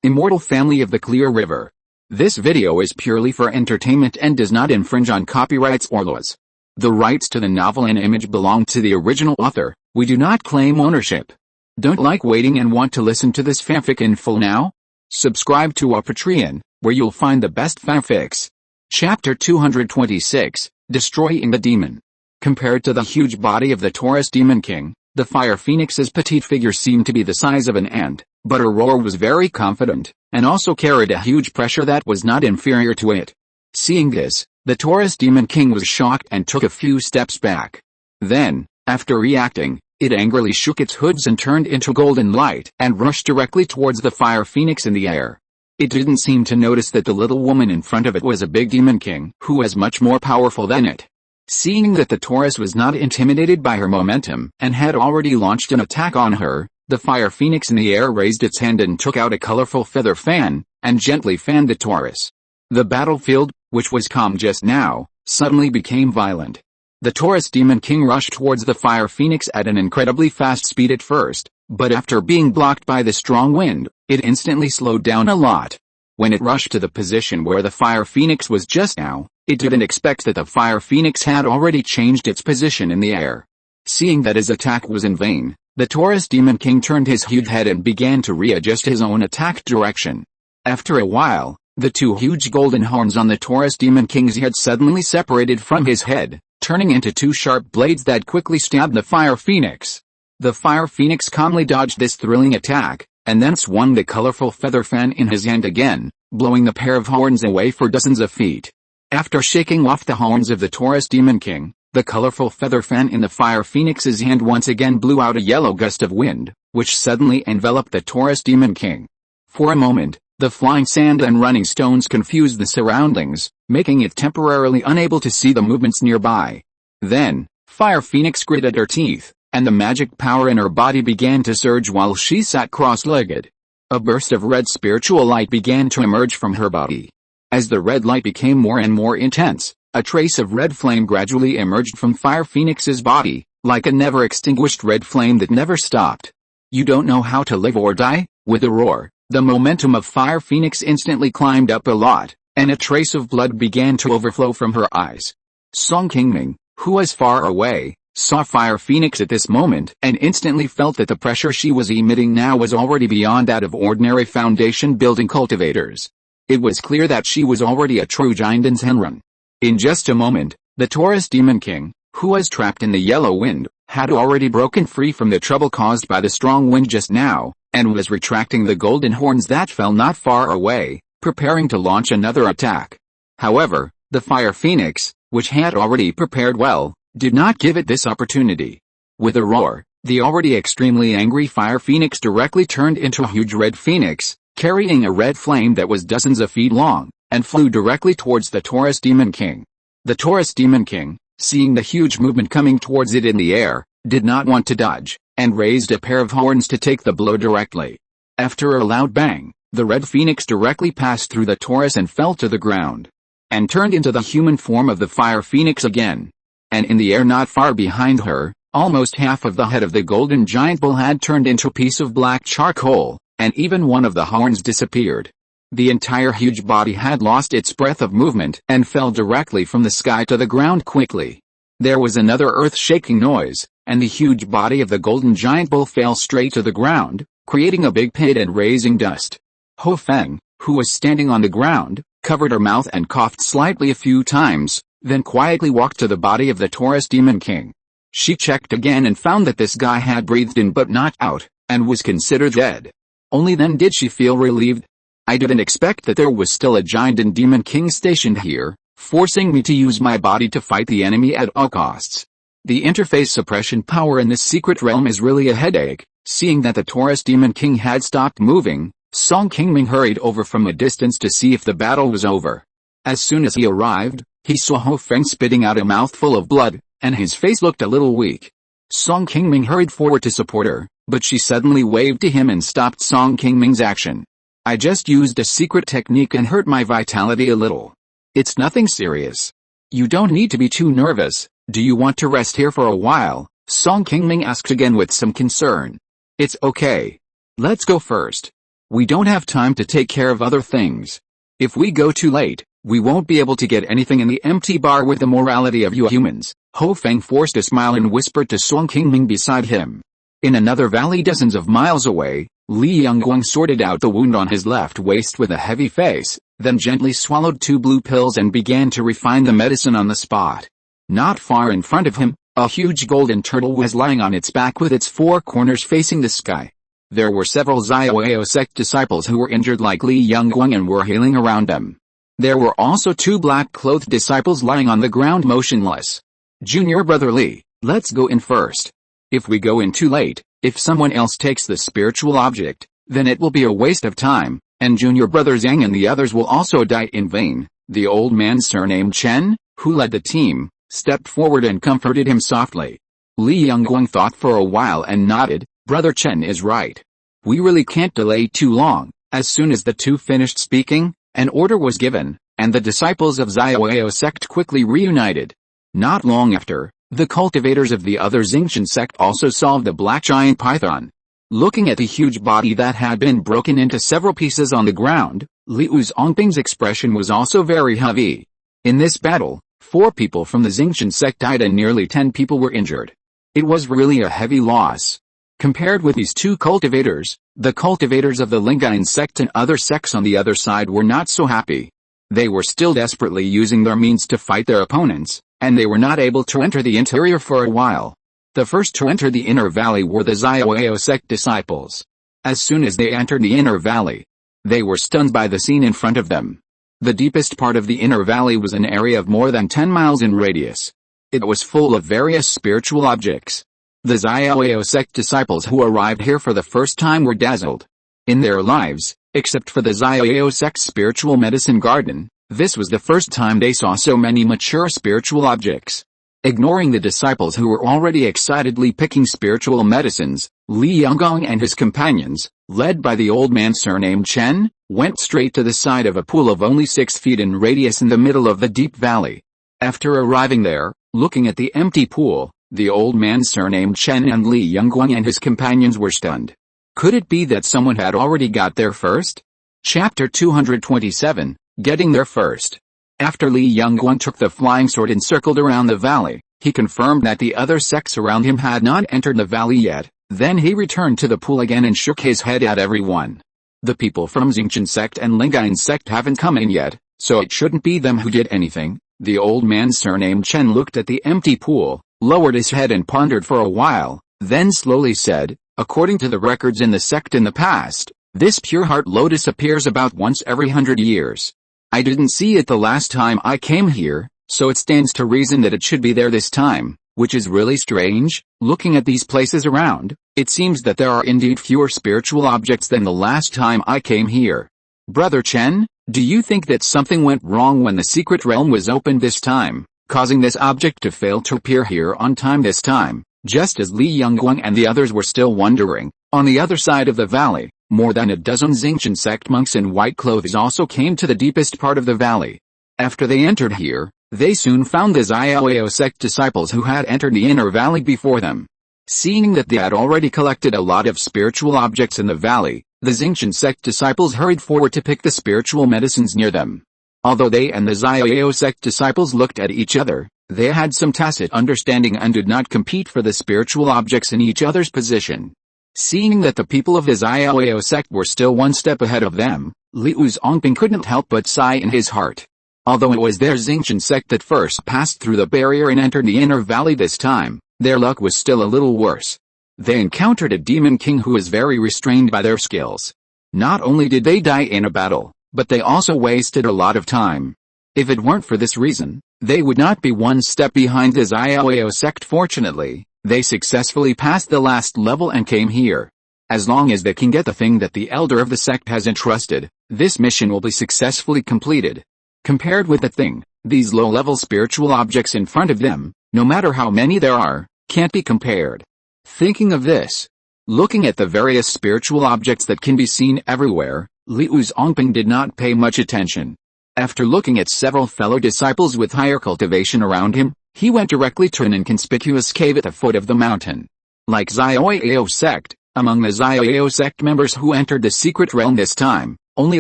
Immortal family of the Clear River. This video is purely for entertainment and does not infringe on copyrights or laws. The rights to the novel and image belong to the original author. We do not claim ownership. Don't like waiting and want to listen to this fanfic in full now? Subscribe to our Patreon, where you'll find the best fanfics. Chapter 226, Destroying the Demon. Compared to the huge body of the Taurus Demon King, the Fire Phoenix's petite figure seemed to be the size of an ant, but Aurora was very confident, and also carried a huge pressure that was not inferior to it. Seeing this, the Taurus Demon King was shocked and took a few steps back. Then, after reacting, it angrily shook its hoods and turned into golden light and rushed directly towards the Fire Phoenix in the air. It didn't seem to notice that the little woman in front of it was a big demon king who was much more powerful than it. Seeing that the Taurus was not intimidated by her momentum and had already launched an attack on her, the Fire Phoenix in the air raised its hand and took out a colorful feather fan, and gently fanned the Taurus. The battlefield, which was calm just now, suddenly became violent. The Taurus Demon King rushed towards the Fire Phoenix at an incredibly fast speed at first, but after being blocked by the strong wind, it instantly slowed down a lot. When it rushed to the position where the Fire Phoenix was just now, it didn't expect that the Fire Phoenix had already changed its position in the air. Seeing that his attack was in vain, the Taurus Demon King turned his huge head and began to readjust his own attack direction. After a while, the two huge golden horns on the Taurus Demon King's head suddenly separated from his head, turning into two sharp blades that quickly stabbed the Fire Phoenix. The Fire Phoenix calmly dodged this thrilling attack, and then swung the colorful feather fan in his hand again, blowing the pair of horns away for dozens of feet. After shaking off the horns of the Taurus Demon King, the colorful feather fan in the Fire Phoenix's hand once again blew out a yellow gust of wind, which suddenly enveloped the Taurus Demon King. For a moment, the flying sand and running stones confused the surroundings, making it temporarily unable to see the movements nearby. Then, Fire Phoenix gritted her teeth, and the magic power in her body began to surge while she sat cross-legged. A burst of red spiritual light began to emerge from her body. As the red light became more and more intense, a trace of red flame gradually emerged from Fire Phoenix's body, like a never-extinguished red flame that never stopped. You don't know how to live or die? With a roar, the momentum of Fire Phoenix instantly climbed up a lot, and a trace of blood began to overflow from her eyes. Qingming, who was far away, saw Fire Phoenix at this moment and instantly felt that the pressure she was emitting now was already beyond that of ordinary foundation-building cultivators. It was clear that she was already a true giant in Shenron. In just a moment, the Taurus Demon King, who was trapped in the yellow wind, had already broken free from the trouble caused by the strong wind just now, and was retracting the golden horns that fell not far away, preparing to launch another attack. However, the Fire Phoenix, which had already prepared well, did not give it this opportunity. With a roar, the already extremely angry Fire Phoenix directly turned into a huge red phoenix, carrying a red flame that was dozens of feet long, and flew directly towards the Taurus Demon King. The Taurus Demon King, seeing the huge movement coming towards it in the air, did not want to dodge, and raised a pair of horns to take the blow directly. After a loud bang, the red phoenix directly passed through the Taurus and fell to the ground, and turned into the human form of the Fire Phoenix again. And in the air not far behind her, almost half of the head of the golden giant bull had turned into a piece of black charcoal, and even one of the horns disappeared. The entire huge body had lost its breath of movement and fell directly from the sky to the ground quickly. There was another earth-shaking noise, and the huge body of the golden giant bull fell straight to the ground, creating a big pit and raising dust. Ho Feng, who was standing on the ground, covered her mouth and coughed slightly a few times, then quietly walked to the body of the Taurus Demon King. She checked again and found that this guy had breathed in but not out, and was considered dead. Only then did she feel relieved. I didn't expect that there was still a giant and demon king stationed here, forcing me to use my body to fight the enemy at all costs. The interface suppression power in this secret realm is really a headache. Seeing that the Taurus Demon King had stopped moving, Qingming hurried over from a distance to see if the battle was over. As soon as he arrived, he saw Ho Feng spitting out a mouthful of blood, and his face looked a little weak. Qingming hurried forward to support her, but she suddenly waved to him and stopped Qingming's action. I just used a secret technique and hurt my vitality a little. It's nothing serious. You don't need to be too nervous. Do you want to rest here for a while? Qingming asked again with some concern. It's okay. Let's go first. We don't have time to take care of other things. If we go too late, we won't be able to get anything in the empty bar with the morality of you humans." Ho Feng forced a smile and whispered to Song Qingming beside him. In another valley dozens of miles away, Li Yongguang sorted out the wound on his left waist with a heavy face, then gently swallowed 2 blue pills and began to refine the medicine on the spot. Not far in front of him, a huge golden turtle was lying on its back with its 4 corners facing the sky. There were several Xiaoyao sect disciples who were injured like Li Yongguang and were healing around them. There were also 2 black-clothed disciples lying on the ground motionless. "Junior brother Li, let's go in first. If we go in too late, if someone else takes the spiritual object, then it will be a waste of time, and junior brother Zhang and the others will also die in vain." The old man surnamed Chen, who led the team, stepped forward and comforted him softly. Li Yongguang thought for a while and nodded. "Brother Chen is right. We really can't delay too long." As soon as the 2 finished speaking, an order was given, and the disciples of Xiaoyao sect quickly reunited. Not long after, the cultivators of the other Xingqian sect also solved the black giant python. Looking at the huge body that had been broken into several pieces on the ground, Liu Zongping's expression was also very heavy. In this battle, 4 people from the Xingqian sect died and nearly 10 people were injured. It was really a heavy loss. Compared with these 2 cultivators, the cultivators of the Lingyuan sect and other sects on the other side were not so happy. They were still desperately using their means to fight their opponents, and they were not able to enter the interior for a while. The first to enter the inner valley were the Xiaoyao sect disciples. As soon as they entered the inner valley, they were stunned by the scene in front of them. The deepest part of the inner valley was an area of more than 10 miles in radius. It was full of various spiritual objects. The Xiaoyao sect disciples who arrived here for the first time were dazzled. In their lives, except for the Xiaoyao sect's spiritual medicine garden, this was the first time they saw so many mature spiritual objects. Ignoring the disciples who were already excitedly picking spiritual medicines, Li Yongguang and his companions, led by the old man surnamed Chen, went straight to the side of a pool of only 6 feet in radius in the middle of the deep valley. After arriving there, looking at the empty pool, the old man surnamed Chen and Li Yongguang and his companions were stunned. Could it be that someone had already got there first? Chapter 227, Getting There First. After Li Yongguang took the flying sword and circled around the valley, he confirmed that the other sects around him had not entered the valley yet. Then he returned to the pool again and shook his head at everyone. "The people from Xingqian sect and Lingyuan sect haven't come in yet, so it shouldn't be them who did anything." The old man surnamed Chen looked at the empty pool, lowered his head and pondered for a while, then slowly said, "According to the records in the sect in the past, this pure heart lotus appears about once every 100 years. I didn't see it the last time I came here, so it stands to reason that it should be there this time, which is really strange. Looking at these places around, it seems that there are indeed fewer spiritual objects than the last time I came here. Brother Chen, do you think that something went wrong when the secret realm was opened this time, causing this object to fail to appear here on time this time?" Just as Li Yongguang and the others were still wondering, on the other side of the valley, more than a dozen Xingqian sect monks in white clothes also came to the deepest part of the valley. After they entered here, they soon found the Xiaoyao sect disciples who had entered the inner valley before them. Seeing that they had already collected a lot of spiritual objects in the valley, the Xingqian sect disciples hurried forward to pick the spiritual medicines near them. Although they and the Xiaoyao sect disciples looked at each other, they had some tacit understanding and did not compete for the spiritual objects in each other's position. Seeing that the people of the Xiaoyao sect were still one step ahead of them, Liu Zongping couldn't help but sigh in his heart. Although it was their Xingqian sect that first passed through the barrier and entered the inner valley this time, their luck was still a little worse. They encountered a demon king who was very restrained by their skills. Not only did they die in a battle, but they also wasted a lot of time. If it weren't for this reason, they would not be one step behind the Xiaoyao sect. Fortunately, they successfully passed the last level and came here. As long as they can get the thing that the elder of the sect has entrusted, this mission will be successfully completed. Compared with the thing, these low-level spiritual objects in front of them, no matter how many there are, can't be compared. Thinking of this, looking at the various spiritual objects that can be seen everywhere, Liu Zongping did not pay much attention. After looking at several fellow disciples with higher cultivation around him, he went directly to an inconspicuous cave at the foot of the mountain. Like Xiaoyao sect, Among the Xiao sect members who entered the secret realm this time, only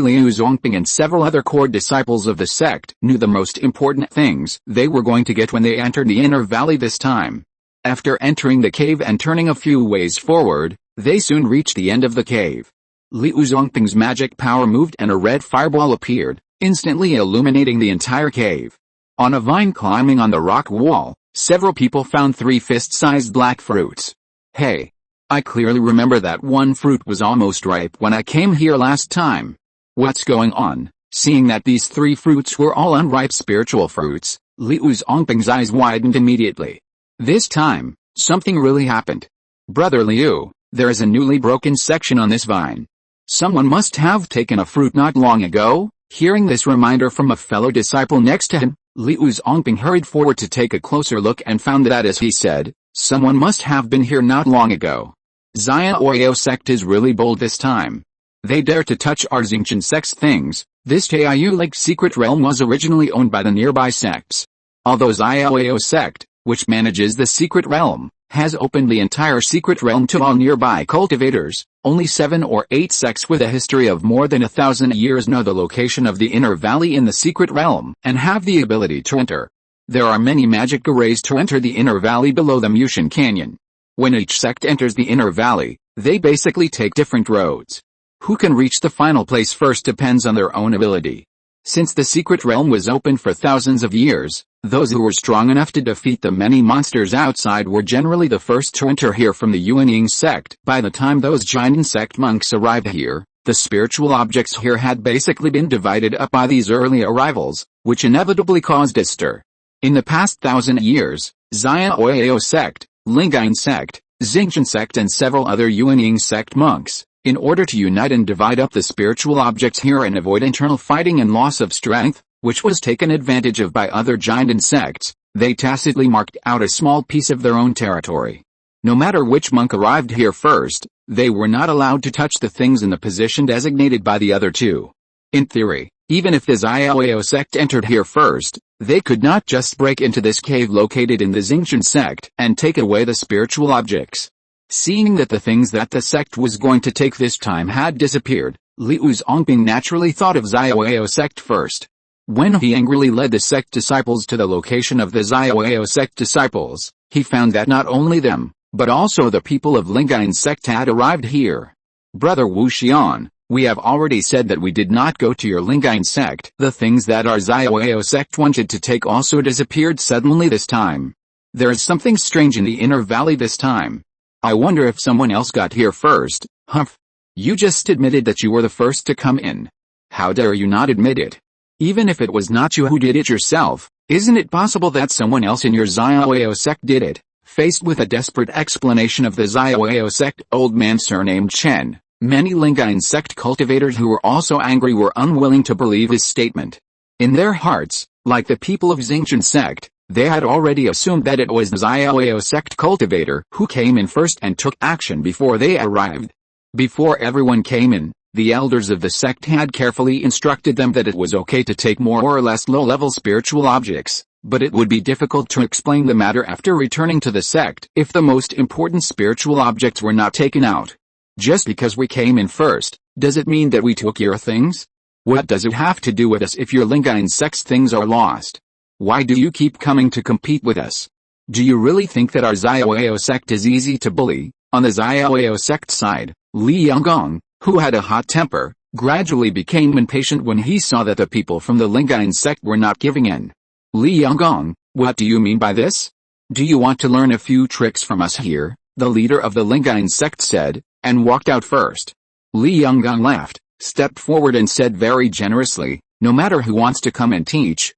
Liu Zongping and several other core disciples of the sect knew the most important things they were going to get when they entered the inner valley this time. After entering the cave and turning a few ways forward, they soon reached the end of the cave. Liu Zongping's magic power moved and a red fireball appeared, instantly illuminating the entire cave. On a vine climbing on the rock wall, several people found 3 fist-sized black fruits. Hey! I clearly remember that one fruit was almost ripe when I came here last time. What's going on? Seeing that these 3 fruits were all unripe spiritual fruits, Liu Zongping's eyes widened immediately. This time, something really happened. Brother Liu, there is a newly broken section on this vine. Someone must have taken a fruit not long ago. Hearing this reminder from a fellow disciple next to him, Liu Zongping hurried forward to take a closer look and found that as he said, someone must have been here not long ago. Xiao sect is really bold this time. They dare to touch our Xingqian sect's things. This Taiyu Lake secret realm was originally owned by the nearby sects. Although Xiao sect, which manages the secret realm, has opened the entire secret realm to all nearby cultivators, only 7 or 8 sects with a history of more than 1,000 years know the location of the inner valley in the secret realm and have the ability to enter. There are many magic arrays to enter the inner valley below the Mushan Canyon. When each sect enters the inner valley, they basically take different roads. Who can reach the final place first depends on their own ability. Since the secret realm was open for thousands of years, those who were strong enough to defeat the many monsters outside were generally the first to enter here from the Yuanying sect. By the time those Jinan sect monks arrived here, the spiritual objects here had basically been divided up by these early arrivals, which inevitably caused a stir. In the past 1,000 years, Xiao sect, Lingyuan sect, Xingqian sect and several other Yuanying sect monks, in order to unite and divide up the spiritual objects here and avoid internal fighting and loss of strength, which was taken advantage of by other Jinan sects, they tacitly marked out a small piece of their own territory. No matter which monk arrived here first, they were not allowed to touch the things in the position designated by the other 2. In theory, even if the Xiao sect entered here first, they could not just break into this cave located in the Xingqian sect and take away the spiritual objects. Seeing that the things that the sect was going to take this time had disappeared, Liu Zongping naturally thought of Xiao sect first. When he angrily led the sect disciples to the location of the Xiao sect disciples, he found that not only them, but also the people of Lingyuan sect had arrived here. Brother Wu Xian, we have already said that we did not go to your Lingyuan sect. The things that our Xiao sect wanted to take also disappeared suddenly this time. There is something strange in the inner valley this time. I wonder if someone else got here first. Humph. You just admitted that you were the first to come in. How dare you not admit it? Even if it was not you who did it yourself, isn't it possible that someone else in your Xiao sect did it? Faced with a desperate explanation of the Xiao sect old man surnamed Chen, many Lingyuan sect cultivators who were also angry were unwilling to believe his statement. In their hearts, like the people of Xingqian sect, they had already assumed that it was the Xiao sect cultivator who came in first and took action before they arrived. Before everyone came in, the elders of the sect had carefully instructed them that it was okay to take more or less low-level spiritual objects, but it would be difficult to explain the matter after returning to the sect if the most important spiritual objects were not taken out. Just because we came in first, does it mean that we took your things? What does it have to do with us if your Lingyuan sect's things are lost? Why do you keep coming to compete with us? Do you really think that our Xiao sect is easy to bully? On the Xiao sect side, Li Yanggong, who had a hot temper, gradually became impatient when he saw that the people from the Lingyuan sect were not giving in. Li Yanggong, what do you mean by this? Do you want to learn a few tricks from us here? The leader of the Lingyuan sect said, and walked out first. Li Yanggong laughed, stepped forward and said very generously, no matter who wants to come and teach,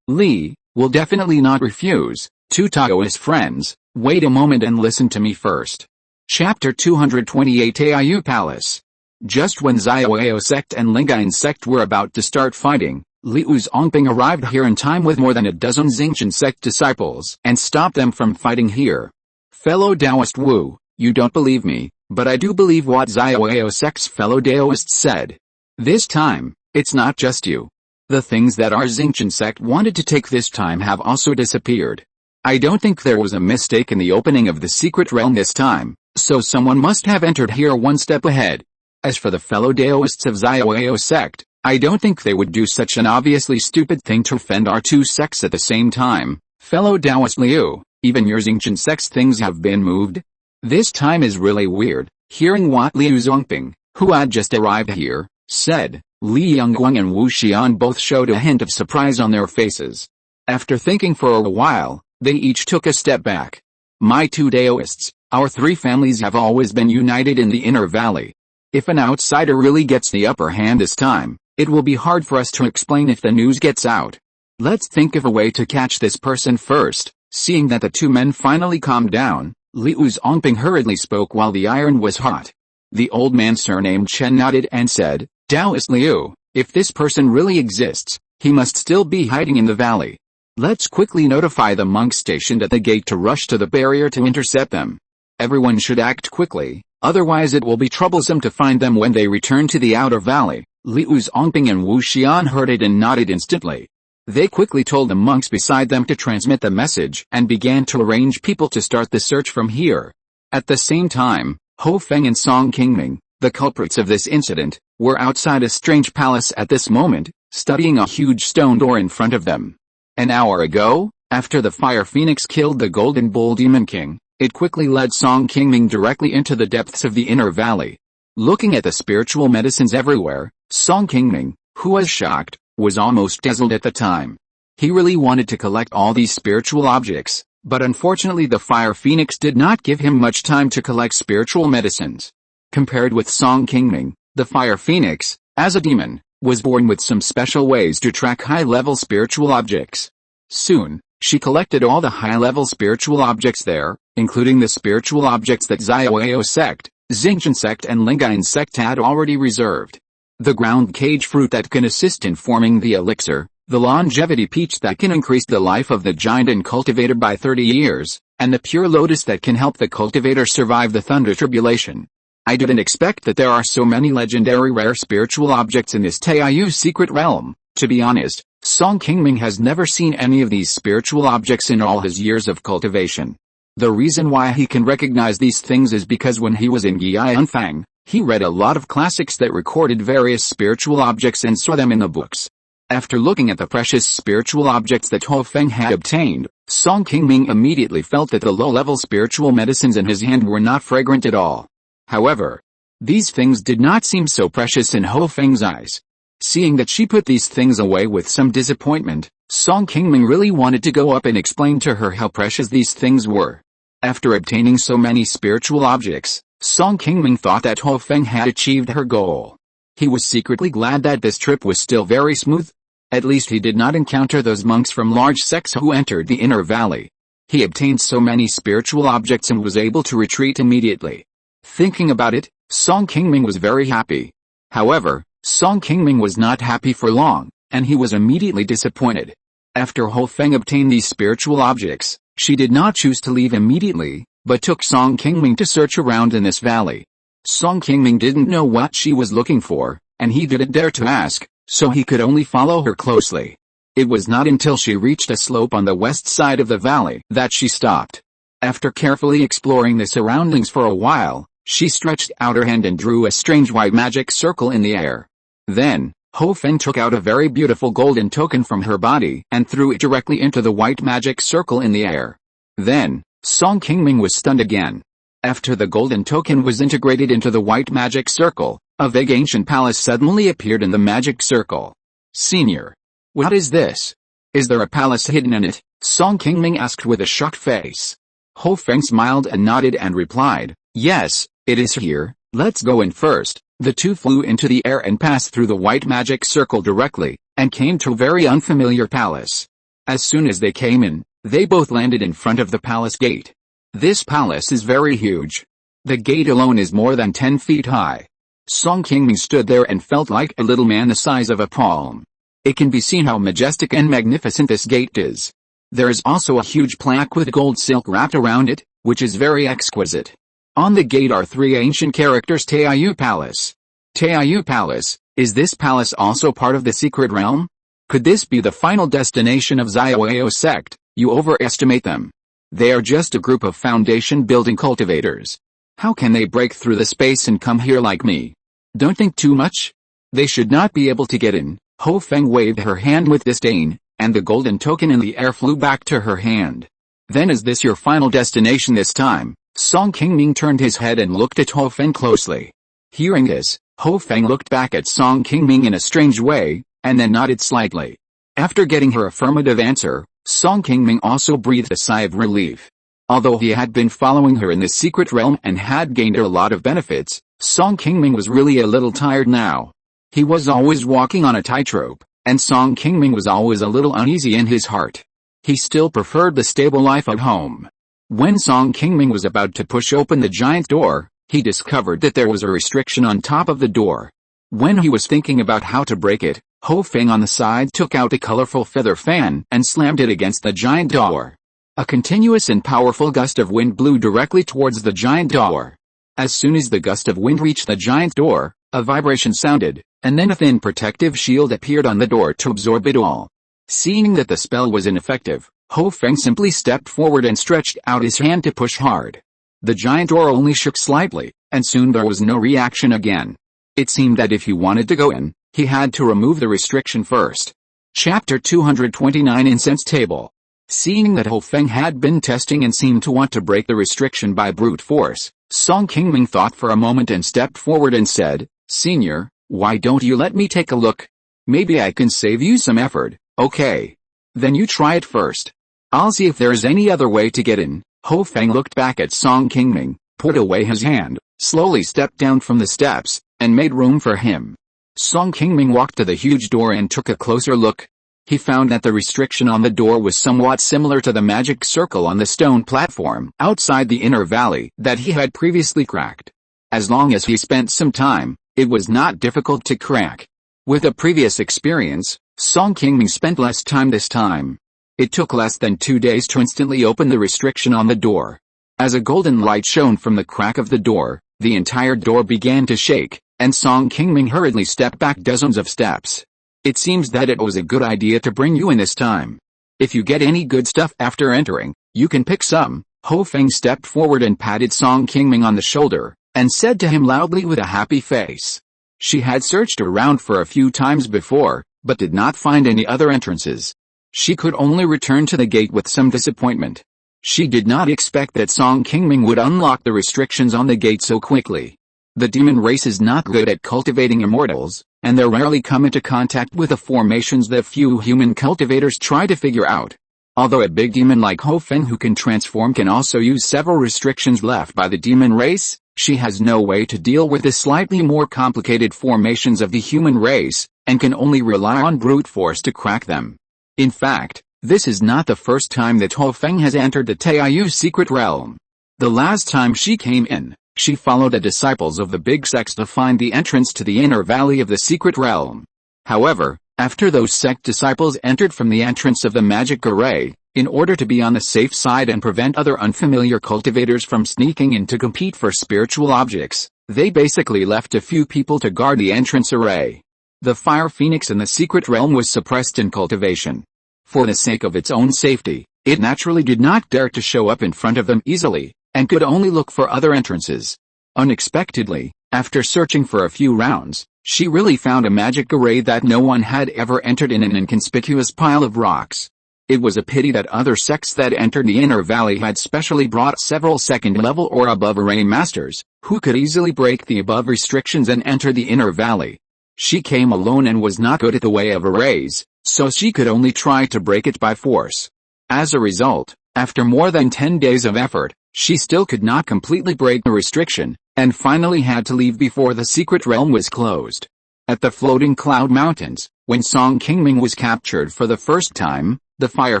Li, will definitely not refuse. To Taoist friends, wait a moment and listen to me first. Chapter 228 Taiyu Palace. Just when Xiao sect and Lingyuan sect were about to start fighting, Liu Zongping arrived here in time with more than a dozen Xingqian sect disciples and stopped them from fighting here. Fellow Taoist Wu, you don't believe me, but I do believe what Xiao sect's fellow Taoists said. This time, it's not just you. The things that our Xingqian sect wanted to take this time have also disappeared. I don't think there was a mistake in the opening of the secret realm this time. So someone must have entered here one step ahead. As for the fellow Daoists of Xiaoyao sect, I don't think they would do such an obviously stupid thing to offend our two sects at the same time. Fellow Taoist Liu, even your Xingqian sect's things have been moved? This time is really weird. Hearing what Liu Zongping, who had just arrived here, said, Li Yongguang and Wu Xian both showed a hint of surprise on their faces. After thinking for a while, they each took a step back. My two Daoists, our three families have always been united in the inner valley. If an outsider really gets the upper hand this time, it will be hard for us to explain if the news gets out. Let's think of a way to catch this person first. Seeing that the two men finally calmed down, Liu Zongping hurriedly spoke while the iron was hot. The old man surnamed Chen nodded and said, Taoist Liu, if this person really exists, he must still be hiding in the valley. Let's quickly notify the monks stationed at the gate to rush to the barrier to intercept them. Everyone should act quickly, otherwise it will be troublesome to find them when they return to the outer valley. Liu Zongping and Wu Xian heard it and nodded instantly. They quickly told the monks beside them to transmit the message and began to arrange people to start the search from here. At the same time, Ho Feng and Song Qingming, the culprits of this incident, were outside a strange palace at this moment, studying a huge stone door in front of them. An hour ago, after the Fire Phoenix killed the Golden Bull Demon King, it quickly led Song Qingming directly into the depths of the inner valley. Looking at the spiritual medicines everywhere, Song Qingming, who was shocked, was almost dazzled at the time. He really wanted to collect all these spiritual objects, but unfortunately the Fire Phoenix did not give him much time to collect spiritual medicines. Compared with Song Qingming, the Fire Phoenix, as a demon, was born with some special ways to track high-level spiritual objects. Soon, she collected all the high-level spiritual objects there, including the spiritual objects that Xiaoyao sect, Xingqian sect and Lingyuan sect had already reserved. The ground cage fruit that can assist in forming the elixir, the longevity peach that can increase the life of the giant and cultivator by 30 years, and the pure lotus that can help the cultivator survive the thunder tribulation. I didn't expect that there are so many legendary rare spiritual objects in this Taiyu secret realm. To be honest, Song Qingming has never seen any of these spiritual objects in all his years of cultivation. The reason why he can recognize these things is because when he was in Yianfang, he read a lot of classics that recorded various spiritual objects and saw them in the books. After looking at the precious spiritual objects that Ho Feng had obtained, Song Qingming immediately felt that the low-level spiritual medicines in his hand were not fragrant at all. However, these things did not seem so precious in Ho Feng's eyes. Seeing that she put these things away with some disappointment, Song Qingming really wanted to go up and explain to her how precious these things were. After obtaining so many spiritual objects, Song Qingming thought that Ho Feng had achieved her goal. He was secretly glad that this trip was still very smooth. At least he did not encounter those monks from large sects who entered the inner valley. He obtained so many spiritual objects and was able to retreat immediately. Thinking about it, Song Qingming was very happy. However, Song Qingming was not happy for long, and he was immediately disappointed. After Ho Feng obtained these spiritual objects, she did not choose to leave immediately, but took Song Qingming to search around in this valley. Song Qingming didn't know what she was looking for, and he didn't dare to ask, so he could only follow her closely. It was not until she reached a slope on the west side of the valley that she stopped. After carefully exploring the surroundings for a while, she stretched out her hand and drew a strange white magic circle in the air. Then, Ho Feng took out a very beautiful golden token from her body and threw it directly into the white magic circle in the air. Then, Song Qingming was stunned again. After the golden token was integrated into the white magic circle, a vague ancient palace suddenly appeared in the magic circle. Senior. What is this? Is there a palace hidden in it? Song Qingming asked with a shocked face. Ho Feng smiled and nodded and replied, yes, it is here, let's go in first. The two flew into the air and passed through the white magic circle directly, and came to a very unfamiliar palace. As soon as they came in, they both landed in front of the palace gate. This palace is very huge. The gate alone is more than 10 feet high. Song Qingming stood there and felt like a little man the size of a palm. It can be seen how majestic and magnificent this gate is. There is also a huge plaque with gold silk wrapped around it, which is very exquisite. On the gate are 3 ancient characters. Taiyu Palace. Taiyu Palace, is this palace also part of the secret realm? Could this be the final destination of Xiaoyao sect? You overestimate them. They are just a group of foundation building cultivators. How can they break through the space and come here like me? Don't think too much. They should not be able to get in." Ho Feng waved her hand with disdain, and the golden token in the air flew back to her hand. "Then is this your final destination this time?" Song Qingming turned his head and looked at Ho Feng closely. Hearing this, Ho Feng looked back at Song Qingming in a strange way, and then nodded slightly. After getting her affirmative answer, Song Qingming also breathed a sigh of relief. Although he had been following her in the secret realm and had gained a lot of benefits, Song Qingming was really a little tired now. He was always walking on a tightrope, and Song Qingming was always a little uneasy in his heart. He still preferred the stable life at home. When Song Qingming was about to push open the giant door, he discovered that there was a restriction on top of the door. When he was thinking about how to break it, Ho Feng on the side took out a colorful feather fan and slammed it against the giant door. A continuous and powerful gust of wind blew directly towards the giant door. As soon as the gust of wind reached the giant door, a vibration sounded, and then a thin protective shield appeared on the door to absorb it all. Seeing that the spell was ineffective, Ho Feng simply stepped forward and stretched out his hand to push hard. The giant door only shook slightly, and soon there was no reaction again. It seemed that if he wanted to go in, he had to remove the restriction first. Chapter 229 Incense Table. Seeing that Ho Feng had been testing and seemed to want to break the restriction by brute force, Song Qingming thought for a moment and stepped forward and said, "Senior, why don't you let me take a look? Maybe I can save you some effort." "Okay. Then you try it first. I'll see if there's any other way to get in." Ho Feng looked back at Song Qingming, put away his hand, slowly stepped down from the steps, and made room for him. Song Qingming walked to the huge door and took a closer look. He found that the restriction on the door was somewhat similar to the magic circle on the stone platform outside the inner valley that he had previously cracked. As long as he spent some time, it was not difficult to crack. With a previous experience, Song Qingming spent less time this time. It took less than 2 days to instantly open the restriction on the door. As a golden light shone from the crack of the door, the entire door began to shake, and Song Qingming hurriedly stepped back dozens of steps. "It seems that it was a good idea to bring you in this time. If you get any good stuff after entering, you can pick some." Ho Feng stepped forward and patted Song Qingming on the shoulder, and said to him loudly with a happy face. She had searched around for a few times before, but did not find any other entrances. She could only return to the gate with some disappointment. She did not expect that Song Qingming would unlock the restrictions on the gate so quickly. The demon race is not good at cultivating immortals, and they rarely come into contact with the formations that few human cultivators try to figure out. Although a big demon like Ho Feng who can transform can also use several restrictions left by the demon race, she has no way to deal with the slightly more complicated formations of the human race, and can only rely on brute force to crack them. In fact, this is not the first time that Ho Feng has entered the Taiyu secret realm. The last time she came in, she followed the disciples of the big sects to find the entrance to the inner valley of the secret realm. However, after those sect disciples entered from the entrance of the magic array, in order to be on the safe side and prevent other unfamiliar cultivators from sneaking in to compete for spiritual objects, they basically left a few people to guard the entrance array. The fire phoenix in the secret realm was suppressed in cultivation. For the sake of its own safety, it naturally did not dare to show up in front of them easily, and could only look for other entrances. Unexpectedly, after searching for a few rounds, she really found a magic array that no one had ever entered in an inconspicuous pile of rocks. It was a pity that other sects that entered the inner valley had specially brought several second-level or above array masters, who could easily break the above restrictions and enter the inner valley. She came alone and was not good at the way of arrays, so she could only try to break it by force. As a result, after more than 10 days of effort, she still could not completely break the restriction, and finally had to leave before the secret realm was closed. At the floating cloud mountains, when Song Qingming was captured for the first time, the fire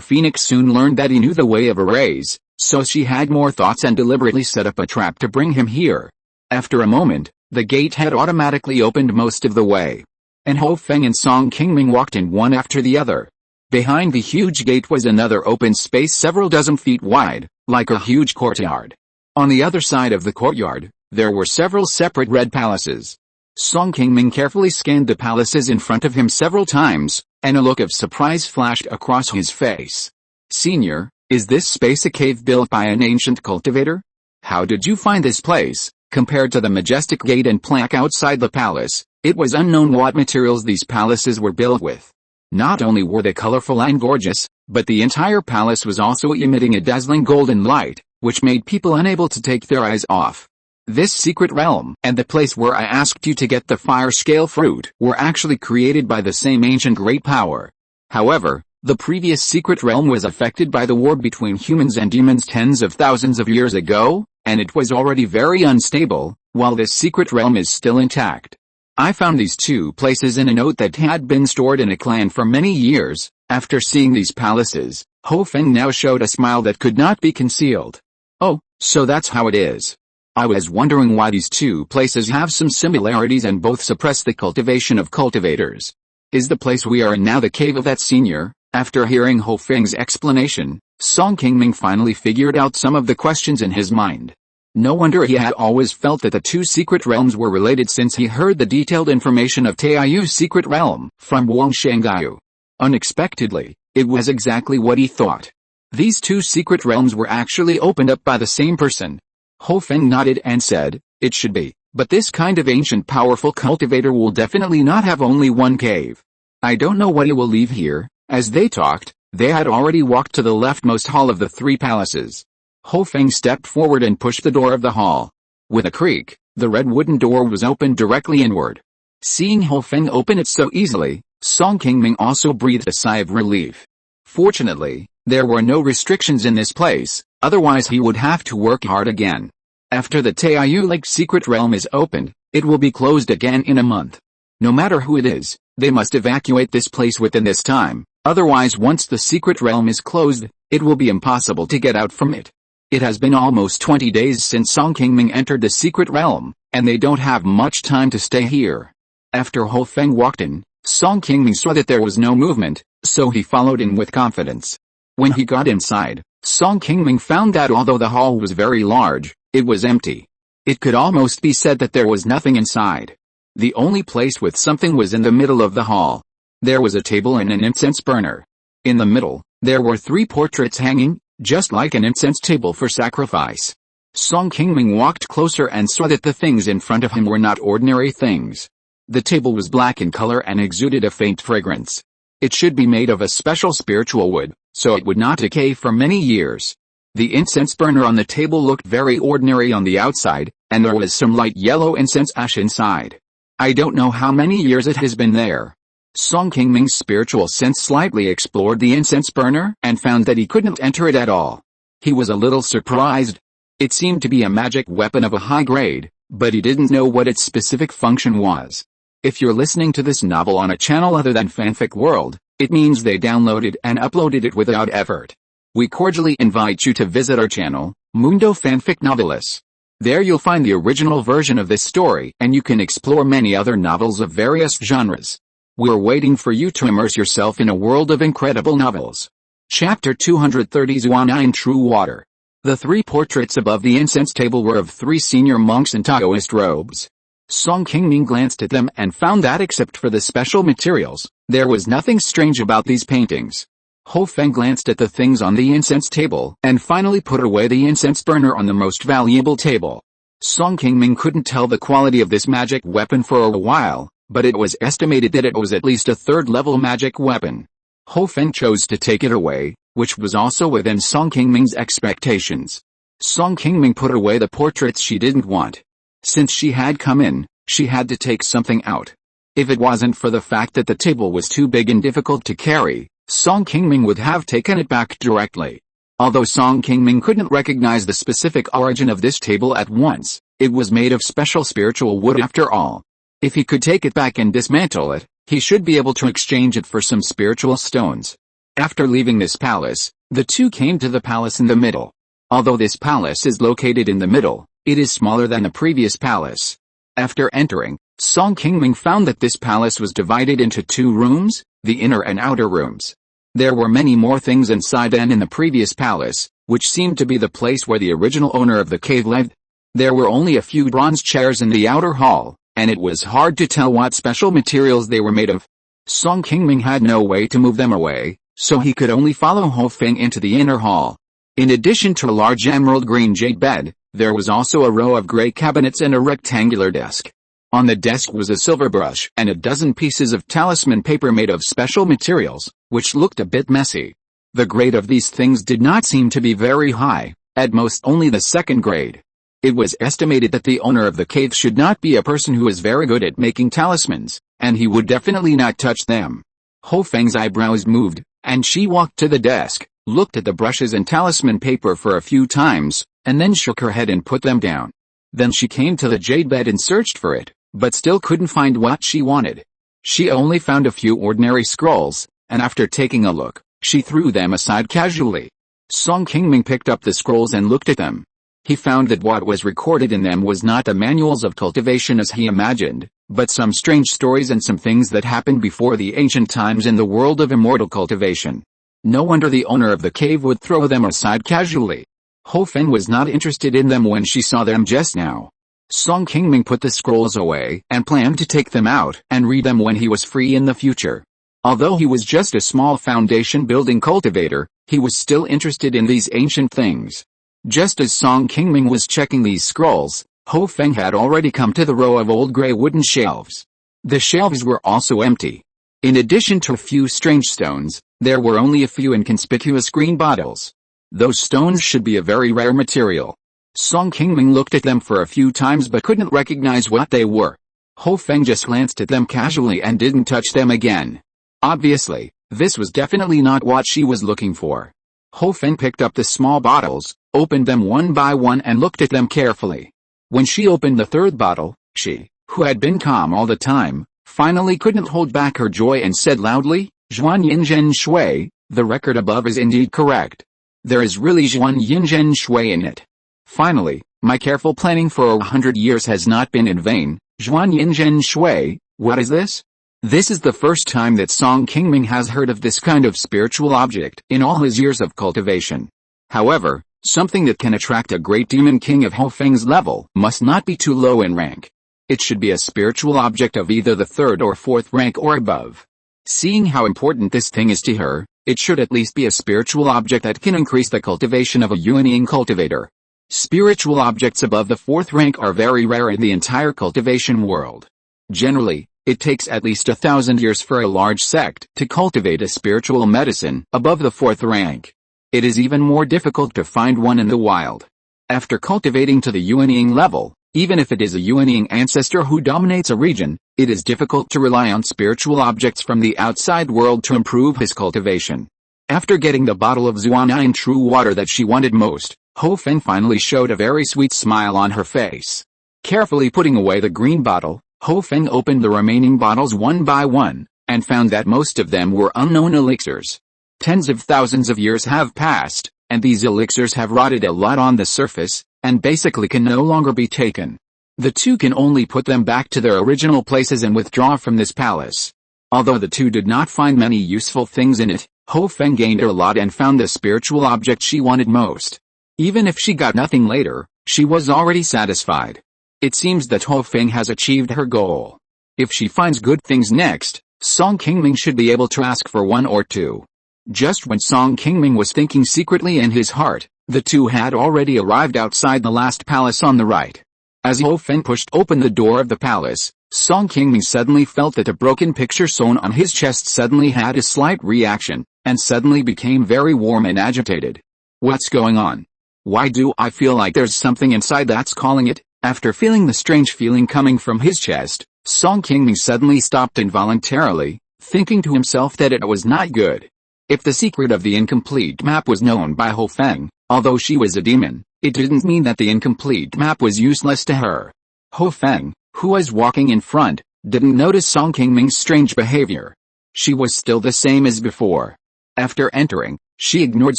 phoenix soon learned that he knew the way of arrays, so she had more thoughts and deliberately set up a trap to bring him here. After a moment, the gate had automatically opened most of the way, and Ho Feng and Song Qingming walked in one after the other. Behind the huge gate was another open space several dozen feet wide, like a huge courtyard. On the other side of the courtyard, there were several separate red palaces. Song Qingming carefully scanned the palaces in front of him several times, and a look of surprise flashed across his face. "Senior, is this space a cave built by an ancient cultivator?" How did you find this place? Compared to the majestic gate and plaque outside the palace, it was unknown what materials these palaces were built with. Not only were they colorful and gorgeous, but the entire palace was also emitting a dazzling golden light, which made people unable to take their eyes off. This secret realm, and the place where I asked you to get the fire scale fruit, were actually created by the same ancient great power. However, the previous secret realm was affected by the war between humans and demons tens of thousands of years ago, and it was already very unstable, while this secret realm is still intact. I found these two places in a note that had been stored in a clan for many years. After seeing these palaces, Ho Feng now showed a smile that could not be concealed. Oh, so that's how it is. I was wondering why these two places have some similarities and both suppress the cultivation of cultivators. Is the place we are in now the cave of that senior? After hearing Ho Feng's explanation, Song Qingming finally figured out some of the questions in his mind. No wonder he had always felt that the two secret realms were related since he heard the detailed information of Taiyu's secret realm from Wang Shangyu. Unexpectedly, it was exactly what he thought. These two secret realms were actually opened up by the same person. Ho Feng nodded and said, "It should be, but this kind of ancient powerful cultivator will definitely not have only one cave. I don't know what he will leave here." As they talked, they had already walked to the leftmost hall of the three palaces. Ho Feng stepped forward and pushed the door of the hall. With a creak, the red wooden door was opened directly inward. Seeing Ho Feng open it so easily, Song Qingming also breathed a sigh of relief. Fortunately, there were no restrictions in this place, otherwise he would have to work hard again. After the Taiyu Lake secret realm is opened, it will be closed again in a month. No matter who it is, they must evacuate this place within this time, otherwise once the secret realm is closed, it will be impossible to get out from it. It has been almost 20 days since Song Qingming entered the secret realm, and they don't have much time to stay here. After Ho Feng walked in, Song Qingming saw that there was no movement, so he followed in with confidence. When he got inside, Song Qingming found that although the hall was very large, it was empty. It could almost be said that there was nothing inside. The only place with something was in the middle of the hall. There was a table and an incense burner. In the middle, there were three portraits hanging, just like an incense table for sacrifice. Song Qingming walked closer and saw that the things in front of him were not ordinary things. The table was black in color and exuded a faint fragrance. It should be made of a special spiritual wood, so it would not decay for many years. The incense burner on the table looked very ordinary on the outside, and there was some light yellow incense ash inside. I don't know how many years it has been there. Song Qingming's spiritual sense slightly explored the incense burner and found that he couldn't enter it at all. He was a little surprised. It seemed to be a magic weapon of a high grade, but he didn't know what its specific function was. If you're listening to this novel on a channel other than Fanfic World, it means they downloaded and uploaded it without effort. We cordially invite you to visit our channel, Mundo Fanfic Novelis. There you'll find the original version of this story and you can explore many other novels of various genres. We're waiting for you to immerse yourself in a world of incredible novels. Chapter 230 Zuana in True Water. The three portraits above the incense table were of three senior monks in Taoist robes. Song Qingming glanced at them and found that except for the special materials, there was nothing strange about these paintings. Ho Feng glanced at the things on the incense table and finally put away the incense burner on the most valuable table. Song Qingming couldn't tell the quality of this magic weapon for a while, but it was estimated that it was at least a third-level magic weapon. Ho Feng chose to take it away, which was also within Song Qingming's expectations. Song Qingming put away the portraits she didn't want. Since she had come in, she had to take something out. If it wasn't for the fact that the table was too big and difficult to carry, Song Qingming would have taken it back directly. Although Song Qingming couldn't recognize the specific origin of this table at once, it was made of special spiritual wood after all. If he could take it back and dismantle it, he should be able to exchange it for some spiritual stones. After leaving this palace, the two came to the palace in the middle. Although this palace is located in the middle, it is smaller than the previous palace. After entering, Song Qingming found that this palace was divided into two rooms, the inner and outer rooms. There were many more things inside than in the previous palace, which seemed to be the place where the original owner of the cave lived. There were only a few bronze chairs in the outer hall, and it was hard to tell what special materials they were made of. Song Qingming had no way to move them away, so he could only follow Ho Feng into the inner hall. In addition to a large emerald green jade bed, There was also a row of gray cabinets and a rectangular desk. On the desk was a silver brush and a dozen pieces of talisman paper made of special materials, which looked a bit messy. The grade of these things did not seem to be very high, at most only the second grade. It was estimated that the owner of the cave should not be a person who is very good at making talismans, and he would definitely not touch them. Ho Feng's eyebrows moved, and she walked to the desk, looked at the brushes and talisman paper for a few times, and then shook her head and put them down. Then she came to the jade bed and searched for it, but still couldn't find what she wanted. She only found a few ordinary scrolls, and after taking a look, she threw them aside casually. Song Qingming picked up the scrolls and looked at them. He found that what was recorded in them was not the manuals of cultivation as he imagined, but some strange stories and some things that happened before the ancient times in the world of immortal cultivation. No wonder the owner of the cave would throw them aside casually. Ho Feng was not interested in them when she saw them just now. Song Qingming put the scrolls away and planned to take them out and read them when he was free in the future. Although he was just a small foundation-building cultivator, he was still interested in these ancient things. Just as Song Qingming was checking these scrolls, Ho Feng had already come to the row of old gray wooden shelves. The shelves were also empty. In addition to a few strange stones, there were only a few inconspicuous green bottles. Those stones should be a very rare material. Song Qingming looked at them for a few times but couldn't recognize what they were. Ho Feng just glanced at them casually and didn't touch them again. Obviously, this was definitely not what she was looking for. Ho Feng picked up the small bottles, opened them one by one and looked at them carefully. When she opened the third bottle, she, who had been calm all the time, finally couldn't hold back her joy and said loudly, "Zhuan Yinzhen Shui, the record above is indeed correct. There is really Zhuan Yinzhen Shui in it. Finally, my careful planning for 100 years has not been in vain. Zhuan Yinzhen Shui, what is this?" This is the first time that Song Qingming has heard of this kind of spiritual object in all his years of cultivation. However, something that can attract a great demon king of Ho Feng's level must not be too low in rank. It should be a spiritual object of either the third or fourth rank or above. Seeing how important this thing is to her, it should at least be a spiritual object that can increase the cultivation of a unyielding cultivator. Spiritual objects above the fourth rank are very rare in the entire cultivation world. Generally, it takes at least 1,000 years for a large sect to cultivate a spiritual medicine above the fourth rank. It is even more difficult to find one in the wild. After cultivating to the unyielding level, even if it is a unyielding ancestor who dominates a region, it is difficult to rely on spiritual objects from the outside world to improve his cultivation. After getting the bottle of Zuanyin true water that she wanted most, Ho Feng finally showed a very sweet smile on her face. Carefully putting away the green bottle, Ho Feng opened the remaining bottles one by one, and found that most of them were unknown elixirs. Tens of thousands of years have passed, and these elixirs have rotted a lot on the surface, and basically can no longer be taken. The two can only put them back to their original places and withdraw from this palace. Although the two did not find many useful things in it, Ho Feng gained a lot and found the spiritual object she wanted most. Even if she got nothing later, she was already satisfied. It seems that Ho Feng has achieved her goal. If she finds good things next, Song Qingming should be able to ask for one or two. Just when Song Qingming was thinking secretly in his heart, the two had already arrived outside the last palace on the right. As Ho Feng pushed open the door of the palace, Song Qingming suddenly felt that a broken picture sewn on his chest suddenly had a slight reaction, and suddenly became very warm and agitated. What's going on? Why do I feel like there's something inside that's calling it? After feeling the strange feeling coming from his chest, Song Qingming suddenly stopped involuntarily, thinking to himself that it was not good. If the secret of the incomplete map was known by Ho Feng, although she was a demon, it didn't mean that the incomplete map was useless to her. Ho Feng, who was walking in front, didn't notice Song Qingming's strange behavior. She was still the same as before. After entering, she ignored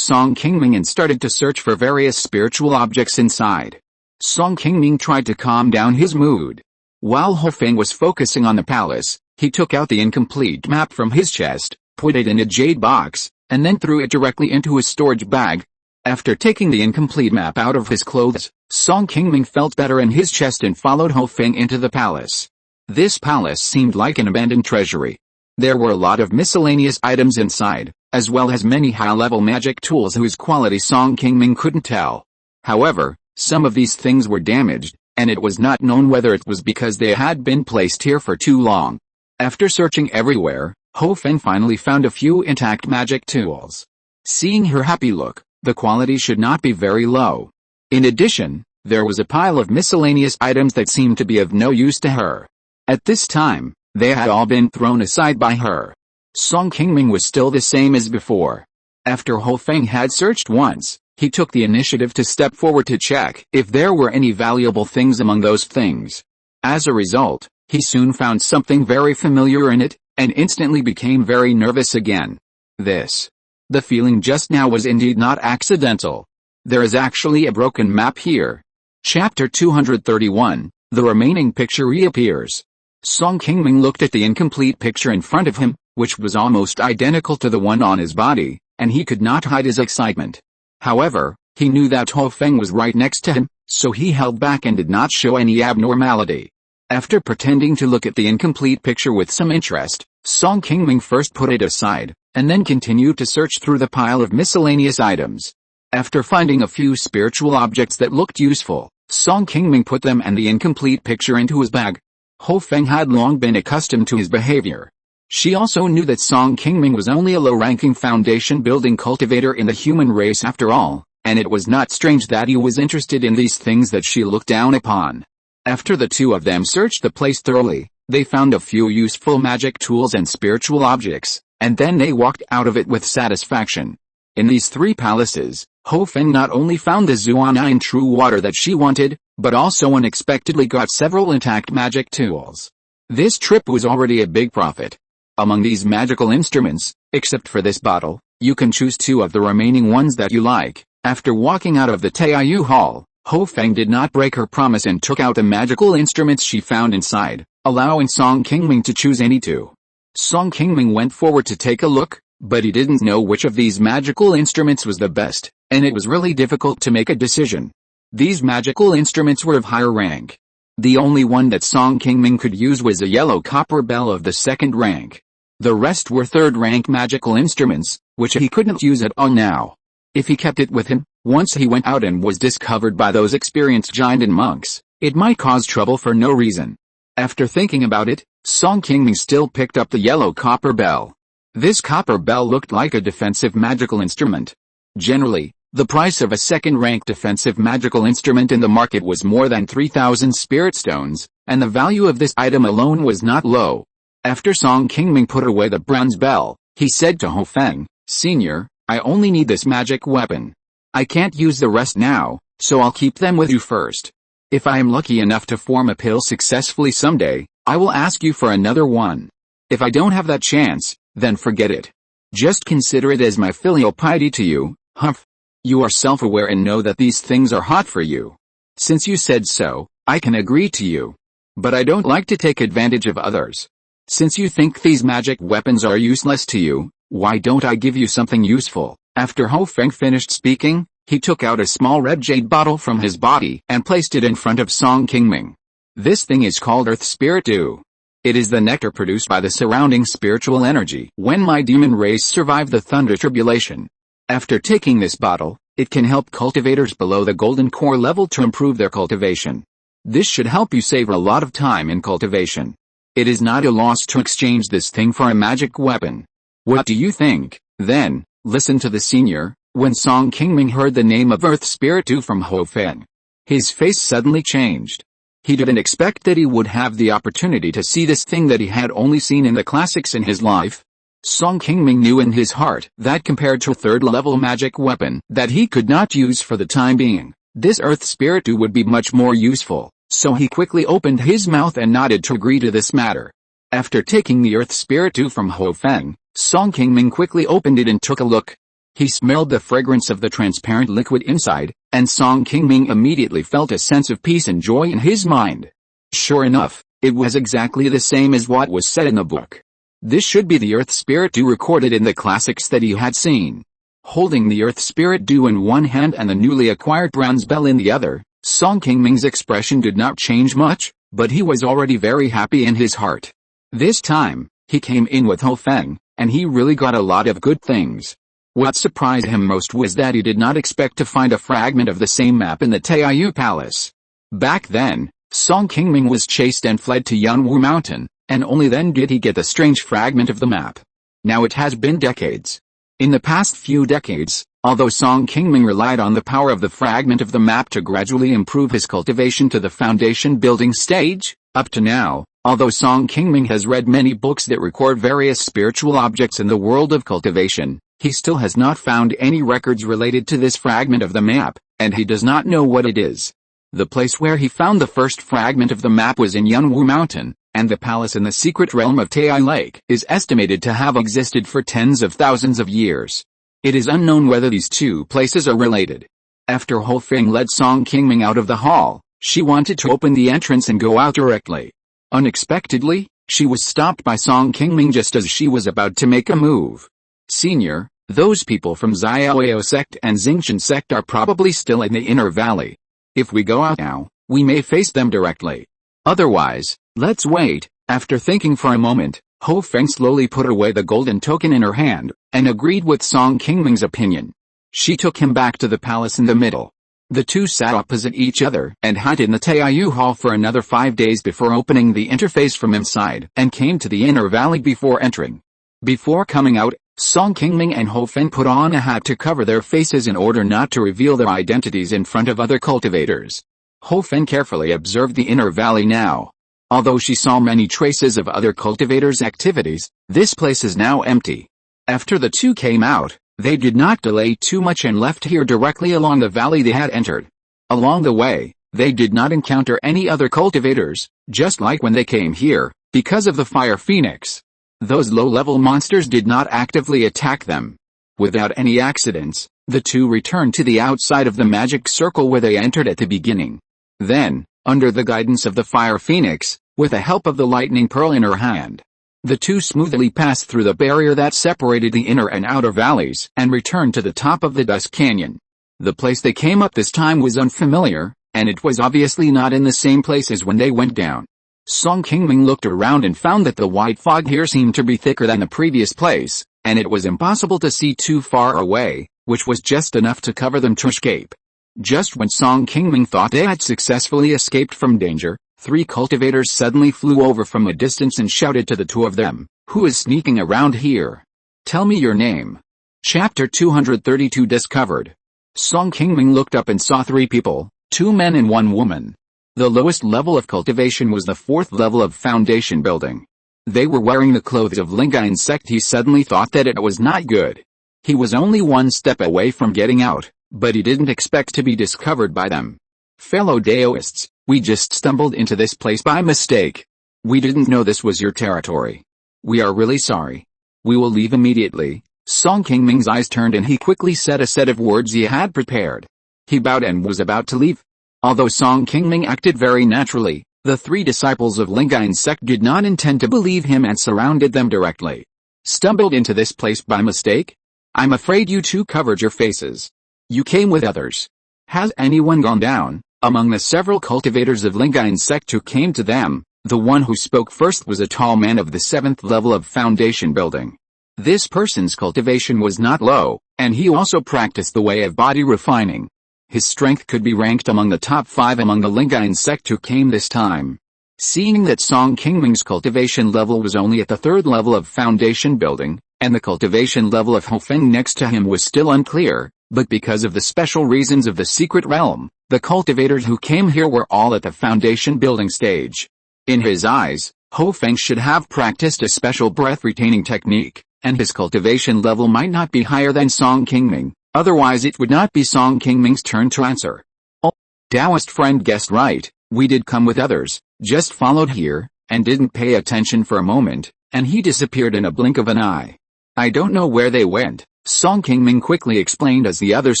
Song Qingming and started to search for various spiritual objects inside. Song Qingming tried to calm down his mood. While Ho Feng was focusing on the palace, he took out the incomplete map from his chest, put it in a jade box, and then threw it directly into his storage bag. After taking the incomplete map out of his clothes, Song Qingming felt better in his chest and followed Ho Feng into the palace. This palace seemed like an abandoned treasury. There were a lot of miscellaneous items inside, as well as many high-level magic tools whose quality Song Qingming couldn't tell. However, Some of these things were damaged, and it was not known whether it was because they had been placed here for too long. After searching everywhere, Ho Feng finally found a few intact magic tools. Seeing her happy look, the quality should not be very low. In addition, there was a pile of miscellaneous items that seemed to be of no use to her. At this time, they had all been thrown aside by her. Song Qingming was still the same as before. After Ho Feng had searched once, he took the initiative to step forward to check if there were any valuable things among those things. As a result, he soon found something very familiar in it, and instantly became very nervous again. The feeling just now was indeed not accidental. There is actually a broken map here. Chapter 231, the remaining picture reappears. Song Qingming looked at the incomplete picture in front of him, which was almost identical to the one on his body, and he could not hide his excitement. However, he knew that Ho Feng was right next to him, so he held back and did not show any abnormality. After pretending to look at the incomplete picture with some interest, Song Qingming first put it aside, and then continued to search through the pile of miscellaneous items. After finding a few spiritual objects that looked useful, Song Qingming put them and the incomplete picture into his bag. Ho Feng had long been accustomed to his behavior. She also knew that Song Qingming was only a low-ranking foundation-building cultivator in the human race after all, and it was not strange that he was interested in these things that she looked down upon. After the two of them searched the place thoroughly, they found a few useful magic tools and spiritual objects, and then they walked out of it with satisfaction. In these three palaces, Ho Feng not only found the Zuanine true water that she wanted, but also unexpectedly got several intact magic tools. This trip was already a big profit. Among these magical instruments, except for this bottle, you can choose two of the remaining ones that you like. After walking out of the Taiyu Hall, Ho Feng did not break her promise and took out the magical instruments she found inside, allowing Song Qingming to choose any two. Song Qingming went forward to take a look, but he didn't know which of these magical instruments was the best, and it was really difficult to make a decision. These magical instruments were of higher rank. The only one that Song Qingming could use was a yellow copper bell of the second rank. The rest were third-rank magical instruments, which he couldn't use at all now. If he kept it with him, once he went out and was discovered by those experienced giant and monks, it might cause trouble for no reason. After thinking about it, Song Qingming still picked up the yellow copper bell. This copper bell looked like a defensive magical instrument. Generally, the price of a second-rank defensive magical instrument in the market was more than 3,000 spirit stones, and the value of this item alone was not low. After Song Qingming put away the bronze bell, he said to Ho Feng, "Senior, I only need this magic weapon. I can't use the rest now, so I'll keep them with you first. If I am lucky enough to form a pill successfully someday, I will ask you for another one. If I don't have that chance, then forget it. Just consider it as my filial piety to you, Humph. You are self-aware and know that these things are hot for you. Since you said so, I can agree to you. But I don't like to take advantage of others. Since you think these magic weapons are useless to you, why don't I give you something useful?" After Ho Feng finished speaking, he took out a small red jade bottle from his body and placed it in front of Song Qingming. This thing is called Earth Spirit Dew. It is the nectar produced by the surrounding spiritual energy when my demon race survived the thunder tribulation. After taking this bottle, it can help cultivators below the golden core level to improve their cultivation. This should help you save a lot of time in cultivation. It is not a loss to exchange this thing for a magic weapon. What do you think, then? Listen to the senior. When Song Qingming heard the name of Earth Spirit Dew from Ho Feng, his face suddenly changed. He didn't expect that he would have the opportunity to see this thing that he had only seen in the classics in his life. Song Qingming knew in his heart that compared to a third-level magic weapon that he could not use for the time being, this Earth Spirit Dew would be much more useful, so he quickly opened his mouth and nodded to agree to this matter. After taking the Earth Spirit Dew from Ho Feng, Song Qingming quickly opened it and took a look. He smelled the fragrance of the transparent liquid inside, and Song Qingming immediately felt a sense of peace and joy in his mind. Sure enough, it was exactly the same as what was said in the book. This should be the Earth Spirit Dew recorded in the classics that he had seen. Holding the Earth Spirit Dew in one hand and the newly acquired bronze bell in the other, Song Qingming's expression did not change much, but he was already very happy in his heart. This time, he came in with Ho Feng, and he really got a lot of good things. What surprised him most was that he did not expect to find a fragment of the same map in the Taiyu Palace. Back then, Song Qingming was chased and fled to Funiu Mountain, and only then did he get the strange fragment of the map. Now it has been decades. In the past few decades, although Song Qingming relied on the power of the fragment of the map to gradually improve his cultivation to the foundation building stage, up to now, although Song Qingming has read many books that record various spiritual objects in the world of cultivation, he still has not found any records related to this fragment of the map, and he does not know what it is. The place where he found the first fragment of the map was in Funiu Mountain, and the palace in the secret realm of Tai Lake is estimated to have existed for tens of thousands of years. It is unknown whether these two places are related. After Ho Feng led Song Qingming out of the hall, she wanted to open the entrance and go out directly. Unexpectedly, she was stopped by Song Qingming just as she was about to make a move. Senior, those people from Xiaoyao sect and Xingqian sect are probably still in the inner valley. If we go out now, we may face them directly. Otherwise, let's wait. After thinking for a moment, Ho Feng slowly put away the golden token in her hand, and agreed with Song Qingming's opinion. She took him back to the palace in the middle. The two sat opposite each other and hid in the Taiyu Hall for another 5 days before opening the interface from inside and came to the inner valley before entering. Before coming out, Song Qingming and Ho Feng put on a hat to cover their faces in order not to reveal their identities in front of other cultivators. Ho Feng carefully observed the inner valley now. Although she saw many traces of other cultivators' activities, this place is now empty. After the two came out, they did not delay too much and left here directly along the valley they had entered. Along the way, they did not encounter any other cultivators, just like when they came here, because of the fire phoenix. Those low-level monsters did not actively attack them. Without any accidents, the two returned to the outside of the magic circle where they entered at the beginning. Then, under the guidance of the fire phoenix, with the help of the lightning pearl in her hand, the two smoothly passed through the barrier that separated the inner and outer valleys and returned to the top of the Dusk Canyon. The place they came up this time was unfamiliar, and it was obviously not in the same place as when they went down. Song Qingming looked around and found that the white fog here seemed to be thicker than the previous place, and it was impossible to see too far away, which was just enough to cover them to escape. Just when Song Qingming thought they had successfully escaped from danger, 3 cultivators suddenly flew over from a distance and shouted to the two of them, "Who is sneaking around here? Tell me your name." Chapter 232 Discovered. Song Qingming looked up and saw 3 people, 2 men and 1 woman. The lowest level of cultivation was the 4th level of foundation building. They were wearing the clothes of Lingyuan sect. He suddenly thought that it was not good. He was only 1 step away from getting out, but he didn't expect to be discovered by them. "Fellow Daoists, we just stumbled into this place by mistake. We didn't know this was your territory. We are really sorry. We will leave immediately." Song Qingming's eyes turned and he quickly said a set of words he had prepared. He bowed and was about to leave. Although Song Qingming acted very naturally, the 3 disciples of Lingyuan sect did not intend to believe him and surrounded them directly. "Stumbled into this place by mistake? I'm afraid you two covered your faces. You came with others. Has anyone gone down?" Among the several cultivators of Lingyuan sect who came to them, the one who spoke first was a tall man of the 7th level of foundation building. This person's cultivation was not low, and he also practiced the way of body refining. His strength could be ranked among the top 5 among the Lingyuan sect who came this time. Seeing that Song Qingming's cultivation level was only at the 3rd level of foundation building, and the cultivation level of Ho Feng next to him was still unclear, but because of the special reasons of the secret realm, the cultivators who came here were all at the foundation building stage. In his eyes, Ho Feng should have practiced a special breath-retaining technique, and his cultivation level might not be higher than Song Qingming, otherwise it would not be Song Qingming's turn to answer. "Oh, Taoist friend guessed right, we did come with others, just followed here, and didn't pay attention for a moment, and he disappeared in a blink of an eye. I don't know where they went," Song Qingming quickly explained as the others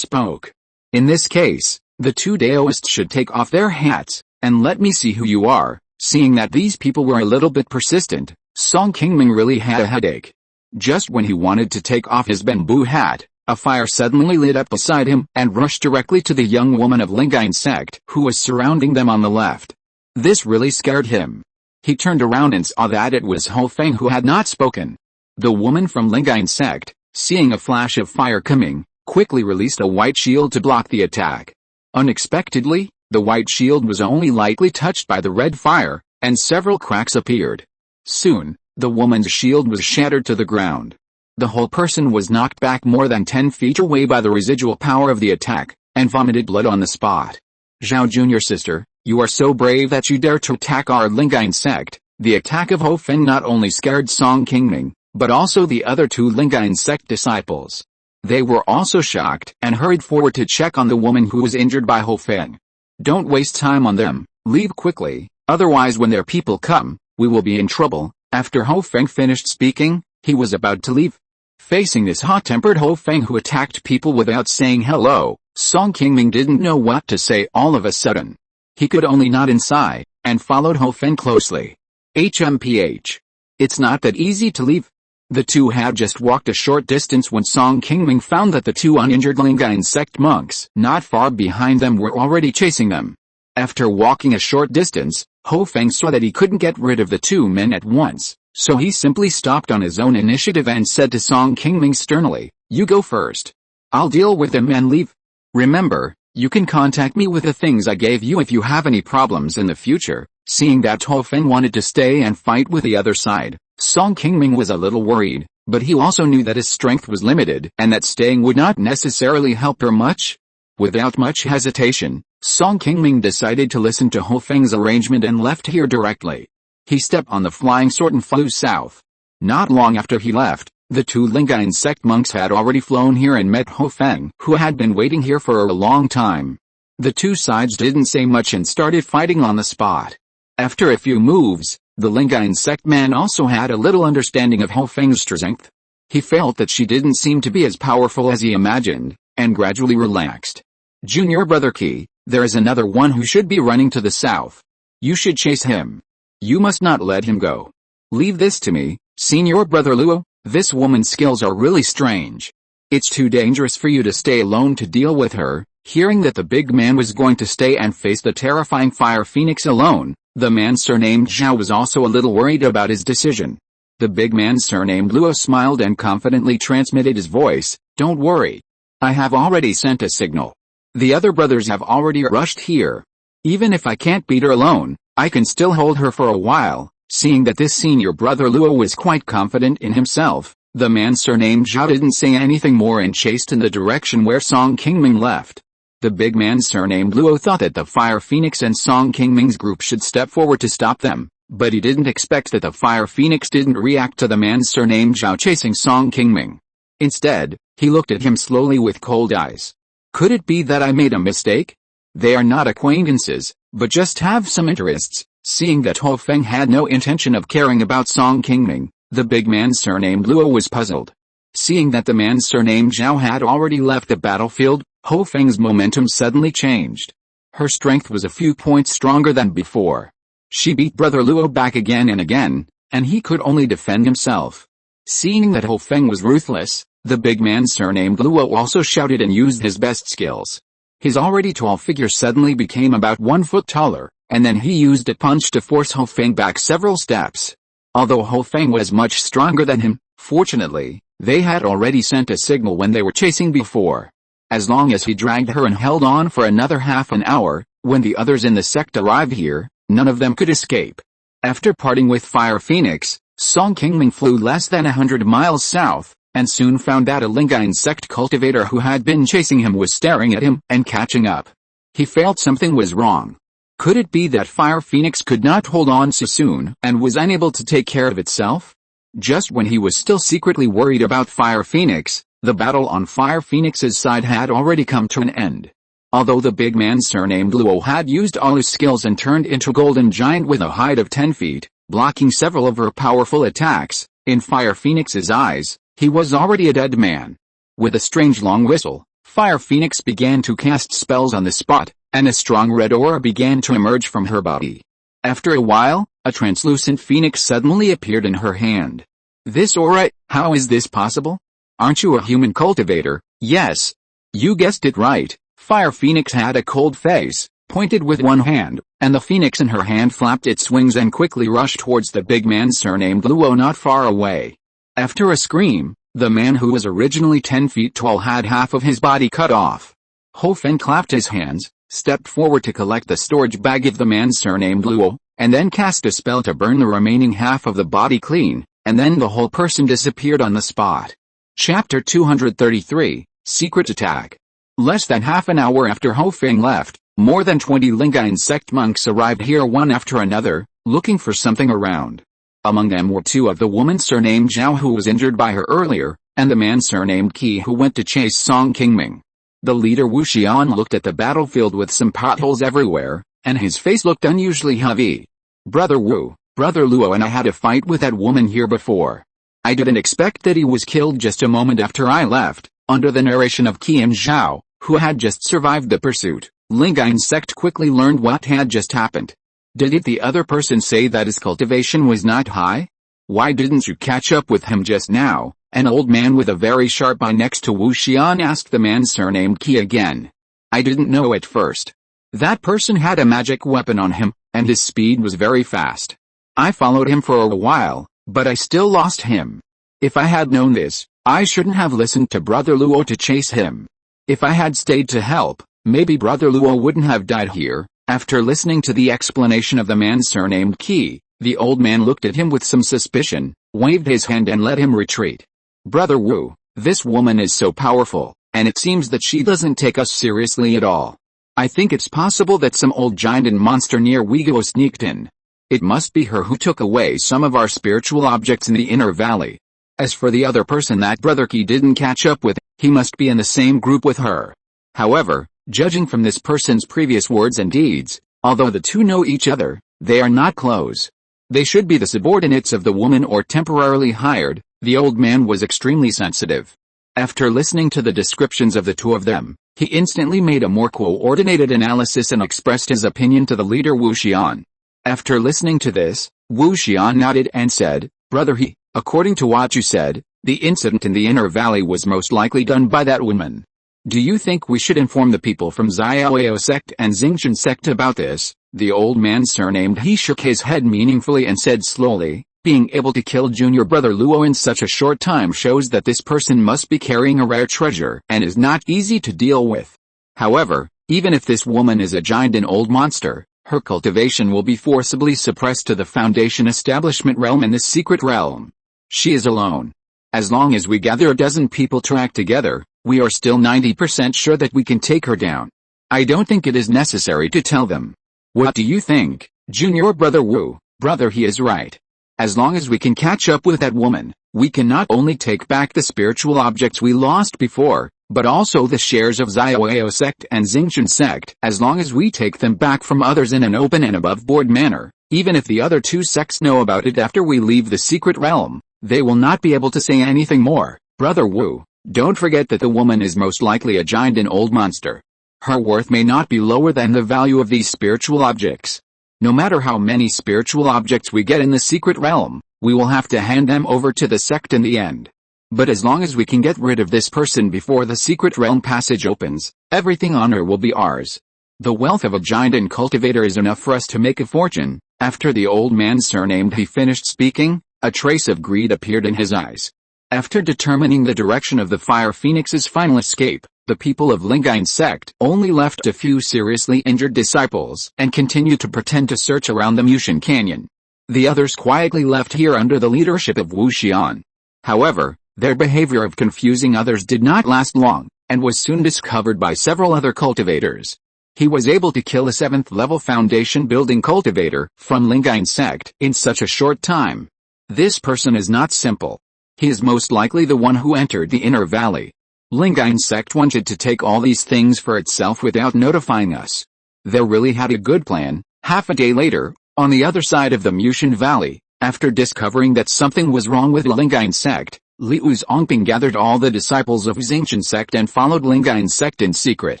spoke. "In this case, the 2 Daoists should take off their hats, and let me see who you are." Seeing that these people were a little bit persistent, Song Qingming really had a headache. Just when he wanted to take off his bamboo hat, a fire suddenly lit up beside him and rushed directly to the young woman of Lingyuan sect who was surrounding them on the left. This really scared him. He turned around and saw that it was Ho Feng who had not spoken. The woman from Lingyuan sect, seeing a flash of fire coming, quickly released a white shield to block the attack. Unexpectedly, the white shield was only lightly touched by the red fire, and several cracks appeared. Soon, the woman's shield was shattered to the ground. The whole person was knocked back more than 10 feet away by the residual power of the attack, and vomited blood on the spot. Zhao Junior sister, you are so brave that you dare to attack our Lingyuan sect. The attack of Ho Feng not only scared Song Qingming, but also the other 2 Lingyuan sect disciples. They were also shocked and hurried forward to check on the woman who was injured by Ho Feng. Don't waste time on them, leave quickly, otherwise when their people come, we will be in trouble. After Ho Feng finished speaking, he was about to leave. Facing this hot-tempered Ho Feng who attacked people without saying hello, Song Qingming didn't know what to say all of a sudden. He could only nod in sigh, and followed Ho Feng closely. HMPH. It's not that easy to leave. The two had just walked a short distance when Song Qingming found that the 2 uninjured Lingyuan sect monks not far behind them were already chasing them. After walking a short distance, Ho Feng saw that he couldn't get rid of the 2 men at once, so he simply stopped on his own initiative and said to Song Qingming sternly, "You go first. I'll deal with them and leave. Remember, you can contact me with the things I gave you if you have any problems in the future." Seeing that Ho Feng wanted to stay and fight with the other side, Song Qingming was a little worried, but he also knew that his strength was limited and that staying would not necessarily help her much. Without much hesitation, Song Qingming decided to listen to Ho Feng's arrangement and left here directly. He stepped on the flying sword and flew south. Not long after he left, the 2 Lingyuan sect monks had already flown here and met Ho Feng, who had been waiting here for a long time. The 2 sides didn't say much and started fighting on the spot. After a few moves, the Lingyuan sect man also had a little understanding of Ho Feng's strength. He felt that she didn't seem to be as powerful as he imagined, and gradually relaxed. "Junior brother Qi, there is another one who should be running to the south. You should chase him. You must not let him go. Leave this to me, senior brother Luo. This woman's skills are really strange. It's too dangerous for you to stay alone to deal with her." Hearing that the big man was going to stay and face the terrifying fire phoenix alone, the man surnamed Zhao was also a little worried about his decision. The big man surnamed Luo smiled and confidently transmitted his voice, "Don't worry. I have already sent a signal. The other brothers have already rushed here. Even if I can't beat her alone, I can still hold her for a while." Seeing that this senior brother Luo was quite confident in himself, the man surnamed Zhao didn't say anything more and chased in the direction where Song Qingming left. The big man surnamed Luo thought that the Fire Phoenix and Song Qingming's group should step forward to stop them, but he didn't expect that the Fire Phoenix didn't react to the man surnamed Zhao chasing Song Qingming. Instead, he looked at him slowly with cold eyes. "Could it be that I made a mistake? They are not acquaintances, but just have some interests." Seeing that Ho Feng had no intention of caring about Song Qingming, the big man surnamed Luo was puzzled. Seeing that the man surnamed Zhao had already left the battlefield, Ho Feng's momentum suddenly changed. Her strength was a few points stronger than before. She beat brother Luo back again and again, and he could only defend himself. Seeing that Ho Feng was ruthless, the big man surnamed Luo also shouted and used his best skills. His already tall figure suddenly became about 1 foot taller, and then he used a punch to force Ho Feng back several steps. Although Ho Feng was much stronger than him, fortunately, they had already sent a signal when they were chasing before. As long as he dragged her and held on for another half an hour, when the others in the sect arrived here, none of them could escape. After parting with Fire Phoenix, Song Qingming flew less than 100 miles south, and soon found that a Lingyuan sect cultivator who had been chasing him was staring at him and catching up. He felt something was wrong. Could it be that Fire Phoenix could not hold on so soon and was unable to take care of itself? Just when he was still secretly worried about Fire Phoenix, the battle on Fire Phoenix's side had already come to an end. Although the big man surnamed Luo had used all his skills and turned into a golden giant with a height of 10 feet, blocking several of her powerful attacks, in Fire Phoenix's eyes, he was already a dead man. With a strange long whistle, Fire Phoenix began to cast spells on the spot, and a strong red aura began to emerge from her body. After a while, a translucent phoenix suddenly appeared in her hand. "This aura, how is this possible? Aren't you a human cultivator?" "Yes. You guessed it right." Fire Phoenix had a cold face, pointed with one hand, and the phoenix in her hand flapped its wings and quickly rushed towards the big man surnamed Luo not far away. After a scream, The man who was originally 10 feet tall had half of his body cut off. Ho Feng clapped his hands, stepped forward to collect the storage bag of the man surnamed Luo, and then cast a spell to burn the remaining half of the body clean, and then the whole person disappeared on the spot. Chapter 233, Secret Attack. Less than half an hour after Ho Feng left, more than 20 Lingyuan sect monks arrived here one after another, looking for something around. Among them were two of the woman surnamed Zhao who was injured by her earlier, and the man surnamed Qi who went to chase Song Qingming. The leader Wu Xian looked at the battlefield with some potholes everywhere, and his face looked unusually heavy. Brother Wu, Brother Luo and I had a fight with that woman here before. I didn't expect that he was killed just a moment after I left. Under the narration of Qi and Zhao, who had just survived the pursuit, Lingyuan sect quickly learned what had just happened. Did the other person say that his cultivation was not high? Why didn't you catch up with him just now? An old man with a very sharp eye next to Wu Xian asked the man surnamed Qi again. I didn't know at first. That person had a magic weapon on him, and his speed was very fast. I followed him for a while, but I still lost him. If I had known this, I shouldn't have listened to Brother Luo to chase him. If I had stayed to help, maybe Brother Luo wouldn't have died here. After listening to the explanation of the man surnamed Qi, the old man looked at him with some suspicion, waved his hand and let him retreat. Brother Wu, this woman is so powerful, and it seems that she doesn't take us seriously at all. I think it's possible that some old giant and monster near Wigo sneaked in. It must be her who took away some of our spiritual objects in the inner valley. As for the other person that Brother Qi didn't catch up with, he must be in the same group with her. However, judging from this person's previous words and deeds, although the two know each other, they are not close. They should be the subordinates of the woman or temporarily hired. The old man was extremely sensitive. After listening to the descriptions of the two of them, he instantly made a more coordinated analysis and expressed his opinion to the leader Wu Xian. After listening to this, Wu Xian nodded and said, Brother He, according to what you said, the incident in the inner valley was most likely done by that woman. Do you think we should inform the people from Xiaoyao sect and Xingchen sect about this? The old man surnamed He shook his head meaningfully and said slowly, being able to kill junior brother Luo in such a short time shows that this person must be carrying a rare treasure and is not easy to deal with. However, even if this woman is a giant and old monster, her cultivation will be forcibly suppressed to the foundation establishment realm in this secret realm. She is alone. As long as we gather a dozen people to act together, we are still 90% sure that we can take her down. I don't think it is necessary to tell them. What do you think, Junior Brother Wu? Brother He is right. As long as we can catch up with that woman, we can not only take back the spiritual objects we lost before, but also the shares of Xiaoyao sect and Xingchen sect. As long as we take them back from others in an open and above-board manner, even if the other two sects know about it after we leave the secret realm, they will not be able to say anything more. Brother Wu, don't forget that the woman is most likely a giant and old monster. Her worth may not be lower than the value of these spiritual objects. No matter how many spiritual objects we get in the secret realm, we will have to hand them over to the sect in the end. But as long as we can get rid of this person before the secret realm passage opens, everything on her will be ours. The wealth of a giant and cultivator is enough for us to make a fortune. After the old man surnamed He finished speaking, a trace of greed appeared in his eyes. After determining the direction of the Fire Phoenix's final escape, the people of Lingyuan sect only left a few seriously injured disciples and continued to pretend to search around the Mushin Canyon. The others quietly left here under the leadership of Wu Xian. However, their behavior of confusing others did not last long, and was soon discovered by several other cultivators. He was able to kill a 7th-level foundation building cultivator from Lingyuan sect in such a short time. This person is not simple. He is most likely the one who entered the inner valley. Lingyuan sect wanted to take all these things for itself without notifying us. They really had a good plan. Half a day later, on the other side of the Mushin Valley, after discovering that something was wrong with Lingyuan sect, Liu Zongping gathered all the disciples of Xingchen sect and followed Lingyuan sect in secret.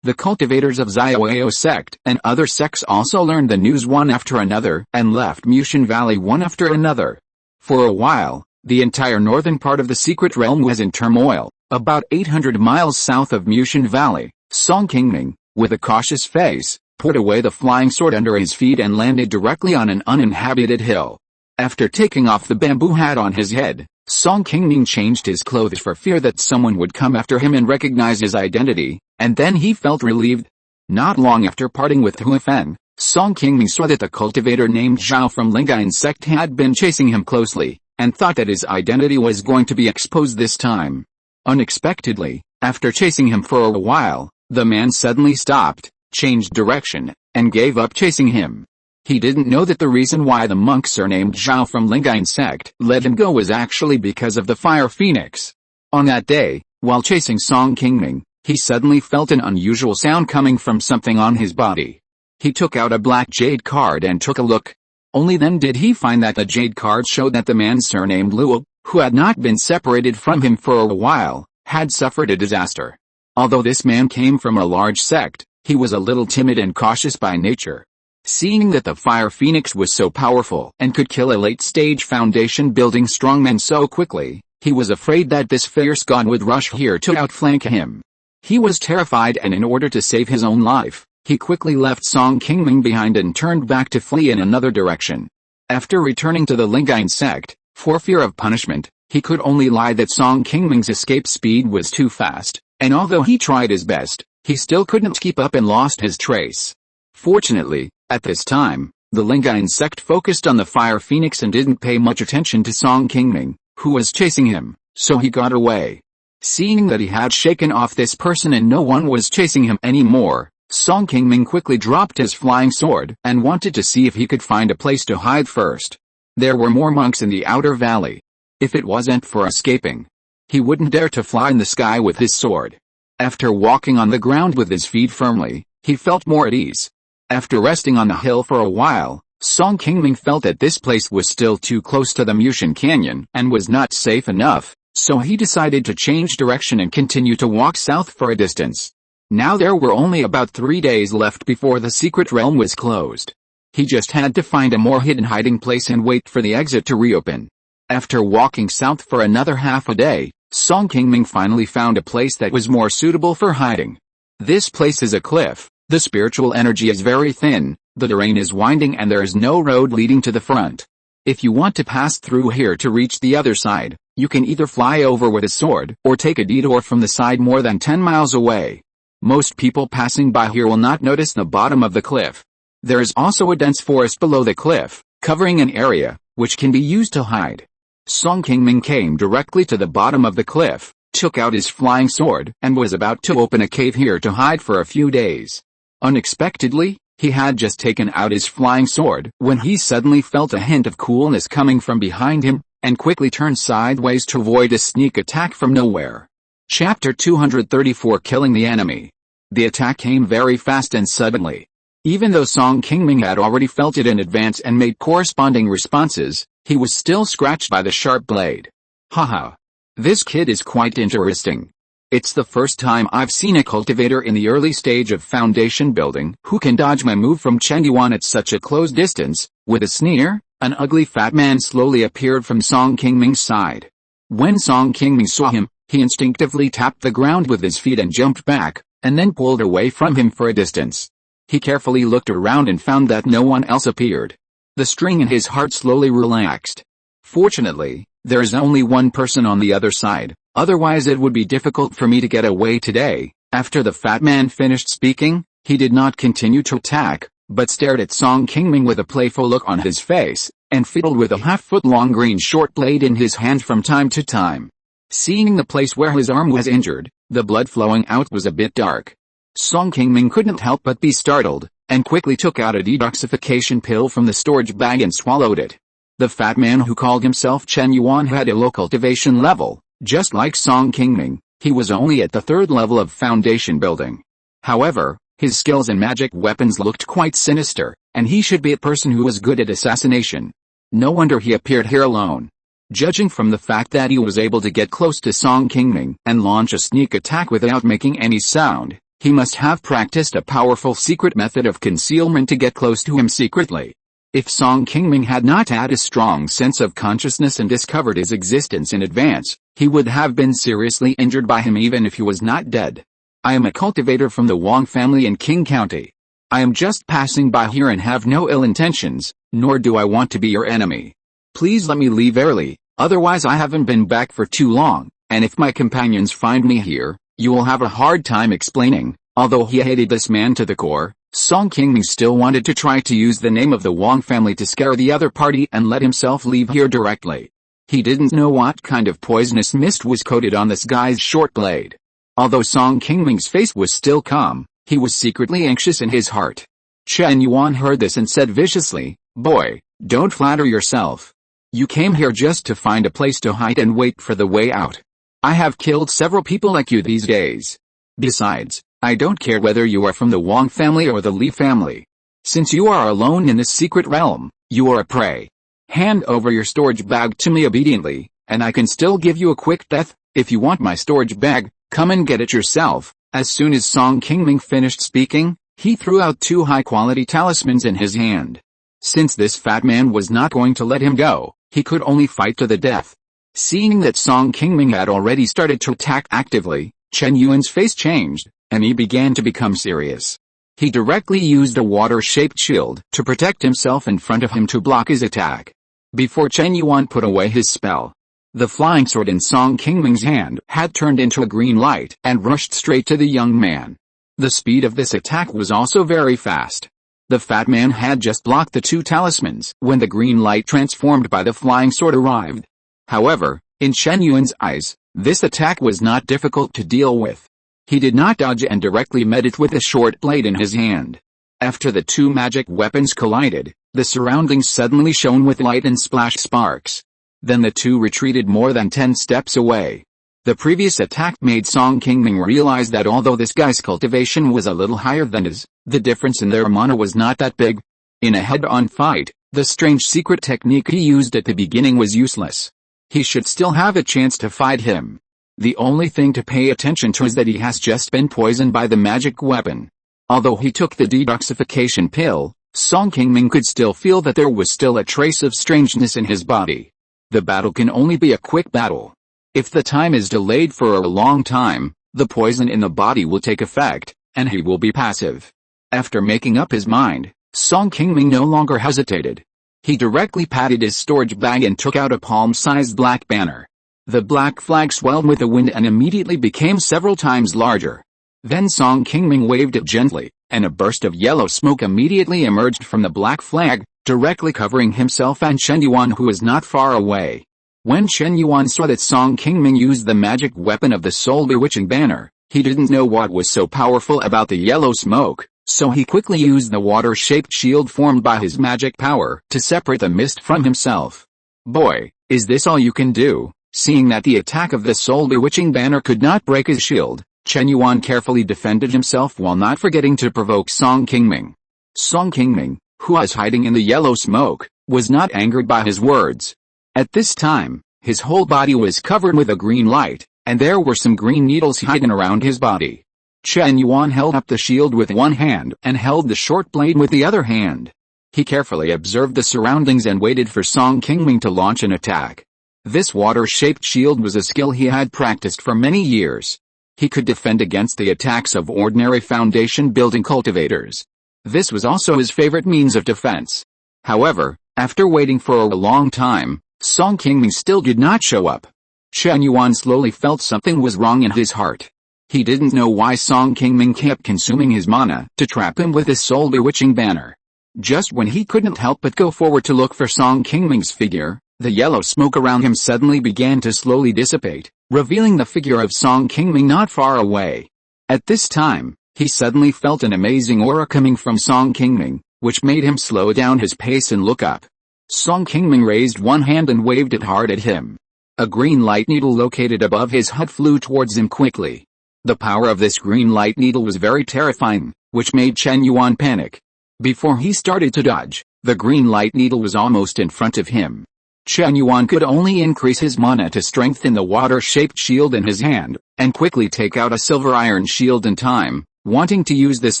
The cultivators of Xiaoyao sect and other sects also learned the news one after another and left Mushin Valley one after another. For a while, the entire northern part of the secret realm was in turmoil. About 800 miles south of Mushin Valley, Song Qingming, with a cautious face, put away the flying sword under his feet and landed directly on an uninhabited hill. After taking off the bamboo hat on his head, Song Qingming changed his clothes for fear that someone would come after him and recognize his identity, and then he felt relieved. Not long after parting with Huifeng, Song Qingming saw that the cultivator named Zhao from Lingyuan sect had been chasing him closely, and thought that his identity was going to be exposed this time. Unexpectedly, after chasing him for a while, the man suddenly stopped, changed direction, and gave up chasing him. He didn't know that the reason why the monk surnamed Zhao from Lingyuan sect let him go was actually because of the fire phoenix. On that day, while chasing Song Qingming, he suddenly felt an unusual sound coming from something on his body. He took out a black jade card and took a look. Only then did he find that the jade card showed that the man surnamed Luo, who had not been separated from him for a while, had suffered a disaster. Although this man came from a large sect, he was a little timid and cautious by nature. Seeing that the fire phoenix was so powerful and could kill a late-stage foundation building strongmen so quickly, he was afraid that this fierce god would rush here to outflank him. He was terrified, and in order to save his own life, he quickly left Song Qingming behind and turned back to flee in another direction. After returning to the Lingyuan sect, for fear of punishment, he could only lie that Song Qingming's escape speed was too fast, and although he tried his best, he still couldn't keep up and lost his trace. Fortunately, at this time, the Lingyuan sect focused on the fire phoenix and didn't pay much attention to Song Qingming, who was chasing him, so he got away. Seeing that he had shaken off this person and no one was chasing him anymore, Song Qingming quickly dropped his flying sword and wanted to see if he could find a place to hide first. There were more monks in the outer valley. If it wasn't for escaping, he wouldn't dare to fly in the sky with his sword. After walking on the ground with his feet firmly, he felt more at ease. After resting on the hill for a while, Song Qingming felt that this place was still too close to the Mushan Canyon and was not safe enough, so he decided to change direction and continue to walk south for a distance. Now there were only about 3 days left before the secret realm was closed. He just had to find a more hidden hiding place and wait for the exit to reopen. After walking south for another half a day, Song Qingming finally found a place that was more suitable for hiding. This place is a cliff. The spiritual energy is very thin, the terrain is winding and there is no road leading to the front. If you want to pass through here to reach the other side, you can either fly over with a sword or take a detour from the side more than 10 miles away. Most people passing by here will not notice the bottom of the cliff. There is also a dense forest below the cliff, covering an area which can be used to hide. Song Qingming came directly to the bottom of the cliff, took out his flying sword, and was about to open a cave here to hide for a few days. Unexpectedly, he had just taken out his flying sword when he suddenly felt a hint of coolness coming from behind him, and quickly turned sideways to avoid a sneak attack from nowhere. Chapter 234 Killing the Enemy. The attack came very fast and suddenly. Even though Song Qingming had already felt it in advance and made corresponding responses, he was still scratched by the sharp blade. Haha. This kid is quite interesting. It's the first time I've seen a cultivator in the early stage of foundation building who can dodge my move from Qingyuan at such a close distance. With a sneer, an ugly fat man slowly appeared from Song Qingming's side. When Song Qingming saw him, he instinctively tapped the ground with his feet and jumped back, and then pulled away from him for a distance. He carefully looked around and found that no one else appeared. The string in his heart slowly relaxed. Fortunately, there is only one person on the other side. Otherwise it would be difficult for me to get away today. After the fat man finished speaking, he did not continue to attack, but stared at Song Qingming with a playful look on his face, and fiddled with a half-foot-long green short blade in his hand from time to time. Seeing the place where his arm was injured, the blood flowing out was a bit dark. Song Qingming couldn't help but be startled, and quickly took out a detoxification pill from the storage bag and swallowed it. The fat man who called himself Chen Yuan had a low cultivation level. Just like Song Qingming, he was only at the 3rd level of foundation building. However, his skills and magic weapons looked quite sinister, and he should be a person who was good at assassination. No wonder he appeared here alone. Judging from the fact that he was able to get close to Song Qingming and launch a sneak attack without making any sound, he must have practiced a powerful secret method of concealment to get close to him secretly. If Song Qingming had not had a strong sense of consciousness and discovered his existence in advance, he would have been seriously injured by him even if he was not dead. I am a cultivator from the Wang family in Qing County. I am just passing by here and have no ill intentions, nor do I want to be your enemy. Please let me leave early, Otherwise I haven't been back for too long, and if my companions find me here, you will have a hard time explaining." Although he hated this man to the core, Song Qingming still wanted to try to use the name of the Wang family to scare the other party and let himself leave here directly. He didn't know what kind of poisonous mist was coated on this guy's short blade. Although Song Qingming's face was still calm, he was secretly anxious in his heart. Chen Yuan heard this and said viciously, "Boy, don't flatter yourself. You came here just to find a place to hide and wait for the way out. I have killed several people like you these days. Besides, I don't care whether you are from the Wang family or the Li family. Since you are alone in this secret realm, you are a prey. Hand over your storage bag to me obediently, and I can still give you a quick death. If you want my storage bag, come and get it yourself." As soon as Song Qingming finished speaking, he threw out 2 high-quality talismans in his hand. Since this fat man was not going to let him go, he could only fight to the death. Seeing that Song Qingming had already started to attack actively, Chen Yuan's face changed, and he began to become serious. He directly used a water-shaped shield to protect himself in front of him to block his attack. Before Chen Yuan put away his spell, the flying sword in Song Qingming's hand had turned into a green light and rushed straight to the young man. The speed of this attack was also very fast. The fat man had just blocked the 2 talismans when the green light transformed by the flying sword arrived. However, in Chen Yuan's eyes, this attack was not difficult to deal with. He did not dodge and directly met it with a short blade in his hand. After the 2 magic weapons collided, the surroundings suddenly shone with light and splashed sparks. Then the 2 retreated more than 10 steps away. The previous attack made Song Qingming realize that although this guy's cultivation was a little higher than his, the difference in their mana was not that big. In a head-on fight, the strange secret technique he used at the beginning was useless. He should still have a chance to fight him. The only thing to pay attention to is that he has just been poisoned by the magic weapon. Although he took the detoxification pill, Song Qingming could still feel that there was still a trace of strangeness in his body. The battle can only be a quick battle. If the time is delayed for a long time, the poison in the body will take effect, and he will be passive. After making up his mind, Song Qingming no longer hesitated. He directly patted his storage bag and took out a palm-sized black banner. The black flag swelled with the wind and immediately became several times larger. Then Song Qingming waved it gently, and a burst of yellow smoke immediately emerged from the black flag, directly covering himself and Chen Yuan, who was not far away. When Chen Yuan saw that Song Qingming used the magic weapon of the soul-bewitching banner, he didn't know what was so powerful about the yellow smoke, so he quickly used the water-shaped shield formed by his magic power to separate the mist from himself. "Boy, is this all you can do?" Seeing that the attack of the soul-bewitching banner could not break his shield, Chen Yuan carefully defended himself while not forgetting to provoke Song Qingming. Song Qingming, who was hiding in the yellow smoke, was not angered by his words. At this time, his whole body was covered with a green light, and there were some green needles hidden around his body. Chen Yuan held up the shield with one hand and held the short blade with the other hand. He carefully observed the surroundings and waited for Song Qingming to launch an attack. This water-shaped shield was a skill he had practiced for many years. He could defend against the attacks of ordinary foundation-building cultivators. This was also his favorite means of defense. However, after waiting for a long time, Song Qingming still did not show up. Chen Yuan slowly felt something was wrong in his heart. He didn't know why Song Qingming kept consuming his mana to trap him with his soul-bewitching banner. Just when he couldn't help but go forward to look for Song Qingming's figure, the yellow smoke around him suddenly began to slowly dissipate, revealing the figure of Song Qingming not far away. At this time, he suddenly felt an amazing aura coming from Song Qingming, which made him slow down his pace and look up. Song Qingming raised one hand and waved it hard at him. A green light needle located above his head flew towards him quickly. The power of this green light needle was very terrifying, which made Chen Yuan panic. Before he started to dodge, the green light needle was almost in front of him. Chen Yuan could only increase his mana to strengthen the water-shaped shield in his hand, and quickly take out a silver iron shield in time, wanting to use this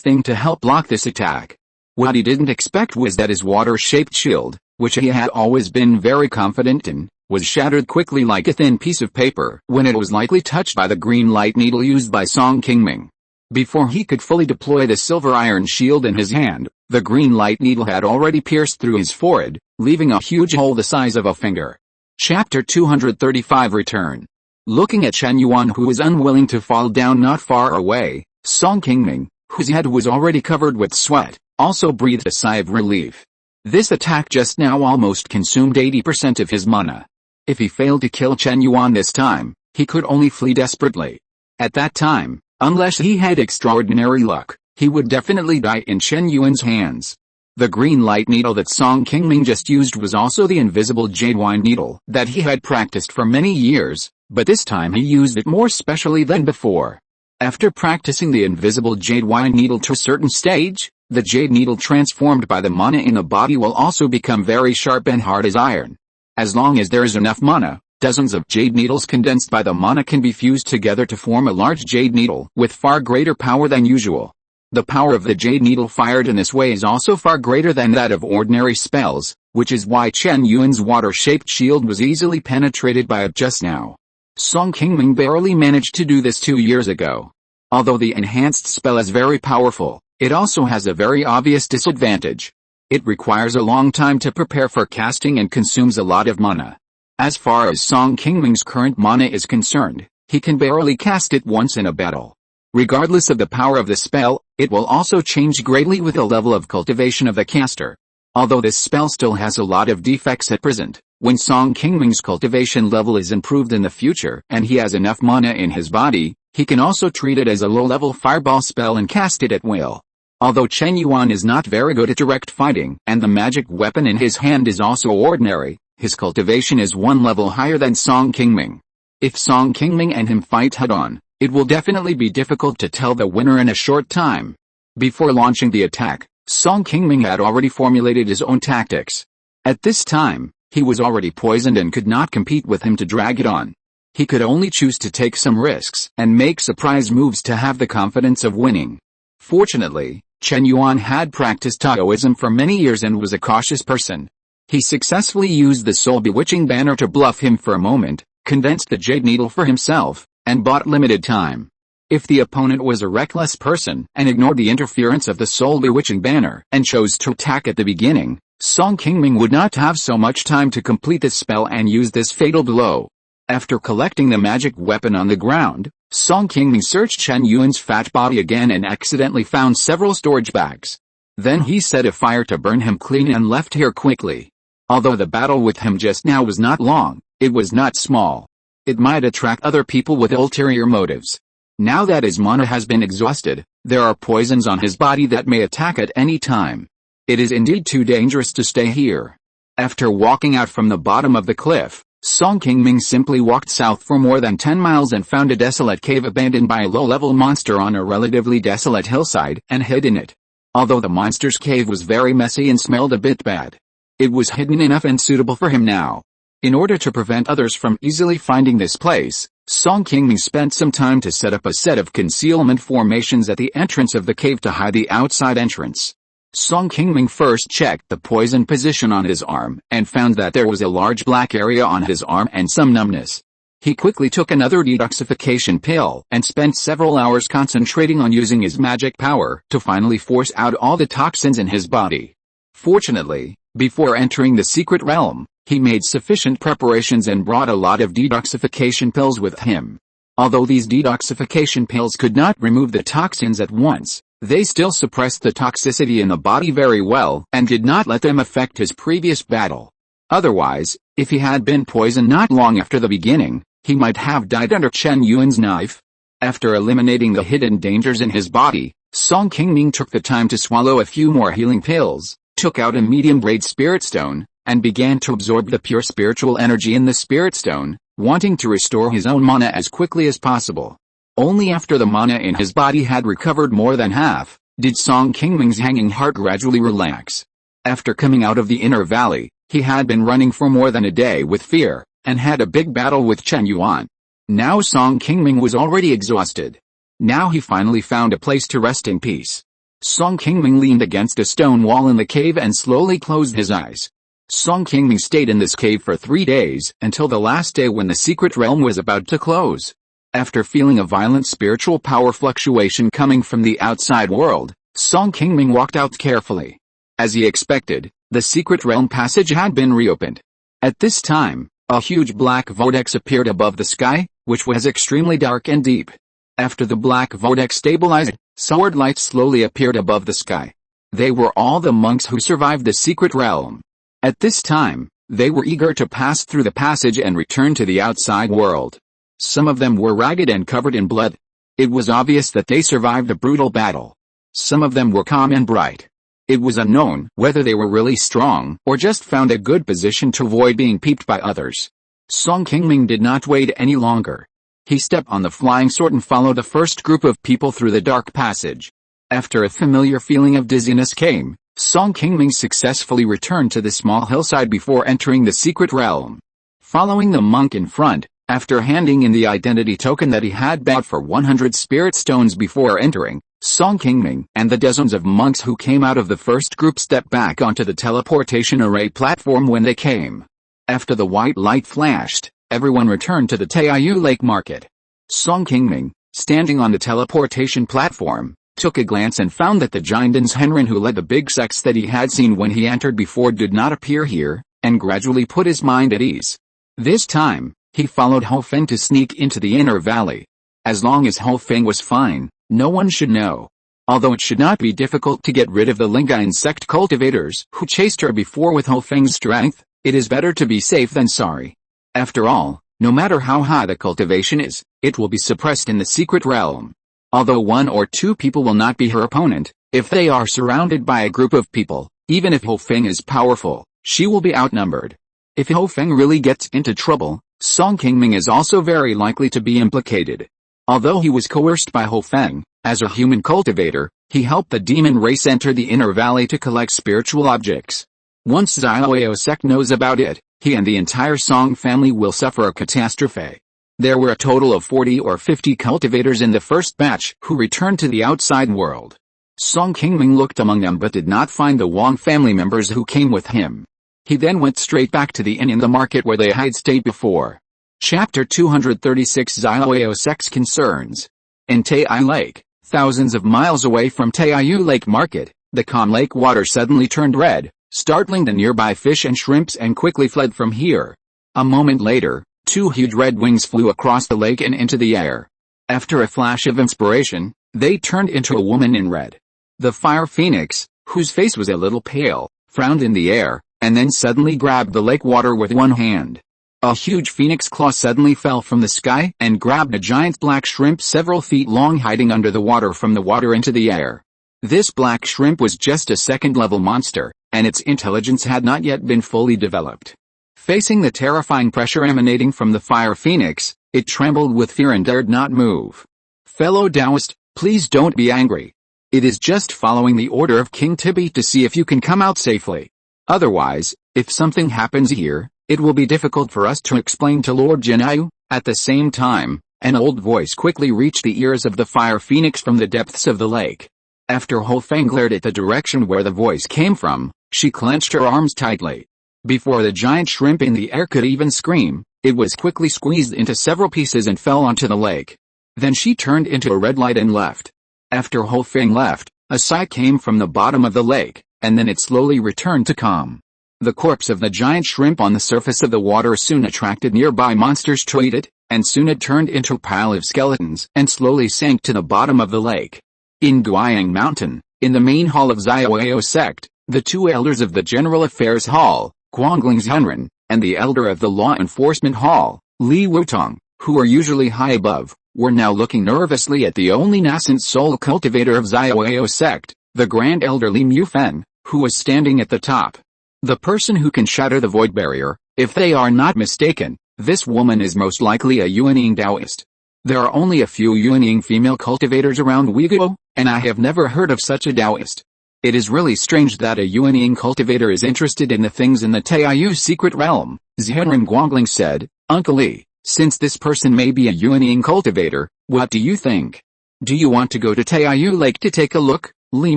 thing to help block this attack. What he didn't expect was that his water-shaped shield, which he had always been very confident in, was shattered quickly like a thin piece of paper when it was lightly touched by the green light needle used by Song Qingming. Before he could fully deploy the silver iron shield in his hand, the green light needle had already pierced through his forehead, leaving a huge hole the size of a finger. Chapter 235 Return. Looking at Chen Yuan, who was unwilling to fall down not far away, Song Qingming, whose head was already covered with sweat, also breathed a sigh of relief. This attack just now almost consumed 80% of his mana. If he failed to kill Chen Yuan this time, he could only flee desperately. At that time, unless he had extraordinary luck, he would definitely die in Chen Yuan's hands. The green light needle that Song Qingming just used was also the invisible jade wine needle that he had practiced for many years, but this time he used it more specially than before. After practicing the invisible jade wine needle to a certain stage, the jade needle transformed by the mana in the body will also become very sharp and hard as iron. As long as there is enough mana, dozens of jade needles condensed by the mana can be fused together to form a large jade needle with far greater power than usual. The power of the jade needle fired in this way is also far greater than that of ordinary spells, which is why Chen Yuan's water-shaped shield was easily penetrated by it just now. Song Qingming barely managed to do this 2 years ago. Although the enhanced spell is very powerful, it also has a very obvious disadvantage. It requires a long time to prepare for casting and consumes a lot of mana. As far as Song Qingming's current mana is concerned, he can barely cast it once in a battle. Regardless of the power of the spell, it will also change greatly with the level of cultivation of the caster. Although this spell still has a lot of defects at present, when Song Qingming's cultivation level is improved in the future and he has enough mana in his body, he can also treat it as a low-level fireball spell and cast it at will. Although Chen Yuan is not very good at direct fighting and the magic weapon in his hand is also ordinary, his cultivation is one level higher than Song Qingming. If Song Qingming and him fight head-on, it will definitely be difficult to tell the winner in a short time. Before launching the attack, Song Qingming had already formulated his own tactics. At this time, he was already poisoned and could not compete with him to drag it on. He could only choose to take some risks and make surprise moves to have the confidence of winning. Fortunately, Chen Yuan had practiced Taoism for many years and was a cautious person. He successfully used the soul bewitching banner to bluff him for a moment, condensed the jade needle for himself, and bought limited time. If the opponent was a reckless person and ignored the interference of the soul bewitching banner and chose to attack at the beginning, Song Qingming would not have so much time to complete the spell and use this fatal blow. After collecting the magic weapon on the ground, Song Qingming searched Chen Yuan's fat body again and accidentally found several storage bags. Then he set a fire to burn him clean and left here quickly. Although the battle with him just now was not long, it was not small. It might attract other people with ulterior motives. Now that his mana has been exhausted, there are poisons on his body that may attack at any time. It is indeed too dangerous to stay here. After walking out from the bottom of the cliff, Song Qingming simply walked south for more than 10 miles and found a desolate cave abandoned by a low-level monster on a relatively desolate hillside and hid in it. Although the monster's cave was very messy and smelled a bit bad, it was hidden enough and suitable for him now. In order to prevent others from easily finding this place, Song Qingming spent some time to set up a set of concealment formations at the entrance of the cave to hide the outside entrance. Song Qingming first checked the poison position on his arm and found that there was a large black area on his arm and some numbness. He quickly took another detoxification pill and spent several hours concentrating on using his magic power to finally force out all the toxins in his body. Fortunately, before entering the secret realm, he made sufficient preparations and brought a lot of detoxification pills with him. Although these detoxification pills could not remove the toxins at once, they still suppressed the toxicity in the body very well and did not let them affect his previous battle. Otherwise, if he had been poisoned not long after the beginning, he might have died under Chen Yuan's knife. After eliminating the hidden dangers in his body, Song Qingming took the time to swallow a few more healing pills, took out a medium-grade spirit stone, and began to absorb the pure spiritual energy in the spirit stone, wanting to restore his own mana as quickly as possible. Only after the mana in his body had recovered more than half, did Song Qingming's hanging heart gradually relax. After coming out of the inner valley, he had been running for more than a day with fear, and had a big battle with Chen Yuan. Now Song Qingming was already exhausted. Now he finally found a place to rest in peace. Song Qingming leaned against a stone wall in the cave and slowly closed his eyes. Song Qingming stayed in this cave for 3 days, until the last day when the secret realm was about to close. After feeling a violent spiritual power fluctuation coming from the outside world, Song Qingming walked out carefully. As he expected, the secret realm passage had been reopened. At this time, A huge black vortex appeared above the sky, which was extremely dark and deep. After the black vortex stabilized, sword lights slowly appeared above the sky. They were all the monks who survived the secret realm. At this time, they were eager to pass through the passage and return to the outside world. Some of them were ragged and covered in blood. It was obvious that they survived a brutal battle. Some of them were calm and bright. It was unknown whether they were really strong or just found a good position to avoid being peeped by others. Qingming did not wait any longer. He stepped on the flying sword and followed the first group of people through the dark passage. After a familiar feeling of dizziness came, Qingming successfully returned to the small hillside before entering the secret realm. Following the monk in front, after handing in the identity token that he had bought for 100 spirit stones before entering, Qingming and the dozens of monks who came out of the first group stepped back onto the teleportation array platform when they came. After the white light flashed, everyone returned to the Taiyu Lake Market. Qingming, standing on the teleportation platform, took a glance and found that the giantess Henrin who led the big sects that he had seen when he entered before did not appear here, and gradually put his mind at ease. This time, he followed Hofeng to sneak into the inner valley. As long as Hofeng was fine, no one should know. Although it should not be difficult to get rid of the Lingyuan sect cultivators who chased her before with Hofeng's strength, it is better to be safe than sorry. After all, no matter how high the cultivation is, it will be suppressed in the secret realm. Although 1 or 2 people will not be her opponent, if they are surrounded by a group of people, even if Hofeng is powerful, she will be outnumbered. If Hofeng really gets into trouble, Qingming is also very likely to be implicated. Although he was coerced by Hofeng, as a human cultivator, he helped the demon race enter the inner valley to collect spiritual objects. Once Xiaoyao sect knows about it, he and the entire Song family will suffer a catastrophe. There were a total of 40 or 50 cultivators in the first batch who returned to the outside world. Qingming looked among them but did not find the Wang family members who came with him. He then went straight back to the inn in the market where they had stayed before. Chapter 236 Xiaoyao sect's concerns. In Taiyu Lake, thousands of miles away from Taiyu Lake Market, the calm lake water suddenly turned red, startling the nearby fish and shrimps and quickly fled from here. A moment later, 2 huge red wings flew across the lake and into the air. After a flash of inspiration, they turned into a woman in red. The fire phoenix, whose face was a little pale, frowned in the air, and then suddenly grabbed the lake water with one hand. A huge phoenix claw suddenly fell from the sky and grabbed a giant black shrimp several feet long hiding under the water from the water into the air. This black shrimp was just a second-level monster, and its intelligence had not yet been fully developed. Facing the terrifying pressure emanating from the fire phoenix, it trembled with fear and dared not move. Fellow Taoist, please don't be angry. It is just following the order of King Tibi to see if you can come out safely. Otherwise, if something happens here, it will be difficult for us to explain to Lord Jinayu. At the same time, an old voice quickly reached the ears of the fire phoenix from the depths of the lake. After Hofeng glared at the direction where the voice came from, she clenched her arms tightly. Before the giant shrimp in the air could even scream, it was quickly squeezed into several pieces and fell onto the lake. Then she turned into a red light and left. After Hofeng left, a sigh came from the bottom of the lake, and then it slowly returned to calm. The corpse of the giant shrimp on the surface of the water soon attracted nearby monsters to eat it, and soon it turned into a pile of skeletons and slowly sank to the bottom of the lake. In Qi Mountain, in the main hall of Xiaoyao sect, the 2 elders of the General Affairs Hall, Guangling's Henrin, and the elder of the Law Enforcement Hall, Li Wutong, who were usually high above, were now looking nervously at the only nascent soul cultivator of Xiaoyao sect, the Grand Elder Li Mufen, who was standing at the top. The person who can shatter the void barrier, if they are not mistaken, this woman is most likely a Yuanying Taoist. There are only a few Yuanying female cultivators around Uyghur, and I have never heard of such a Taoist. It is really strange that a Yuanying cultivator is interested in the things in the Taiyu secret realm, Zhenren Guangling said. Uncle Li, since this person may be a Yuanying cultivator, what do you think? Do you want to go to Taiyu Lake to take a look? Li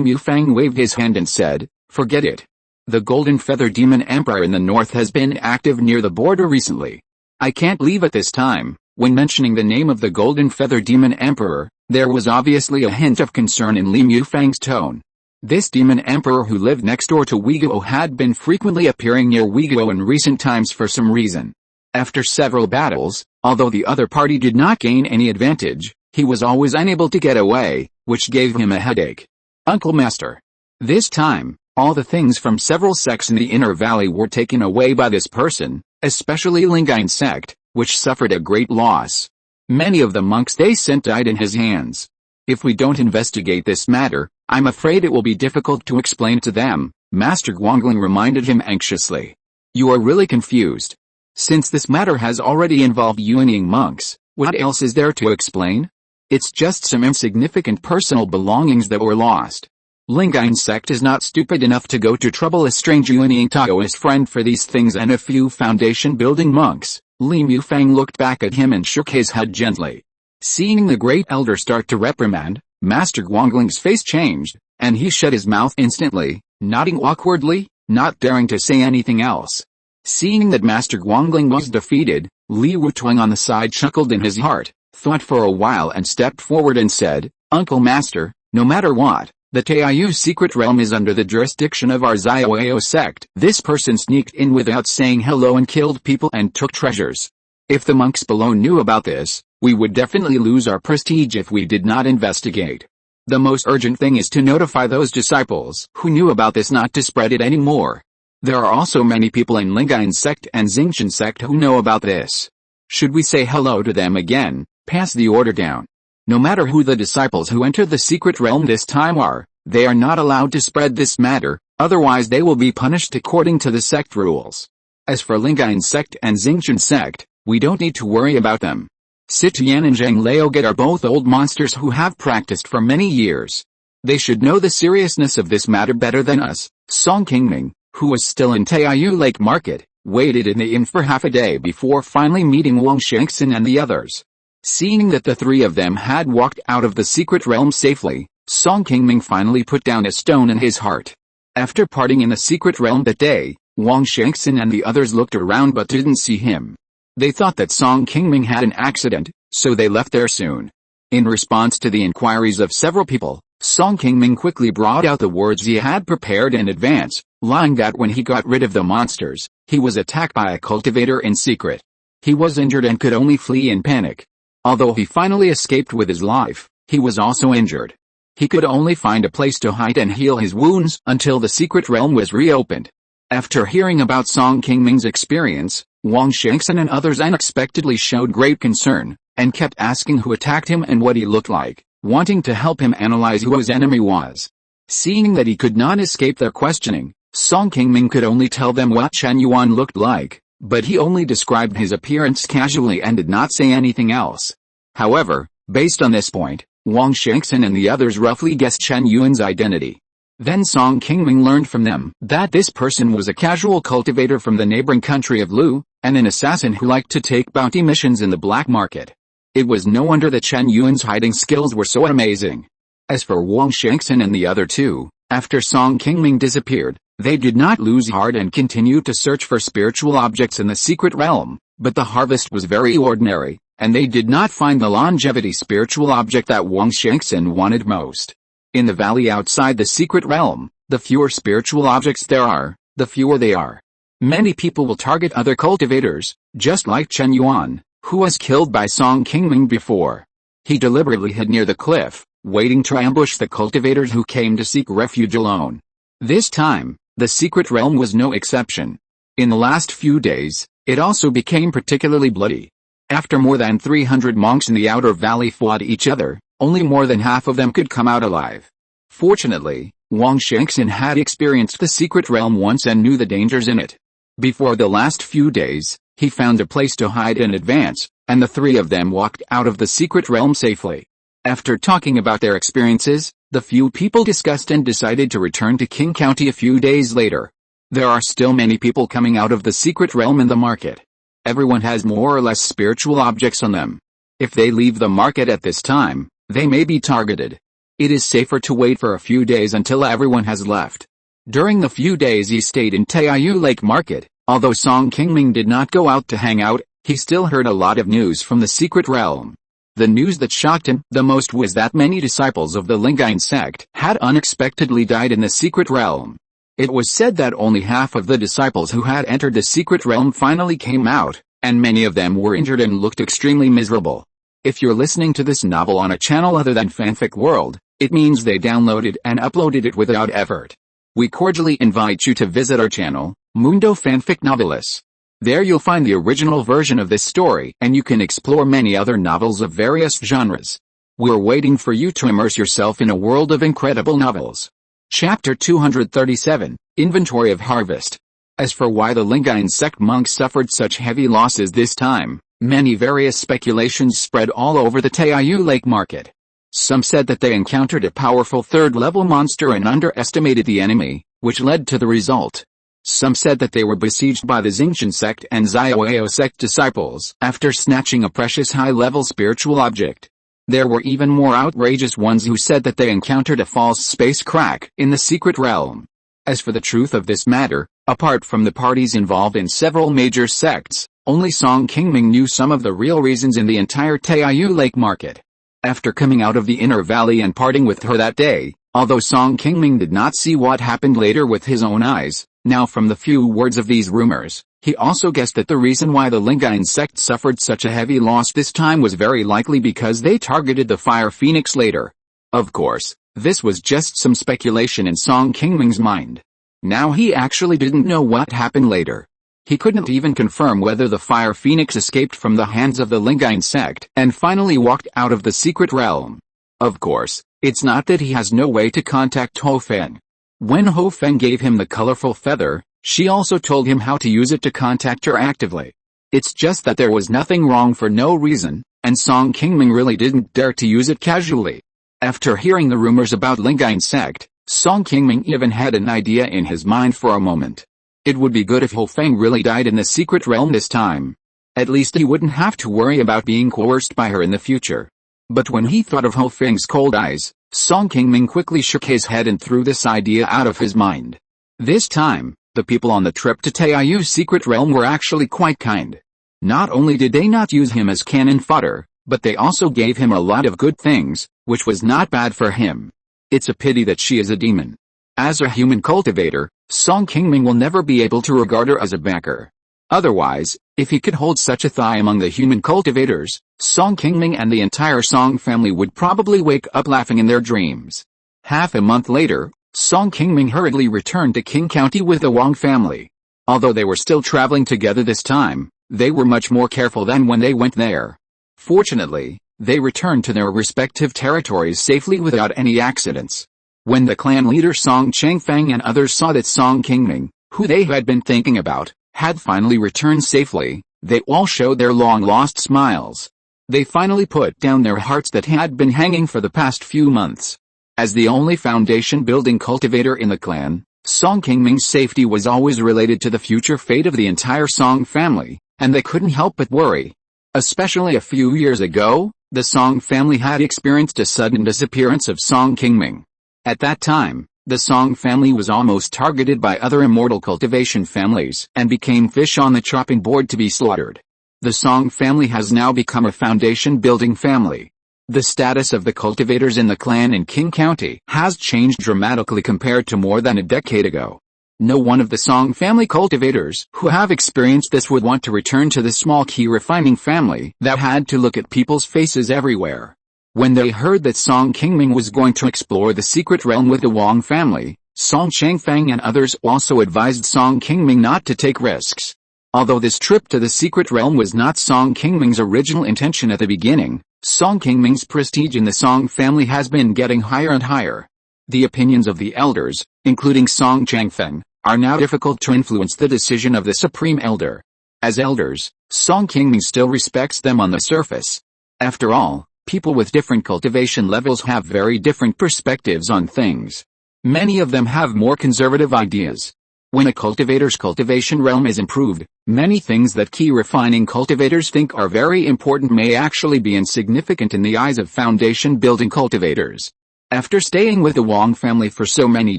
Mufang waved his hand and said, forget it. The Golden Feather Demon Emperor in the north has been active near the border recently. I can't leave at this time. When mentioning the name of the Golden Feather Demon Emperor, there was obviously a hint of concern in Li Mufang's tone. This demon emperor who lived next door to Uyghur had been frequently appearing near Uyghur in recent times for some reason. After several battles, although the other party did not gain any advantage, he was always unable to get away, which gave him a headache. Uncle Master. This time, all the things from several sects in the inner valley were taken away by this person, especially Lingyuan sect, which suffered a great loss. Many of the monks they sent died in his hands. If we don't investigate this matter, I'm afraid it will be difficult to explain to them, Master Guangling reminded him anxiously. You are really confused. Since this matter has already involved Yuanying monks, what else is there to explain? It's just some insignificant personal belongings that were lost. Lingyuan sect is not stupid enough to go to trouble a strange Yuanying Taoist friend for these things and a few foundation-building monks. Li Mufang looked back at him and shook his head gently. Seeing the great elder start to reprimand, Master Guangling's face changed, and he shut his mouth instantly, nodding awkwardly, not daring to say anything else. Seeing that Master Guangling was defeated, Li Wutuang on the side chuckled in his heart, thought for a while and stepped forward and said, Uncle Master, no matter what, the Taiyu secret realm is under the jurisdiction of our Xiaoao sect. This person sneaked in without saying hello and killed people and took treasures. If the monks below knew about this, we would definitely lose our prestige if we did not investigate. The most urgent thing is to notify those disciples who knew about this not to spread it anymore. There are also many people in Lingyuan sect and Xingqian sect who know about this. Should we say hello to them again, pass the order down? No matter who the disciples who entered the secret realm this time are, they are not allowed to spread this matter, otherwise they will be punished according to the sect rules. As for Lingyuan sect and Xingqian sect, we don't need to worry about them. Sitian and Zhang Laoget are both old monsters who have practiced for many years. They should know the seriousness of this matter better than us. Song Qingming, who was still in Taiyu Lake Market, waited in the inn for half a day before finally meeting Wang Shangxin and the others. Seeing that the three of them had walked out of the secret realm safely, Song Qingming finally put down a stone in his heart. After parting in the secret realm that day, Wang Shangxin and the others looked around but didn't see him. They thought that Song Qingming had an accident, so they left there soon. In response to the inquiries of several people, Song Qingming quickly brought out the words he had prepared in advance, lying that when he got rid of the monsters, he was attacked by a cultivator in secret. He was injured and could only flee in panic. Although he finally escaped with his life, he was also injured. He could only find a place to hide and heal his wounds until the secret realm was reopened. After hearing about Song Qingming's experience, Wang Shangxin and others unexpectedly showed great concern, and kept asking who attacked him and what he looked like, wanting to help him analyze who his enemy was. Seeing that he could not escape their questioning, Song Qingming could only tell them what Chen Yuan looked like, but he only described his appearance casually and did not say anything else. However, based on this point, Wang Shangxin and the others roughly guessed Chen Yuan's identity. Then Song Qingming learned from them that this person was a casual cultivator from the neighboring country of Lu, and an assassin who liked to take bounty missions in the black market. It was no wonder that Chen Yuan's hiding skills were so amazing. As for Wang Shangxin and the other two, after Song Qingming disappeared, they did not lose heart and continued to search for spiritual objects in the secret realm, but the harvest was very ordinary, and they did not find the longevity spiritual object that Wang Shangxin wanted most. In the valley outside the secret realm, the fewer spiritual objects there are, the fewer they are. Many people will target other cultivators, just like Chen Yuan, who was killed by Song Qingming before. He deliberately hid near the cliff, waiting to ambush the cultivators who came to seek refuge alone. This time, the secret realm was no exception. In the last few days, it also became particularly bloody. After more than 300 monks in the outer valley fought each other, only more than half of them could come out alive. Fortunately, Wang Shangxin had experienced the secret realm once and knew the dangers in it. Before the last few days, he found a place to hide in advance, and the three of them walked out of the secret realm safely. After talking about their experiences, the few people discussed and decided to return to Qing County a few days later. There are still many people coming out of the secret realm in the market. Everyone has more or less spiritual objects on them. If they leave the market at this time, they may be targeted. It is safer to wait for a few days until everyone has left. During the few days he stayed in Taiyu Lake Market, although Song Qingming did not go out to hang out, he still heard a lot of news from the secret realm. The news that shocked him the most was that many disciples of the Lingyuan sect had unexpectedly died in the secret realm. It was said that only half of the disciples who had entered the secret realm finally came out, and many of them were injured and looked extremely miserable. If you're listening to this novel on a channel other than Fanfic World, it means they downloaded and uploaded it without effort. We cordially invite you to visit our channel, Mundo Fanfic Novelis. There you'll find the original version of this story, and you can explore many other novels of various genres. We're waiting for you to immerse yourself in a world of incredible novels. Chapter 237, Inventory of Harvest. As for why the Lingyuan sect monks suffered such heavy losses this time, many various speculations spread all over the Taiyu Lake market. Some said that they encountered a powerful third-level monster and underestimated the enemy, which led to the result. Some said that they were besieged by the Xingqian sect and Xiaoyao sect disciples after snatching a precious high-level spiritual object. There were even more outrageous ones who said that they encountered a false space crack in the secret realm. As for the truth of this matter, apart from the parties involved in several major sects, only Song Qingming knew some of the real reasons in the entire Taiyu Lake market. After coming out of the inner valley and parting with her that day, although Song Qingming did not see what happened later with his own eyes, now from the few words of these rumors, he also guessed that the reason why the Lingyuan sect suffered such a heavy loss this time was very likely because they targeted the Fire Phoenix later. Of course, this was just some speculation in Song Qingming's mind. Now he actually didn't know what happened later. He couldn't even confirm whether the Fire Phoenix escaped from the hands of the Lingyuan sect and finally walked out of the secret realm. Of course, it's not that he has no way to contact Ho Feng. When Ho Feng gave him the colorful feather, she also told him how to use it to contact her actively. It's just that there was nothing wrong for no reason, and Song Qingming really didn't dare to use it casually. After hearing the rumors about Lingyuan sect, Song Qingming even had an idea in his mind for a moment. It would be good if Ho Feng really died in the secret realm this time. At least he wouldn't have to worry about being coerced by her in the future. But when he thought of Ho Feng's cold eyes, Song Qingming quickly shook his head and threw this idea out of his mind. This time, the people on the trip to Taiyu's secret realm were actually quite kind. Not only did they not use him as cannon fodder, but they also gave him a lot of good things, which was not bad for him. It's a pity that she is a demon. As a human cultivator, Song Qingming will never be able to regard her as a backer. Otherwise, if he could hold such a thigh among the human cultivators, Song Qingming and the entire Song family would probably wake up laughing in their dreams. Half a month later, Song Qingming hurriedly returned to Qing County with the Wang family. Although they were still traveling together this time, they were much more careful than when they went there. Fortunately, they returned to their respective territories safely without any accidents. When the clan leader Song Changfeng and others saw that Song Qingming, who they had been thinking about, had finally returned safely, they all showed their long-lost smiles. They finally put down their hearts that had been hanging for the past few months. As the only foundation-building cultivator in the clan, Song Qingming's safety was always related to the future fate of the entire Song family, and they couldn't help but worry. Especially a few years ago, the Song family had experienced a sudden disappearance of Song Qingming. At that time, the Song family was almost targeted by other immortal cultivation families and became fish on the chopping board to be slaughtered. The Song family has now become a foundation-building family. The status of the cultivators in the clan in Qing County has changed dramatically compared to more than a decade ago. No one of the Song family cultivators who have experienced this would want to return to the small Qi Refining family that had to look at people's faces everywhere. When they heard that Song Qingming was going to explore the secret realm with the Wang family, Song Changfeng and others also advised Song Qingming not to take risks. Although this trip to the secret realm was not Song Qingming's original intention at the beginning, Song Qingming's prestige in the Song family has been getting higher and higher. The opinions of the elders, including Song Changfeng, are now difficult to influence the decision of the Supreme Elder. As elders, Song Qingming still respects them on the surface. After all, people with different cultivation levels have very different perspectives on things. Many of them have more conservative ideas. When a cultivator's cultivation realm is improved, many things that Qi Refining cultivators think are very important may actually be insignificant in the eyes of foundation-building cultivators. After staying with the Wang family for so many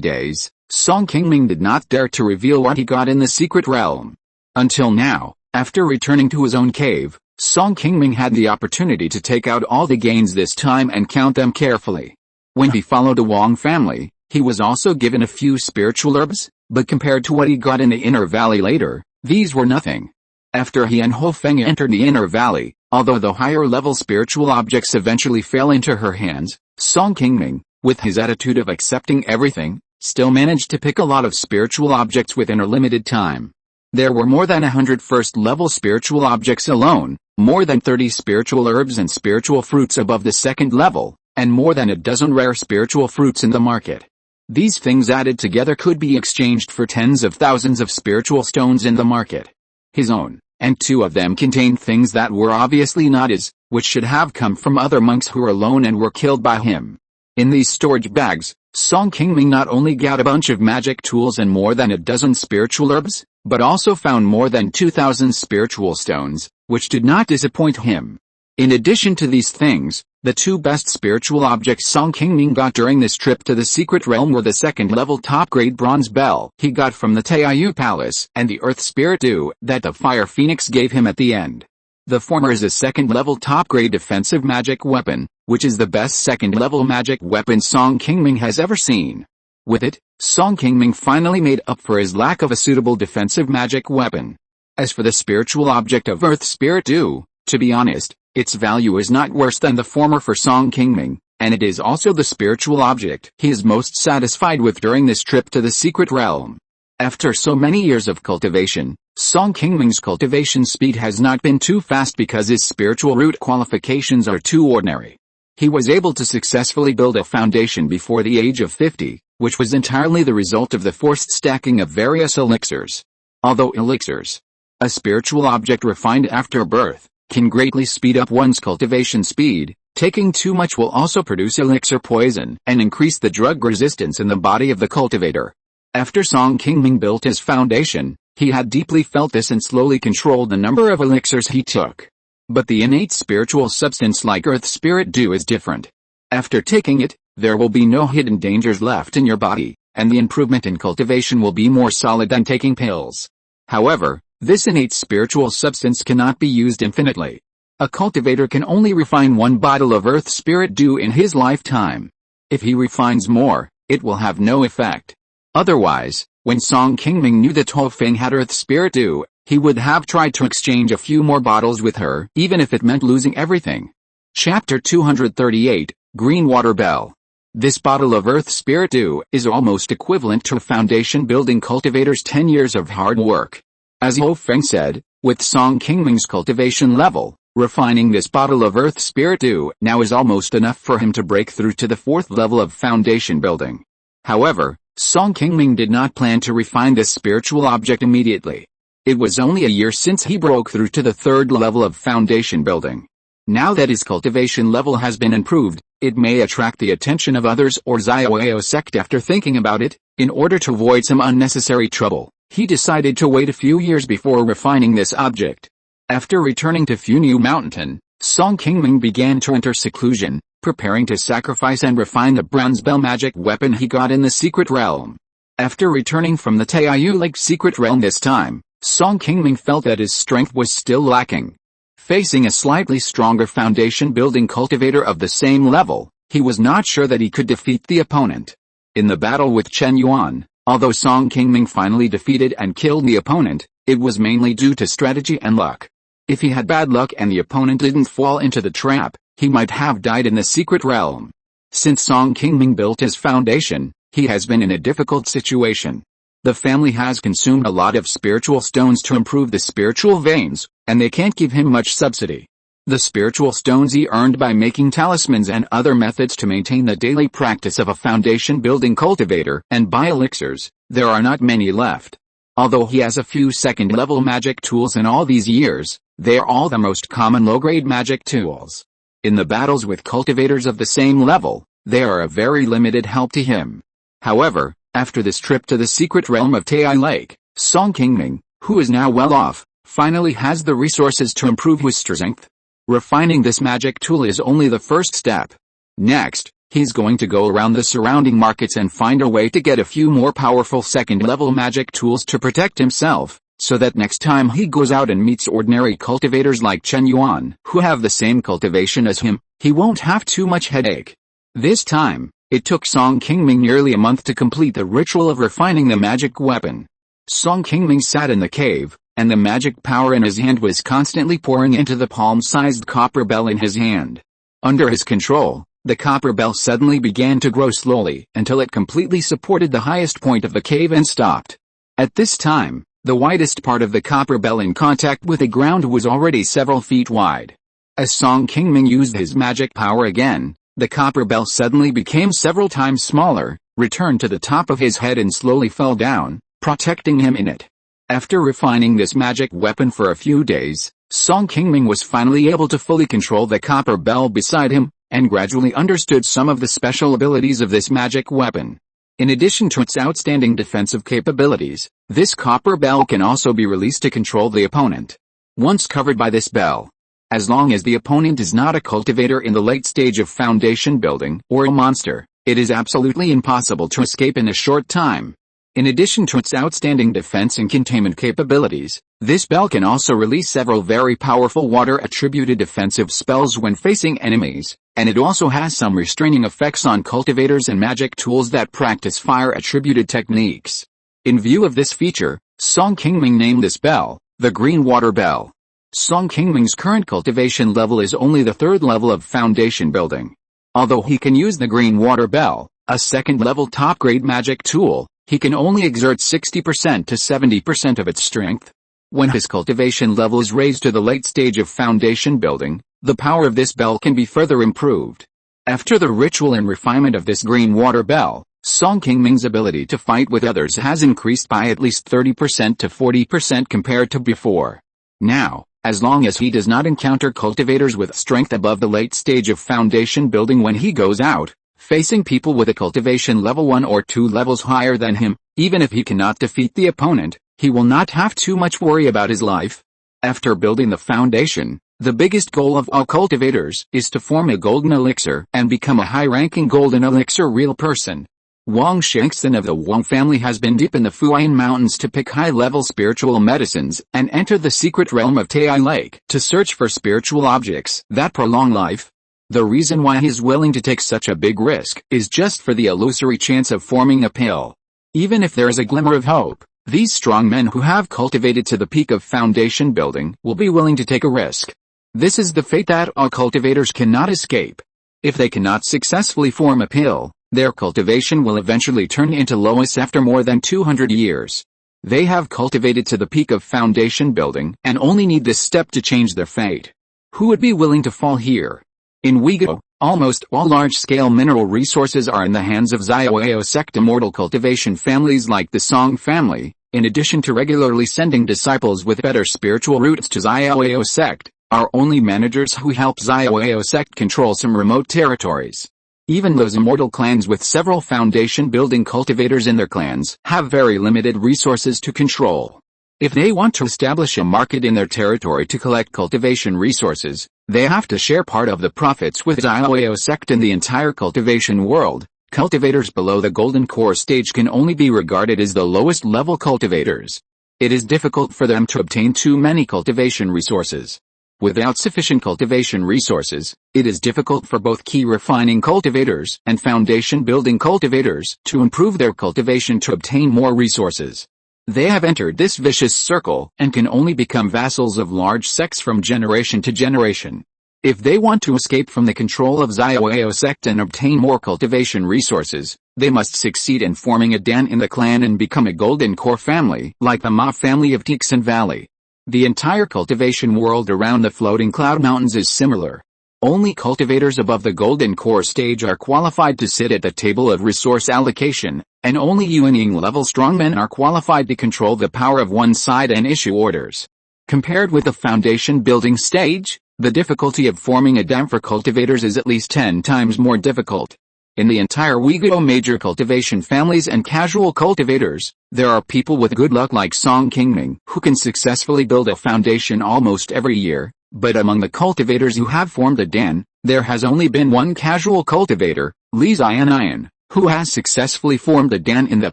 days, Song Qingming did not dare to reveal what he got in the secret realm. Until now, after returning to his own cave, Song Qingming had the opportunity to take out all the gains this time and count them carefully. When he followed the Wang family, he was also given a few spiritual herbs, but compared to what he got in the inner valley later, these were nothing. After he and Hofeng entered the inner valley, although the higher-level spiritual objects eventually fell into her hands, Song Qingming, with his attitude of accepting everything, still managed to pick a lot of spiritual objects within a limited time. There were more than 100 first-level spiritual objects alone, more than 30 spiritual herbs and spiritual fruits above the second level, and more than a dozen rare spiritual fruits in the market. These things added together could be exchanged for tens of thousands of spiritual stones in the market. His own, and 2 of them contained things that were obviously not his, which should have come from other monks who were alone and were killed by him. In these storage bags, Song Qingming not only got a bunch of magic tools and more than a dozen spiritual herbs, but also found more than 2,000 spiritual stones, which did not disappoint him. In addition to these things, the 2 best spiritual objects Song Qingming got during this trip to the secret realm were the second-level top-grade bronze bell he got from the Taiyu Palace and the earth spirit dew that the fire phoenix gave him at the end. The former is a second-level top-grade defensive magic weapon, which is the best second-level magic weapon Song Qingming has ever seen. With it, Song Qingming finally made up for his lack of a suitable defensive magic weapon. As for the spiritual object of earth spirit dew, to be honest, its value is not worse than the former for Song Qingming, and it is also the spiritual object he is most satisfied with during this trip to the secret realm. After so many years of cultivation, Song Qingming's cultivation speed has not been too fast because his spiritual root qualifications are too ordinary. He was able to successfully build a foundation before the age of 50, which was entirely the result of the forced stacking of various elixirs. Although elixirs, a spiritual object refined after birth, can greatly speed up one's cultivation speed, taking too much will also produce elixir poison and increase the drug resistance in the body of the cultivator. After Song Qingming built his foundation, he had deeply felt this and slowly controlled the number of elixirs he took. But the innate spiritual substance like earth spirit dew is different. After taking it, there will be no hidden dangers left in your body, and the improvement in cultivation will be more solid than taking pills. However, this innate spiritual substance cannot be used infinitely. A cultivator can only refine 1 bottle of earth spirit dew in his lifetime. If he refines more, it will have no effect. Otherwise, when Song Qingming knew that Hofeng had earth spirit dew, he would have tried to exchange a few more bottles with her, even if it meant losing everything. Chapter 238, Green Water Bell. This bottle of earth spirit dew is almost equivalent to a foundation building cultivator's 10 years of hard work. As Hofeng said, with Song Qingming's cultivation level, refining this bottle of earth spirit dew now is almost enough for him to break through to the 4th level of foundation building. However, Song Qingming did not plan to refine this spiritual object immediately. It was only a year since he broke through to the 3rd level of foundation building. Now that his cultivation level has been improved, it may attract the attention of others or Xiaoyao sect. After thinking about it, in order to avoid some unnecessary trouble, he decided to wait a few years before refining this object. After returning to Funiu Mountain, Song Qingming began to enter seclusion, preparing to sacrifice and refine the bronze bell magic weapon he got in the secret realm. After returning from the Taiyu Lake secret realm this time, Song Qingming felt that his strength was still lacking. Facing a slightly stronger foundation-building cultivator of the same level, he was not sure that he could defeat the opponent. In the battle with Chen Yuan, although Song Qingming finally defeated and killed the opponent, it was mainly due to strategy and luck. If he had bad luck and the opponent didn't fall into the trap, he might have died in the secret realm. Since Song Qingming built his foundation, he has been in a difficult situation. The family has consumed a lot of spiritual stones to improve the spiritual veins, and they can't give him much subsidy. The spiritual stones he earned by making talismans and other methods to maintain the daily practice of a foundation-building cultivator and buy elixirs, there are not many left. Although he has a few second-level magic tools in all these years, they are all the most common low-grade magic tools. In the battles with cultivators of the same level, they are a very limited help to him. However, after this trip to the secret realm of Tai Lake, Song Qingming, who is now well off, finally has the resources to improve his strength. Refining this magic tool is only the first step. Next, he's going to go around the surrounding markets and find a way to get a few more powerful second-level magic tools to protect himself, so that next time he goes out and meets ordinary cultivators like Chen Yuan, who have the same cultivation as him, he won't have too much headache. This time, it took Song Qingming nearly a month to complete the ritual of refining the magic weapon. Song Qingming sat in the cave, and the magic power in his hand was constantly pouring into the palm-sized copper bell in his hand. Under his control, the copper bell suddenly began to grow slowly until it completely supported the highest point of the cave and stopped. At this time, the widest part of the copper bell in contact with the ground was already several feet wide. As Song Qingming used his magic power again, the copper bell suddenly became several times smaller, returned to the top of his head and slowly fell down, protecting him in it. After refining this magic weapon for a few days, Song Qingming was finally able to fully control the copper bell beside him, and gradually understood some of the special abilities of this magic weapon. In addition to its outstanding defensive capabilities, this copper bell can also be released to control the opponent. Once covered by this bell, as long as the opponent is not a cultivator in the late stage of foundation building or a monster, it is absolutely impossible to escape in a short time. In addition to its outstanding defense and containment capabilities, this bell can also release several very powerful water-attributed defensive spells when facing enemies, and it also has some restraining effects on cultivators and magic tools that practice fire-attributed techniques. In view of this feature, Song Qingming named this bell the Green Water Bell. Song Qingming's current cultivation level is only the 3rd level of foundation building. Although he can use the Green Water Bell, a 2nd-level top-grade magic tool, he can only exert 60% to 70% of its strength. When his cultivation level is raised to the late stage of foundation building, the power of this bell can be further improved. After the ritual and refinement of this Green Water Bell, Song Qingming's ability to fight with others has increased by at least 30% to 40% compared to before. Now, as long as he does not encounter cultivators with strength above the late stage of foundation building when he goes out, facing people with a cultivation level 1 or 2 levels higher than him, even if he cannot defeat the opponent, he will not have too much worry about his life. After building the foundation, the biggest goal of all cultivators is to form a golden elixir and become a high-ranking golden elixir real person. Wang Shengxin of the Wang family has been deep in the Funiu Mountains to pick high-level spiritual medicines and enter the secret realm of Tai Lake to search for spiritual objects that prolong life. The reason why he is willing to take such a big risk is just for the illusory chance of forming a pill. Even if there is a glimmer of hope, these strong men who have cultivated to the peak of foundation building will be willing to take a risk. This is the fate that all cultivators cannot escape. If they cannot successfully form a pill, their cultivation will eventually turn into loess after more than 200 years. They have cultivated to the peak of foundation building and only need this step to change their fate. Who would be willing to fall here? In Uyghur, almost all large-scale mineral resources are in the hands of Xiaoyao sect immortal cultivation families like the Song family. In addition to regularly sending disciples with better spiritual roots to Xiaoyao sect, are only managers who help Xiaoyao sect control some remote territories. Even those immortal clans with several foundation-building cultivators in their clans have very limited resources to control. If they want to establish a market in their territory to collect cultivation resources, they have to share part of the profits with Xiaoyao sect in the entire cultivation world. Cultivators below the golden core stage can only be regarded as the lowest level cultivators. It is difficult for them to obtain too many cultivation resources. Without sufficient cultivation resources, it is difficult for both Qi refining cultivators and foundation building cultivators to improve their cultivation to obtain more resources. They have entered this vicious circle and can only become vassals of large sects from generation to generation. If they want to escape from the control of Xiaoyao sect and obtain more cultivation resources, they must succeed in forming a dan in the clan and become a golden core family like the Ma family of Tixan Valley. The entire cultivation world around the floating cloud mountains is similar. Only cultivators above the golden core stage are qualified to sit at the table of resource allocation, and only unyielding level strongmen are qualified to control the power of one side and issue orders. Compared with the foundation building stage, the difficulty of forming a dam for cultivators is at least 10 times more difficult. In the entire Uyghur major cultivation families and casual cultivators, there are people with good luck like Song Qingming who can successfully build a foundation almost every year, but among the cultivators who have formed a dan, there has only been one casual cultivator, Li Xianian, who has successfully formed a dan in the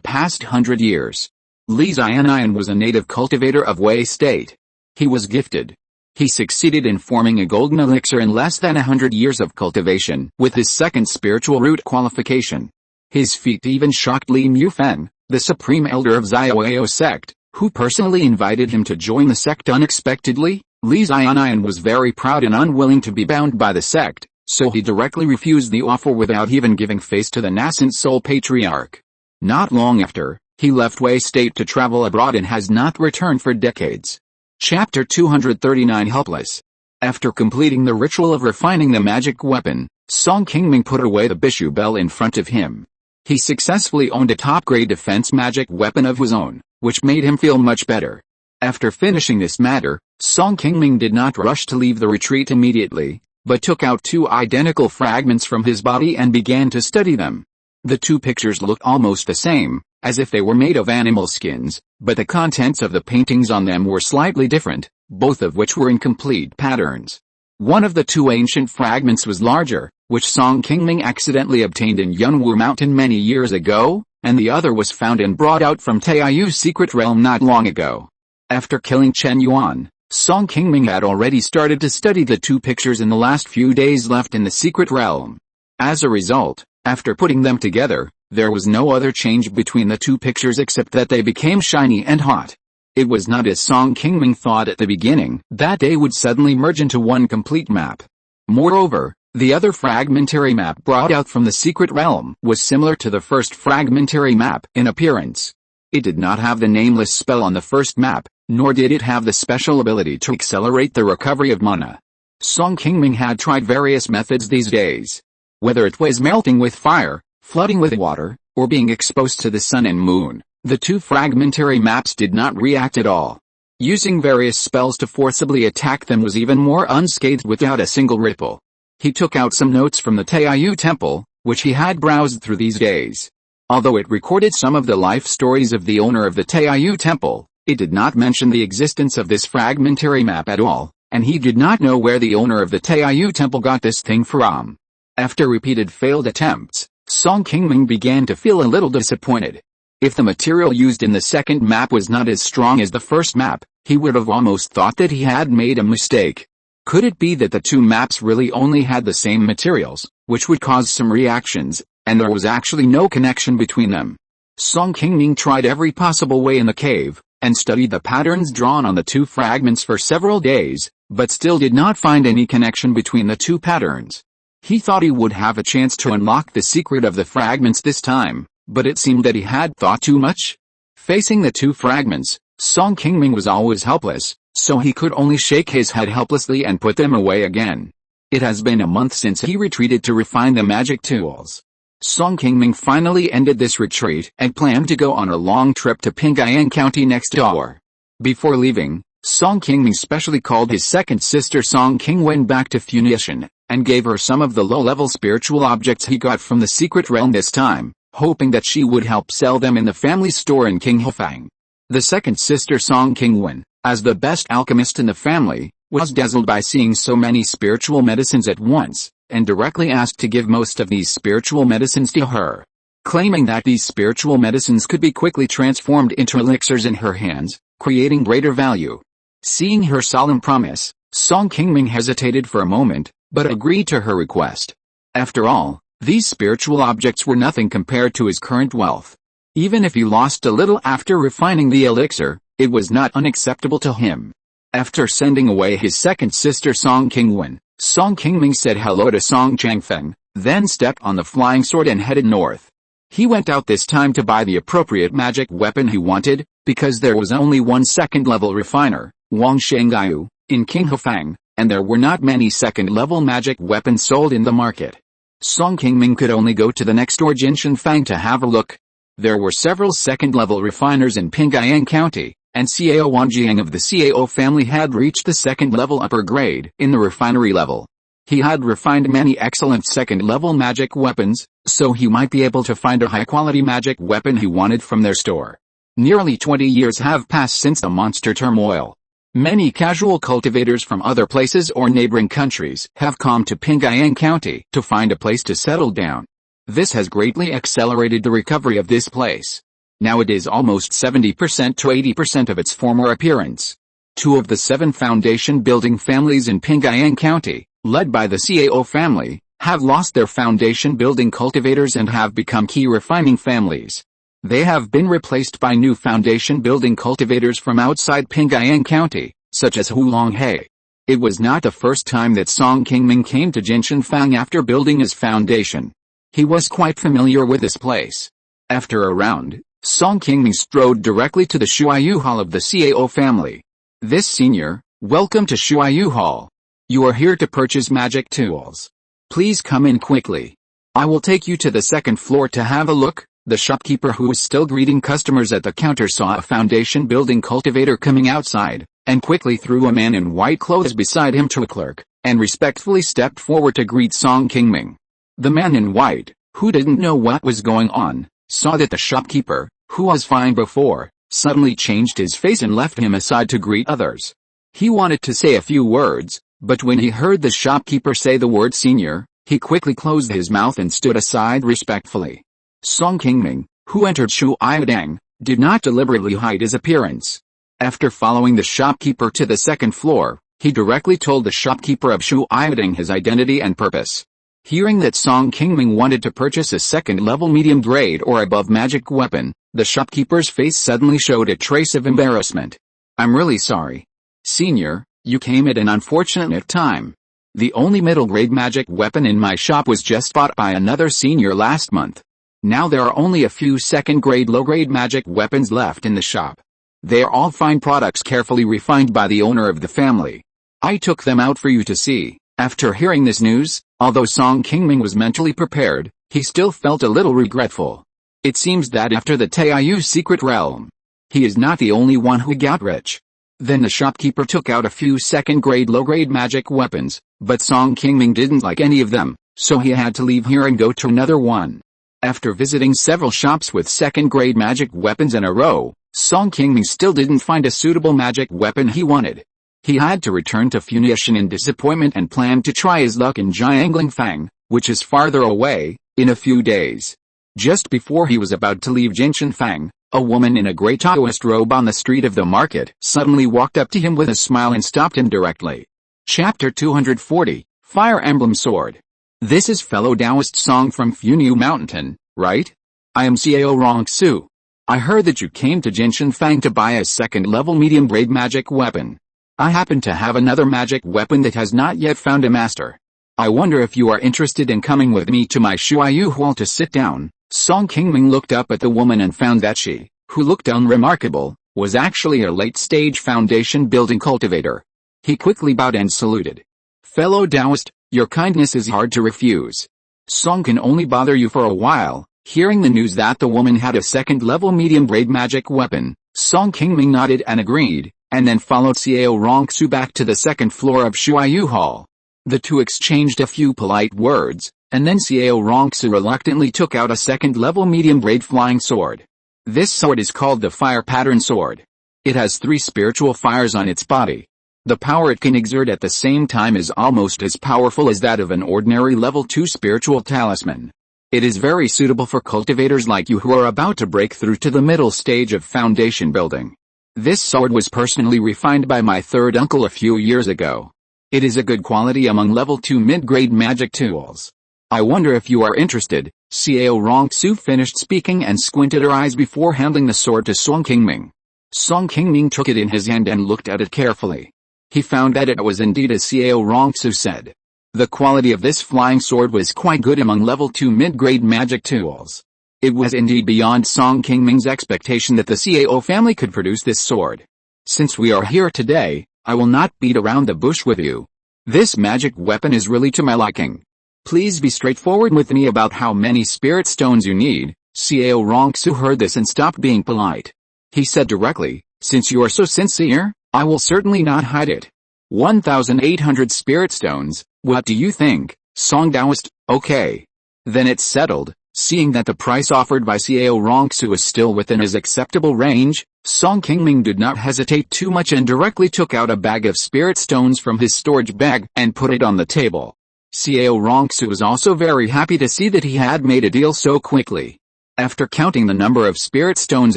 past 100 years. Li Xianian was a native cultivator of Wei State. He was gifted. He succeeded in forming a golden elixir in less than 100 years of cultivation with his second spiritual root qualification. His feat even shocked Li Mufen, the supreme elder of Xiaoyao sect, who personally invited him to join the sect unexpectedly. Li Xiannian was very proud and unwilling to be bound by the sect, so he directly refused the offer without even giving face to the nascent Soul Patriarch. Not long after, he left Wei State to travel abroad and has not returned for decades. Chapter 239 Helpless. After completing the ritual of refining the magic weapon, Song Qingming put away the Bishu bell in front of him. He successfully owned a top-grade defense magic weapon of his own, which made him feel much better. After finishing this matter, Song Qingming did not rush to leave the retreat immediately, but took out 2 identical fragments from his body and began to study them. The 2 pictures looked almost the same, as if they were made of animal skins, but the contents of the paintings on them were slightly different, both of which were incomplete patterns. One of the 2 ancient fragments was larger, which Song Qingming accidentally obtained in Funiu Mountain many years ago, and the other was found and brought out from Taiyu's secret realm not long ago. After killing Chen Yuan, Song Qingming had already started to study the 2 pictures in the last few days left in the secret realm. As a result, after putting them together, there was no other change between the 2 pictures except that they became shiny and hot. It was not as Song Qingming thought at the beginning, that they would suddenly merge into one complete map. Moreover, the other fragmentary map brought out from the secret realm was similar to the first fragmentary map in appearance. It did not have the nameless spell on the first map, nor did it have the special ability to accelerate the recovery of mana. Song Qingming had tried various methods these days. Whether it was melting with fire, flooding with water, or being exposed to the sun and moon, the 2 fragmentary maps did not react at all. Using various spells to forcibly attack them was even more unscathed without a single ripple. He took out some notes from the Taiyu temple, which he had browsed through these days. Although it recorded some of the life stories of the owner of the Taiyu temple, it did not mention the existence of this fragmentary map at all, and he did not know where the owner of the Taiyu temple got this thing from. After repeated failed attempts, Song Qingming began to feel a little disappointed. If the material used in the second map was not as strong as the first map, he would have almost thought that he had made a mistake. Could it be that the 2 maps really only had the same materials, which would cause some reactions, and there was actually no connection between them? Song Qingming tried every possible way in the cave, and studied the patterns drawn on the 2 fragments for several days, but still did not find any connection between the 2 patterns. He thought he would have a chance to unlock the secret of the fragments this time, but it seemed that he had thought too much. Facing the 2 fragments, Song Qingming was always helpless, so he could only shake his head helplessly and put them away again. It has been a month since he retreated to refine the magic tools. Song Qingming finally ended this retreat and planned to go on a long trip to Pingyan County next door. Before leaving, Song Qingming specially called his second sister Song Qingwen back to Funiu, and gave her some of the low-level spiritual objects he got from the secret realm this time, hoping that she would help sell them in the family store in Qinghofang. The second sister Song Qingwen, as the best alchemist in the family, was dazzled by seeing so many spiritual medicines at once, and directly asked to give most of these spiritual medicines to her. Claiming that these spiritual medicines could be quickly transformed into elixirs in her hands, creating greater value. Seeing her solemn promise, Song Qingming hesitated for a moment, but agreed to her request. After all, these spiritual objects were nothing compared to his current wealth. Even if he lost a little after refining the elixir, it was not unacceptable to him. After sending away his second sister Song Qingwen, Song Qingming said hello to Song Changfeng, then stepped on the flying sword and headed north. He went out this time to buy the appropriate magic weapon he wanted, because there was only one second-level refiner, Wang Shengyu, in Qinghofang, and there were not many second-level magic weapons sold in the market. Song Qingming could only go to the next door Jinshanfang to have a look. There were several second-level refiners in Pingyan County, and Cao Wanjiang of the Cao family had reached the second-level upper grade in the refinery level. He had refined many excellent second-level magic weapons, so he might be able to find a high-quality magic weapon he wanted from their store. Nearly 20 years have passed since the monster turmoil. Many casual cultivators from other places or neighboring countries have come to Pingyan County to find a place to settle down. This has greatly accelerated the recovery of this place. Now it is almost 70% to 80% of its former appearance. 2 of the 7 foundation building families in Pingyan County, led by the Cao family, have lost their foundation building cultivators and have become Qi refining families. They have been replaced by new foundation building cultivators from outside Pingayang County, such as Hulonghe. It was not the first time that Song Qingming came to Jinshanfang after building his foundation. He was quite familiar with this place. After a round, Song Qingming strode directly to the Shuaiyu Hall of the Cao family. "This senior, welcome to Shuaiyu Hall. You are here to purchase magic tools. Please come in quickly. I will take you to the second floor to have a look." The shopkeeper, who was still greeting customers at the counter, saw a foundation building cultivator coming outside, and quickly threw a man in white clothes beside him to a clerk, and respectfully stepped forward to greet Song Qingming. The man in white, who didn't know what was going on, saw that the shopkeeper, who was fine before, suddenly changed his face and left him aside to greet others. He wanted to say a few words, but when he heard the shopkeeper say the word senior, he quickly closed his mouth and stood aside respectfully. Song Qingming, who entered Shuaiyu, did not deliberately hide his appearance. After following the shopkeeper to the second floor, he directly told the shopkeeper of Shuaiyu his identity and purpose. Hearing that Song Qingming wanted to purchase a second-level medium-grade or above magic weapon, the shopkeeper's face suddenly showed a trace of embarrassment. "I'm really sorry. Senior, you came at an unfortunate time. The only middle-grade magic weapon in my shop was just bought by another senior last month. Now there are only a few second-grade low-grade magic weapons left in the shop. They are all fine products carefully refined by the owner of the family. I took them out for you to see." After hearing this news, although Song Qingming was mentally prepared, he still felt a little regretful. It seems that after the Taiyu secret realm, he is not the only one who got rich. Then the shopkeeper took out a few second-grade low-grade magic weapons, but Song Qingming didn't like any of them, so he had to leave here and go to another one. After visiting several shops with second-grade magic weapons in a row, Song Qingming still didn't find a suitable magic weapon he wanted. He had to return to Funiu in disappointment and planned to try his luck in Jianglingfang, which is farther away, in a few days. Just before he was about to leave Jinshanfang, a woman in a grey Taoist robe on the street of the market suddenly walked up to him with a smile and stopped him directly. Chapter 240, Fire Emblem Sword. "This is fellow Taoist Song from Funiu Mountain, right? I am Cao Rongsu. I heard that you came to Jinshanfang to buy a second-level medium-grade magic weapon. I happen to have another magic weapon that has not yet found a master. I wonder if you are interested in coming with me to my Shuaiyu Hall to sit down." Song Qingming looked up at the woman and found that she, who looked unremarkable, was actually a late-stage foundation building cultivator. He quickly bowed and saluted. "Fellow Taoist, your kindness is hard to refuse. Song can only bother you for a while." Hearing the news that the woman had a second-level medium-grade magic weapon, Song Qingming nodded and agreed, and then followed Cao Rongsu back to the second floor of Shuaiyu Hall. The two exchanged a few polite words, and then Cao Rongsu reluctantly took out a second-level medium-grade flying sword. This sword is called the Fire Pattern Sword. It has 3 spiritual fires on its body. The power it can exert at the same time is almost as powerful as that of an ordinary level 2 spiritual talisman. It is very suitable for cultivators like you who are about to break through to the middle stage of foundation building. This sword was personally refined by my third uncle a few years ago. It is a good quality among level 2 mid-grade magic tools. I wonder if you are interested." Cao Rongsu finished speaking and squinted her eyes before handing the sword to Song Qingming. Song Qingming took it in his hand and looked at it carefully. He found that it was indeed as Cao Rongsu said. The quality of this flying sword was quite good among level 2 mid-grade magic tools. It was indeed beyond Song Qingming's expectation that the Cao family could produce this sword. "Since we are here today, I will not beat around the bush with you. This magic weapon is really to my liking. Please be straightforward with me about how many spirit stones you need." Cao Rongsu heard this and stopped being polite. He said directly, "Since you are so sincere, I will certainly not hide it. 1,800 spirit stones, what do you think, Song Taoist?" "Okay. Then it's settled." Seeing that the price offered by Cao Rongsu was still within his acceptable range, Song Qingming did not hesitate too much and directly took out a bag of spirit stones from his storage bag and put it on the table. Cao Rongsu was also very happy to see that he had made a deal so quickly. After counting the number of spirit stones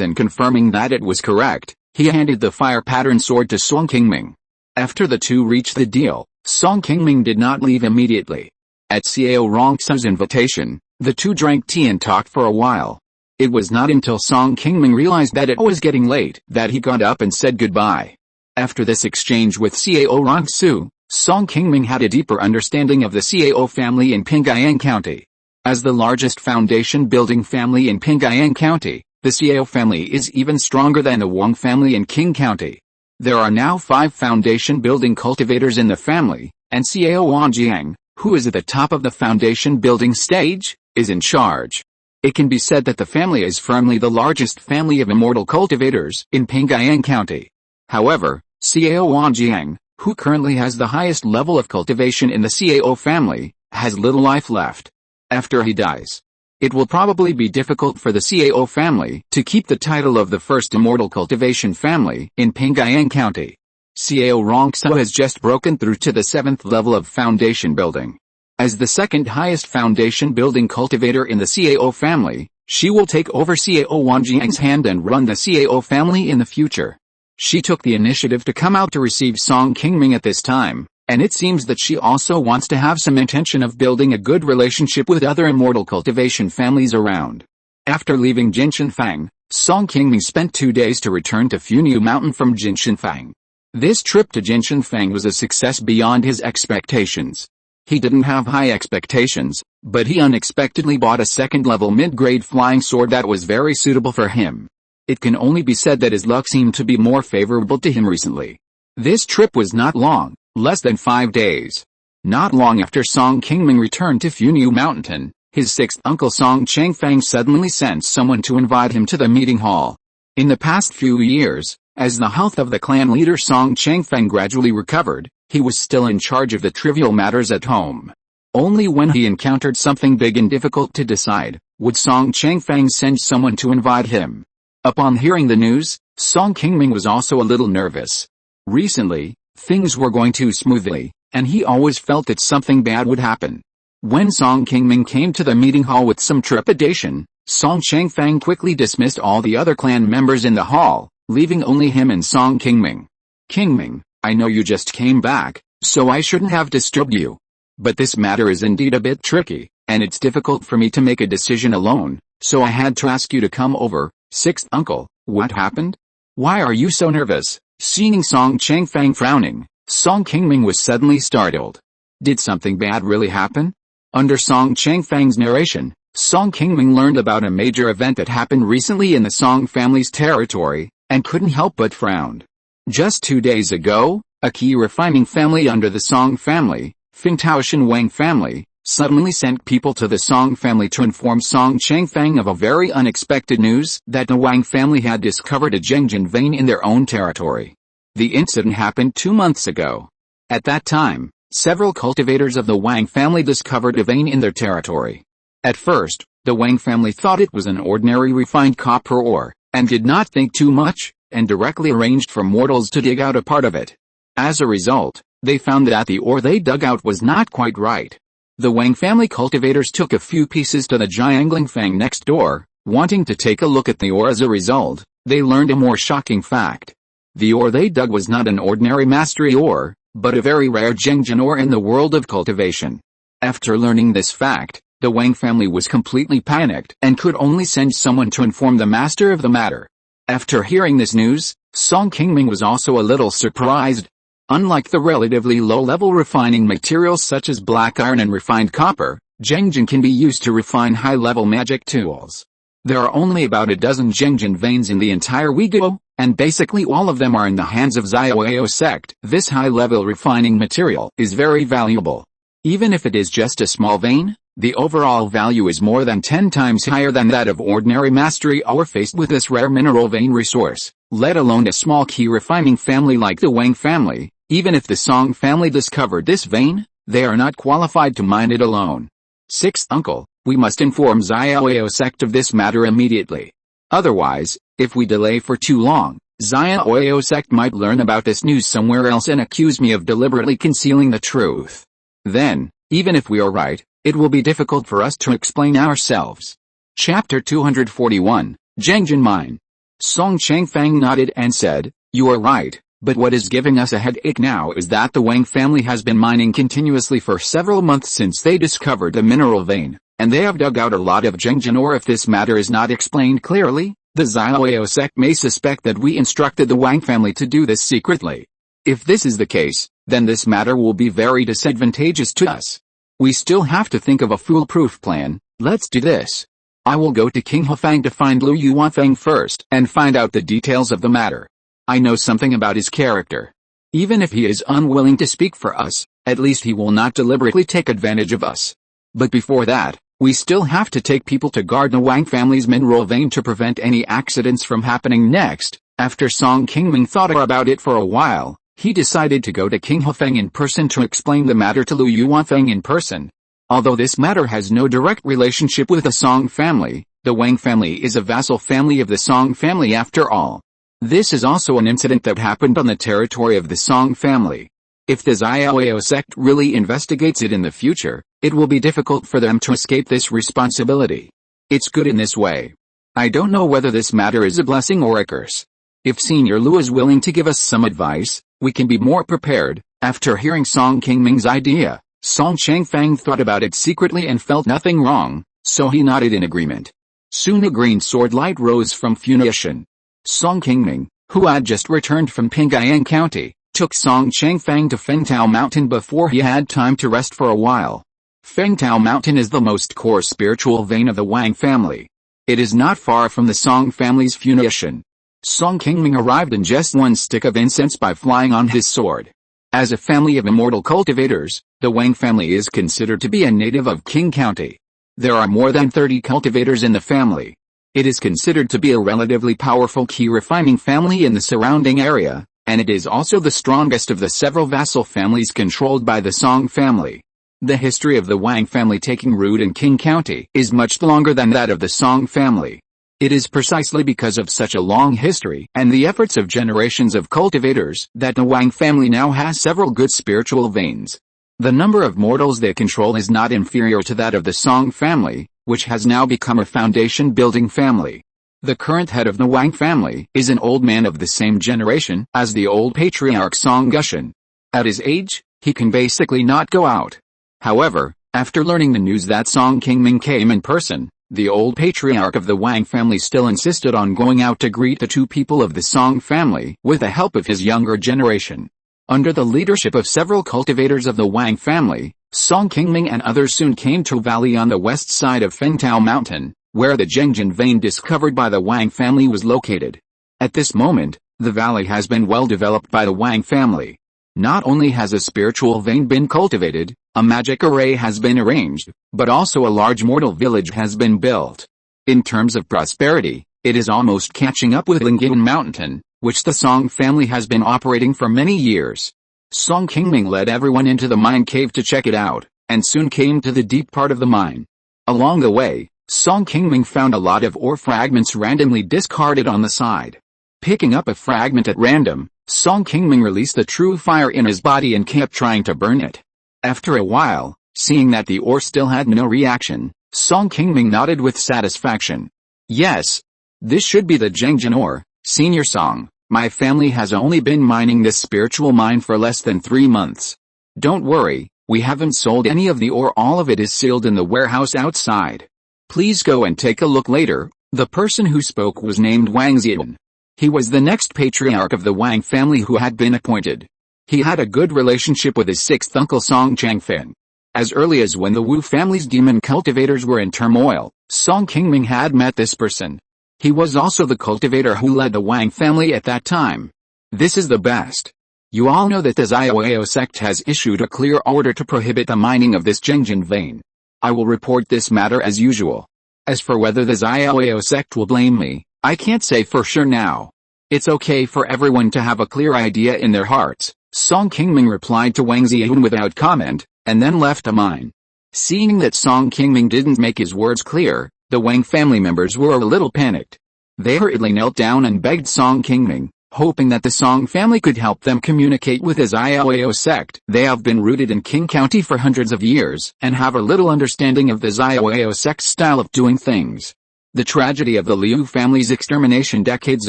and confirming that it was correct, he handed the fire pattern sword to Song Qingming. After the two reached the deal, Song Qingming did not leave immediately. At Cao Rongsu's invitation, the two drank tea and talked for a while. It was not until Song Qingming realized that it was getting late that he got up and said goodbye. After this exchange with Cao Rongsu, Song Qingming had a deeper understanding of the Cao family in Pingayang County. As the largest foundation-building family in Pingayang County, the Cao family is even stronger than the Wang family in Qing County. There are now 5 foundation-building cultivators in the family, and Cao Wanjiang, who is at the top of the foundation-building stage, is in charge. It can be said that the family is firmly the largest family of immortal cultivators in Pingayang County. However, Cao Wanjiang, who currently has the highest level of cultivation in the Cao family, has little life left. After he dies, it will probably be difficult for the Cao family to keep the title of the first immortal cultivation family in Pingayang County. Cao Rongsu has just broken through to the 7th level of foundation building. As the second highest foundation building cultivator in the Cao family, she will take over Cao Wanjiang's hand and run the Cao family in the future. She took the initiative to come out to receive Song Qingming at this time, and it seems that she also wants to have some intention of building a good relationship with other immortal cultivation families around. After leaving Jinshanfang, Song Qingming spent 2 days to return to Funiu Mountain from Jinshanfang. This trip to Jinshanfang was a success beyond his expectations. He didn't have high expectations, but he unexpectedly bought a second-level mid-grade flying sword that was very suitable for him. It can only be said that his luck seemed to be more favorable to him recently. This trip was not long, less than 5 days. Not long after Song Qingming returned to Funiu Mountain, his 6th uncle Song Changfang suddenly sent someone to invite him to the meeting hall. In the past few years, as the health of the clan leader Song Changfang gradually recovered, he was still in charge of the trivial matters at home. Only when he encountered something big and difficult to decide, would Song Changfang send someone to invite him. Upon hearing the news, Song Qingming was also a little nervous. Recently, things were going too smoothly, and he always felt that something bad would happen. When Song Qingming came to the meeting hall with some trepidation, Song Changfang quickly dismissed all the other clan members in the hall, leaving only him and Song Qingming. Qingming, I know you just came back, so I shouldn't have disturbed you. But this matter is indeed a bit tricky, and it's difficult for me to make a decision alone, so I had to ask you to come over. 6th uncle, what happened? Why are you so nervous? Seeing Song Changfang frowning, Song Qingming was suddenly startled. Did something bad really happen? Under Song Changfang's narration, Song Qingming learned about a major event that happened recently in the Song family's territory, and couldn't help but frown. Just 2 days ago, a Qi Refining family under the Song family, Fintaoshan Wang family, suddenly sent people to the Song family to inform Song Changfang of a very unexpected news that the Wang family had discovered a Zhengjin vein in their own territory. The incident happened 2 months ago. At that time, several cultivators of the Wang family discovered a vein in their territory. At first, the Wang family thought it was an ordinary refined copper ore, and did not think too much, and directly arranged for mortals to dig out a part of it. As a result, they found that the ore they dug out was not quite right. The Wang family cultivators took a few pieces to the Jiangling Fang next door, wanting to take a look at the ore. As a result, they learned a more shocking fact. The ore they dug was not an ordinary mastery ore, but a very rare Zhengjin ore in the world of cultivation. After learning this fact, the Wang family was completely panicked and could only send someone to inform the master of the matter. After hearing this news, Song Qingming was also a little surprised. Unlike the relatively low-level refining materials such as black iron and refined copper, Zhengjin can be used to refine high-level magic tools. There are only about a dozen Zhengjin veins in the entire Uyghur, and basically all of them are in the hands of Xiaoyao sect. This high-level refining material is very valuable. Even if it is just a small vein, the overall value is more than 10 times higher than that of ordinary mastery ore. Faced with this rare mineral vein resource, let alone a small Qi refining family like the Wang family, even if the Song family discovered this vein, they are not qualified to mine it alone. 6th uncle, we must inform Xiaoyao sect of this matter immediately. Otherwise, if we delay for too long, Xiaoyao sect might learn about this news somewhere else and accuse me of deliberately concealing the truth. Then, even if we are right, it will be difficult for us to explain ourselves. Chapter 241, Zhengjin Mine. Song Changfang nodded and said, you are right. But what is giving us a headache now is that the Wang family has been mining continuously for several months since they discovered the mineral vein. and they have dug out a lot of Zhengjin ore. If this matter is not explained clearly, the Xiaoyao sect may suspect that we instructed the Wang family to do this secretly. If this is the case, then this matter will be very disadvantageous to us. We still have to think of a foolproof plan. Let's do this. I will go to King Hefang to find Liu Yuanfeng first and find out the details of the matter. I know something about his character. Even if he is unwilling to speak for us, at least he will not deliberately take advantage of us. But before that, we still have to take people to guard the Wang family's mineral vein to prevent any accidents from happening next. After Song Qingming thought about it for a while, he decided to go to King Hefeng in person to explain the matter to Liu Yuanfeng in person. Although this matter has no direct relationship with the Song family, the Wang family is a vassal family of the Song family after all. This is also an incident that happened on the territory of the Song family. If the Xiaoyao sect really investigates it in the future, it will be difficult for them to escape this responsibility. It's good in this way. I don't know whether this matter is a blessing or a curse. If Senior Liu is willing to give us some advice, we can be more prepared. After hearing Song Qingming's idea, Song Changfang thought about it secretly and felt nothing wrong, so he nodded in agreement. Soon a green sword light rose from Funiu Mountain. Song Qingming, who had just returned from Pingyang County, took Song Changfang to Fengtao Mountain before he had time to rest for a while. Fengtao Mountain is the most core spiritual vein of the Wang family. It is not far from the Song family's Funiu Mountain. Song Qingming arrived in just one stick of incense by flying on his sword. As a family of immortal cultivators, the Wang family is considered to be a native of Qing County. There are more than 30 cultivators in the family. It is considered to be a relatively powerful Qi Refining family in the surrounding area, and it is also the strongest of the several vassal families controlled by the Song family. The history of the Wang family taking root in Qing County is much longer than that of the Song family. It is precisely because of such a long history and the efforts of generations of cultivators that the Wang family now has several good spiritual veins. The number of mortals they control is not inferior to that of the Song family, which has now become a foundation-building family. The current head of the Wang family is an old man of the same generation as the old patriarch Song Gushan. At his age, he can basically not go out. However, after learning the news that Song Qingming came in person, the old patriarch of the Wang family still insisted on going out to greet the two people of the Song family with the help of his younger generation. Under the leadership of several cultivators of the Wang family, Song Qingming and others soon came to a valley on the west side of Fengtao Mountain, where the Zhengjin vein discovered by the Wang family was located. At this moment, the valley has been well developed by the Wang family. Not only has a spiritual vein been cultivated, a magic array has been arranged, but also a large mortal village has been built. In terms of prosperity, it is almost catching up with Lingyuan Mountain, which the Song family has been operating for many years. Song Qingming led everyone into the mine cave to check it out, and soon came to the deep part of the mine. Along the way, Song Qingming found a lot of ore fragments randomly discarded on the side. Picking up a fragment at random, Song Qingming released the true fire in his body and kept trying to burn it. After a while, seeing that the ore still had no reaction, Song Qingming nodded with satisfaction. Yes. This should be the Zhengjin ore, Senior Song. My family has only been mining this spiritual mine for less than 3 months. Don't worry, we haven't sold any of the ore, all of it is sealed in the warehouse outside. Please go and take a look later. The person who spoke was named Wang Xian. He was the next patriarch of the Wang family who had been appointed. He had a good relationship with his sixth uncle Song Changfeng. As early as when the Wu family's demon cultivators were in turmoil, Song Qingming had met this person. He was also the cultivator who led the Wang family at that time. This is the best. You all know that the Xiaoyao sect has issued a clear order to prohibit the mining of this Zhengjin vein. I will report this matter as usual. As for whether the Xiaoyao sect will blame me, I can't say for sure now. It's okay for everyone to have a clear idea in their hearts. Song Qingming replied to Wang Xian without comment, and then left the mine. Seeing that Song Qingming didn't make his words clear, the Wang family members were a little panicked. They hurriedly knelt down and begged Song Qingming, hoping that the Song family could help them communicate with the Xiaoyao sect. They have been rooted in Qing County for hundreds of years, and have a little understanding of the Xiaoyao sect's style of doing things. The tragedy of the Liu family's extermination decades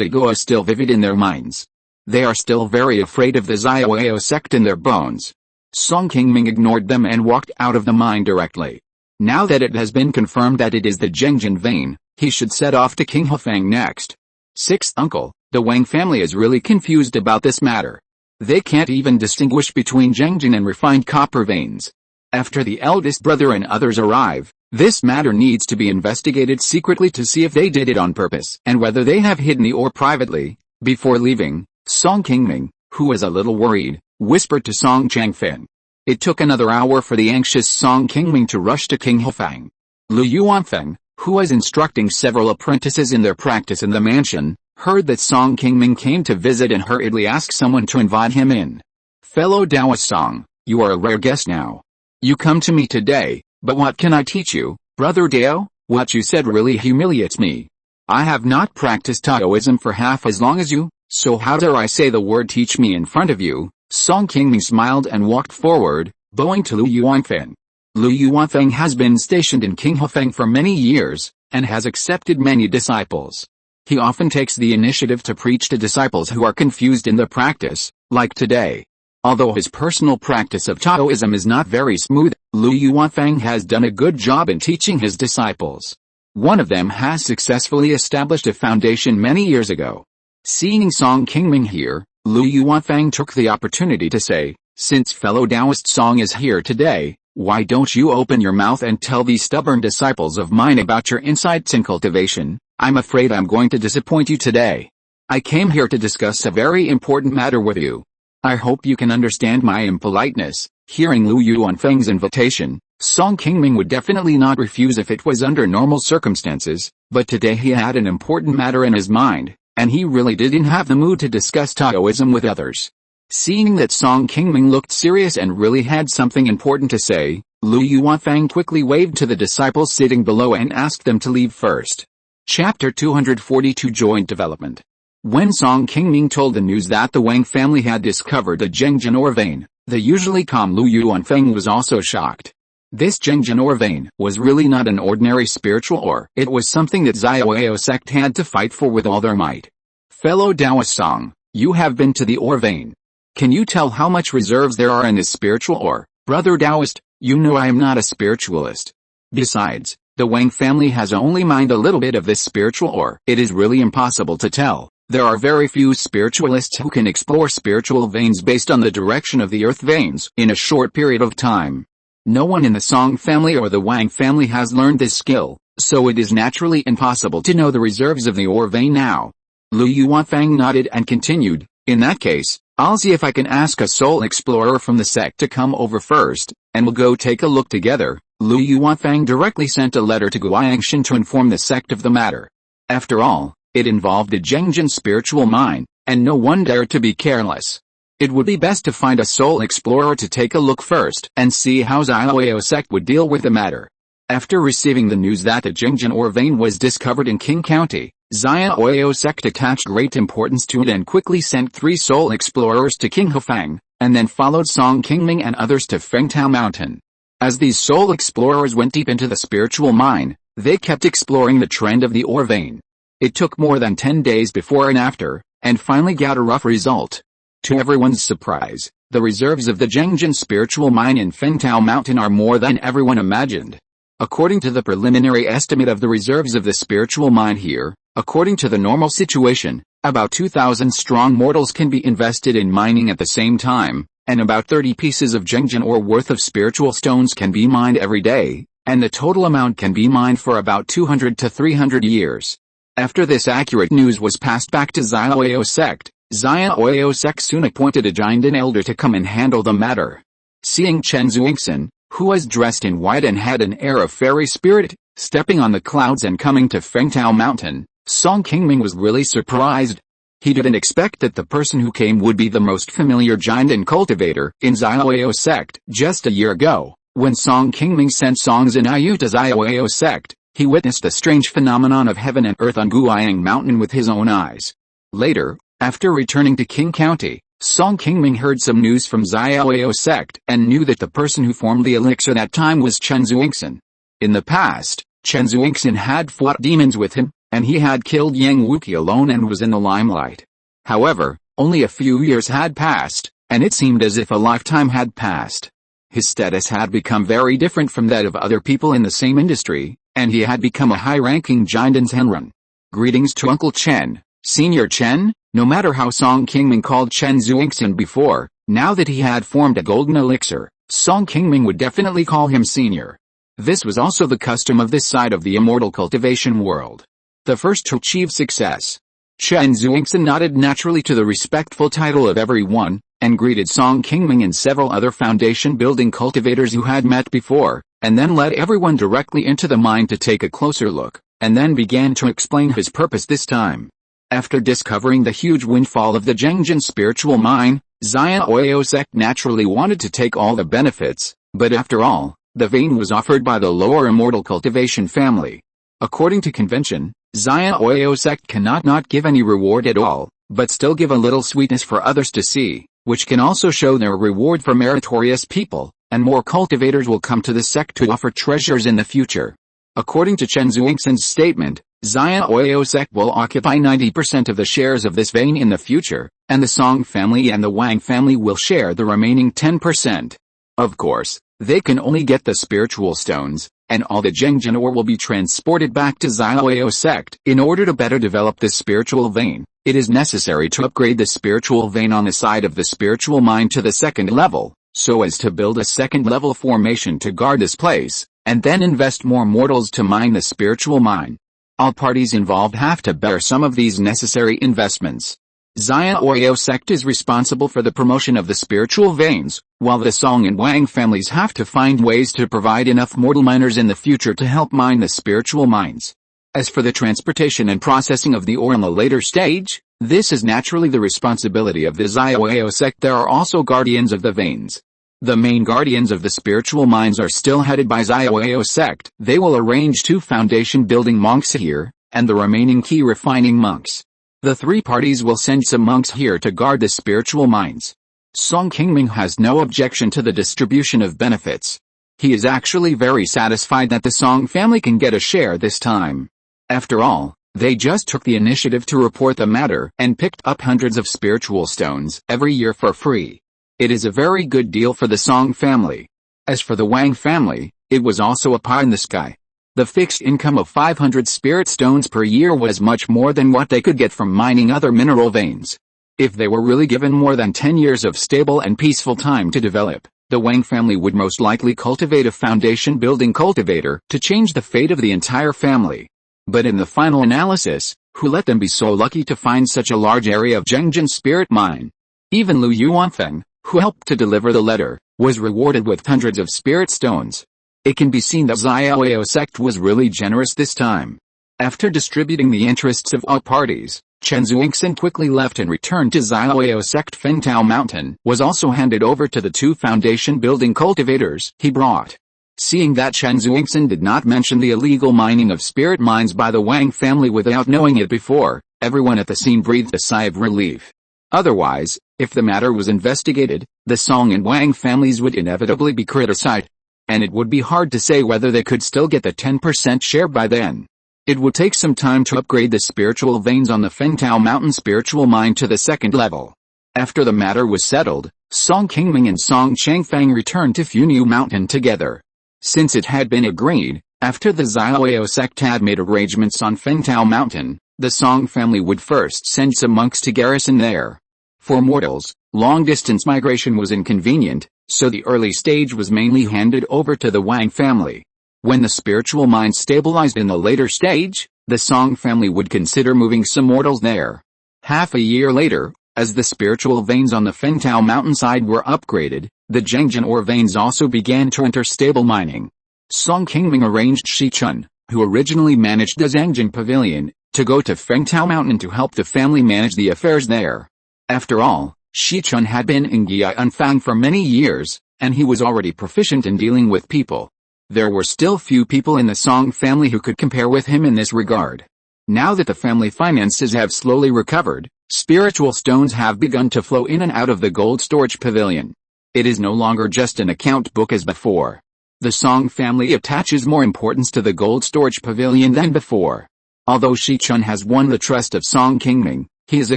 ago is still vivid in their minds. They are still very afraid of the Xiaoyao sect in their bones. Song Qingming ignored them and walked out of the mine directly. Now that it has been confirmed that it is the Zhengjin vein, he should set off to Qinghefeng next. Sixth uncle, the Wang family is really confused about this matter. They can't even distinguish between Zhengjin and refined copper veins. After the eldest brother and others arrive, this matter needs to be investigated secretly to see if they did it on purpose and whether they have hidden the ore privately. Before leaving, Song Qingming, who was a little worried, whispered to Song Changfen. It took another hour for the anxious Song Qingming to rush to Qinghefeng. Lu Yuanfeng, who was instructing several apprentices in their practice in the mansion, heard that Song Qingming came to visit and hurriedly asked someone to invite him in. Fellow Taoist Song, you are a rare guest now. You come to me today, but what can I teach you, Brother Dao? What you said really humiliates me. I have not practiced Taoism for half as long as you, so how dare I say the word teach me in front of you? Song Qingming smiled and walked forward, bowing to Lu Yuanfeng. Lu Yuanfeng has been stationed in Qinghefeng for many years, and has accepted many disciples. He often takes the initiative to preach to disciples who are confused in the practice, like today. Although his personal practice of Taoism is not very smooth, Lu Yuanfeng has done a good job in teaching his disciples. One of them has successfully established a foundation many years ago. Seeing Song Qingming here, Lu Yuanfeng took the opportunity to say, since fellow Taoist Song is here today, why don't you open your mouth and tell these stubborn disciples of mine about your insights in cultivation? I'm afraid I'm going to disappoint you today. I came here to discuss a very important matter with you. I hope you can understand my impoliteness. Hearing Lu Yuanfeng's invitation, Song Qingming would definitely not refuse if it was under normal circumstances, but today he had an important matter in his mind, and he really didn't have the mood to discuss Taoism with others. Seeing that Song Qingming looked serious and really had something important to say, Lu Yuanfeng quickly waved to the disciples sitting below and asked them to leave first. Chapter 242 Joint Development. When Song Qingming told the news that the Wang family had discovered the Zhengjin ore vein, the usually calm Lu Yuanfeng was also shocked. This Zhengjin ore vein was really not an ordinary spiritual ore. It was something that Xiaoyao sect had to fight for with all their might. Fellow Taoist Song, you have been to the ore vein. Can you tell how much reserves there are in this spiritual ore? Brother Taoist, you know I am not a spiritualist. Besides, the Wang family has only mined a little bit of this spiritual ore. It is really impossible to tell. There are very few spiritualists who can explore spiritual veins based on the direction of the earth veins in a short period of time. No one in the Song family or the Wang family has learned this skill, so it is naturally impossible to know the reserves of the ore vein now. Lu Yuanfeng nodded and continued, in that case, I'll see if I can ask a soul explorer from the sect to come over first, and we'll go take a look together. Lu Yuanfeng directly sent a letter to Guiangshan to inform the sect of the matter. After all, it involved a Zhengjin spiritual mine, and no one dared to be careless. It would be best to find a soul explorer to take a look first and see how Xiaoyao sect would deal with the matter. After receiving the news that the Zhengjin ore vein was discovered in Qing County, Xiaoyao sect attached great importance to it and quickly sent 3 soul explorers to Qinghefeng, and then followed Song Qingming and others to Funiu Mountain. As these soul explorers went deep into the spiritual mine, they kept exploring the trend of the ore vein. It took more than 10 days before and after, and finally got a rough result. To everyone's surprise, the reserves of the Zhengjin spiritual mine in Funiu Mountain are more than everyone imagined. According to the preliminary estimate of the reserves of the spiritual mine here, according to the normal situation, about 2,000 strong mortals can be invested in mining at the same time, and about 30 pieces of Zhengjin ore worth of spiritual stones can be mined every day, and the total amount can be mined for about 200 to 300 years. After this accurate news was passed back to Xiaoyao sect, Xiaoyao sect soon appointed a Jinden elder to come and handle the matter. Seeing Chen Zuixin, who was dressed in white and had an air of fairy spirit, stepping on the clouds and coming to Funiu Mountain, Song Qingming was really surprised. He didn't expect that the person who came would be the most familiar Jinden cultivator in Xiaoyao sect. Just a year ago, when Song Qingming sent Song Zinayu to Xiaoyao sect, he witnessed a strange phenomenon of heaven and earth on Guiyang Mountain with his own eyes. Later, after returning to Qing County, Song Qingming heard some news from Xiaoyao sect and knew that the person who formed the elixir that time was Chen Zuixin. In the past, Chen Zuixin had fought demons with him, and he had killed Yang Wuqi alone and was in the limelight. However, only a few years had passed, and it seemed as if a lifetime had passed. His status had become very different from that of other people in the same industry, and he had become a high-ranking giant in Tenrun. Greetings to Uncle Chen, Senior Chen. No matter how Song Qingming called Chen Xuanxin before, now that he had formed a golden elixir, Song Qingming would definitely call him Senior. This was also the custom of this side of the immortal cultivation world. The first to achieve success. Chen Xuanxin nodded naturally to the respectful title of everyone, and greeted Song Qingming and several other foundation-building cultivators who had met before, and then led everyone directly into the mine to take a closer look, and then began to explain his purpose this time. After discovering the huge windfall of the Zhengjin spiritual mine, Xia Oyo sect naturally wanted to take all the benefits, but after all, the vein was offered by the lower immortal cultivation family. According to convention, Xia Oyo sect cannot not give any reward at all, but still give a little sweetness for others to see, which can also show their reward for meritorious people, and more cultivators will come to the sect to offer treasures in the future. According to Chen Xuanxin's statement, Xia Oyo sect will occupy 90% of the shares of this vein in the future, and the Song family and the Wang family will share the remaining 10%. Of course, they can only get the spiritual stones, and all the Zhengjin ore will be transported back to Xia Oyo sect. In order to better develop this spiritual vein, it is necessary to upgrade the spiritual vein on the side of the spiritual mine to the second level, so as to build a second level formation to guard this place, and then invest more mortals to mine the spiritual mine. All parties involved have to bear some of these necessary investments. Xia Oyo sect is responsible for the promotion of the spiritual veins, while the Song and Wang families have to find ways to provide enough mortal miners in the future to help mine the spiritual mines. As for the transportation and processing of the ore in the later stage, this is naturally the responsibility of the Xia Oyo sect. There are also guardians of the veins. The main guardians of the spiritual mines are still headed by Xia Oyo sect. They will arrange 2 foundation-building monks here, and the remaining Qi refining monks. The 3 parties will send some monks here to guard the spiritual mines. Song Qingming has no objection to the distribution of benefits. He is actually very satisfied that the Song family can get a share this time. After all, they just took the initiative to report the matter and picked up hundreds of spiritual stones every year for free. It is a very good deal for the Song family. As for the Wang family, it was also a pie in the sky. The fixed income of 500 spirit stones per year was much more than what they could get from mining other mineral veins. If they were really given more than 10 years of stable and peaceful time to develop, the Wang family would most likely cultivate a foundation-building cultivator to change the fate of the entire family. But in the final analysis, who let them be so lucky to find such a large area of Zhengjin spirit mine? Even Lu Yuanfeng, who helped to deliver the letter, was rewarded with hundreds of spirit stones. It can be seen that Xia Oyo sect was really generous this time. After distributing the interests of all parties, Chen Xuanxin quickly left and returned to Xia Oyo sect. Funiu Mountain was also handed over to the 2 foundation-building cultivators he brought. Seeing that Chen Xuanxin did not mention the illegal mining of spirit mines by the Wang family without knowing it before, everyone at the scene breathed a sigh of relief. Otherwise, if the matter was investigated, the Song and Wang families would inevitably be criticized, and it would be hard to say whether they could still get the 10% share by then. It would take some time to upgrade the spiritual veins on the Funiu Mountain spiritual mine to the second level. After the matter was settled, Song Qingming and Song Changfang returned to Funiu Mountain together. Since it had been agreed, after the Xia Oyo sect had made arrangements on Funiu Mountain, the Song family would first send some monks to garrison there. For mortals, long-distance migration was inconvenient, so the early stage was mainly handed over to the Wang family. When the spiritual mine stabilized in the later stage, the Song family would consider moving some mortals there. Half a year later, as the spiritual veins on the Funiu mountainside were upgraded, the Zhengjin ore veins also began to enter stable mining. Song Qingming arranged Shi Chun, who originally managed the Zhengjin pavilion, to go to Funiu Mountain to help the family manage the affairs there. After all, Shi Chun had been in Guianfang for many years, and he was already proficient in dealing with people. There were still few people in the Song family who could compare with him in this regard. Now that the family finances have slowly recovered, spiritual stones have begun to flow in and out of the gold storage pavilion. It is no longer just an account book as before. The Song family attaches more importance to the gold storage pavilion than before. Although Shi Chun has won the trust of Song Qingming, he is a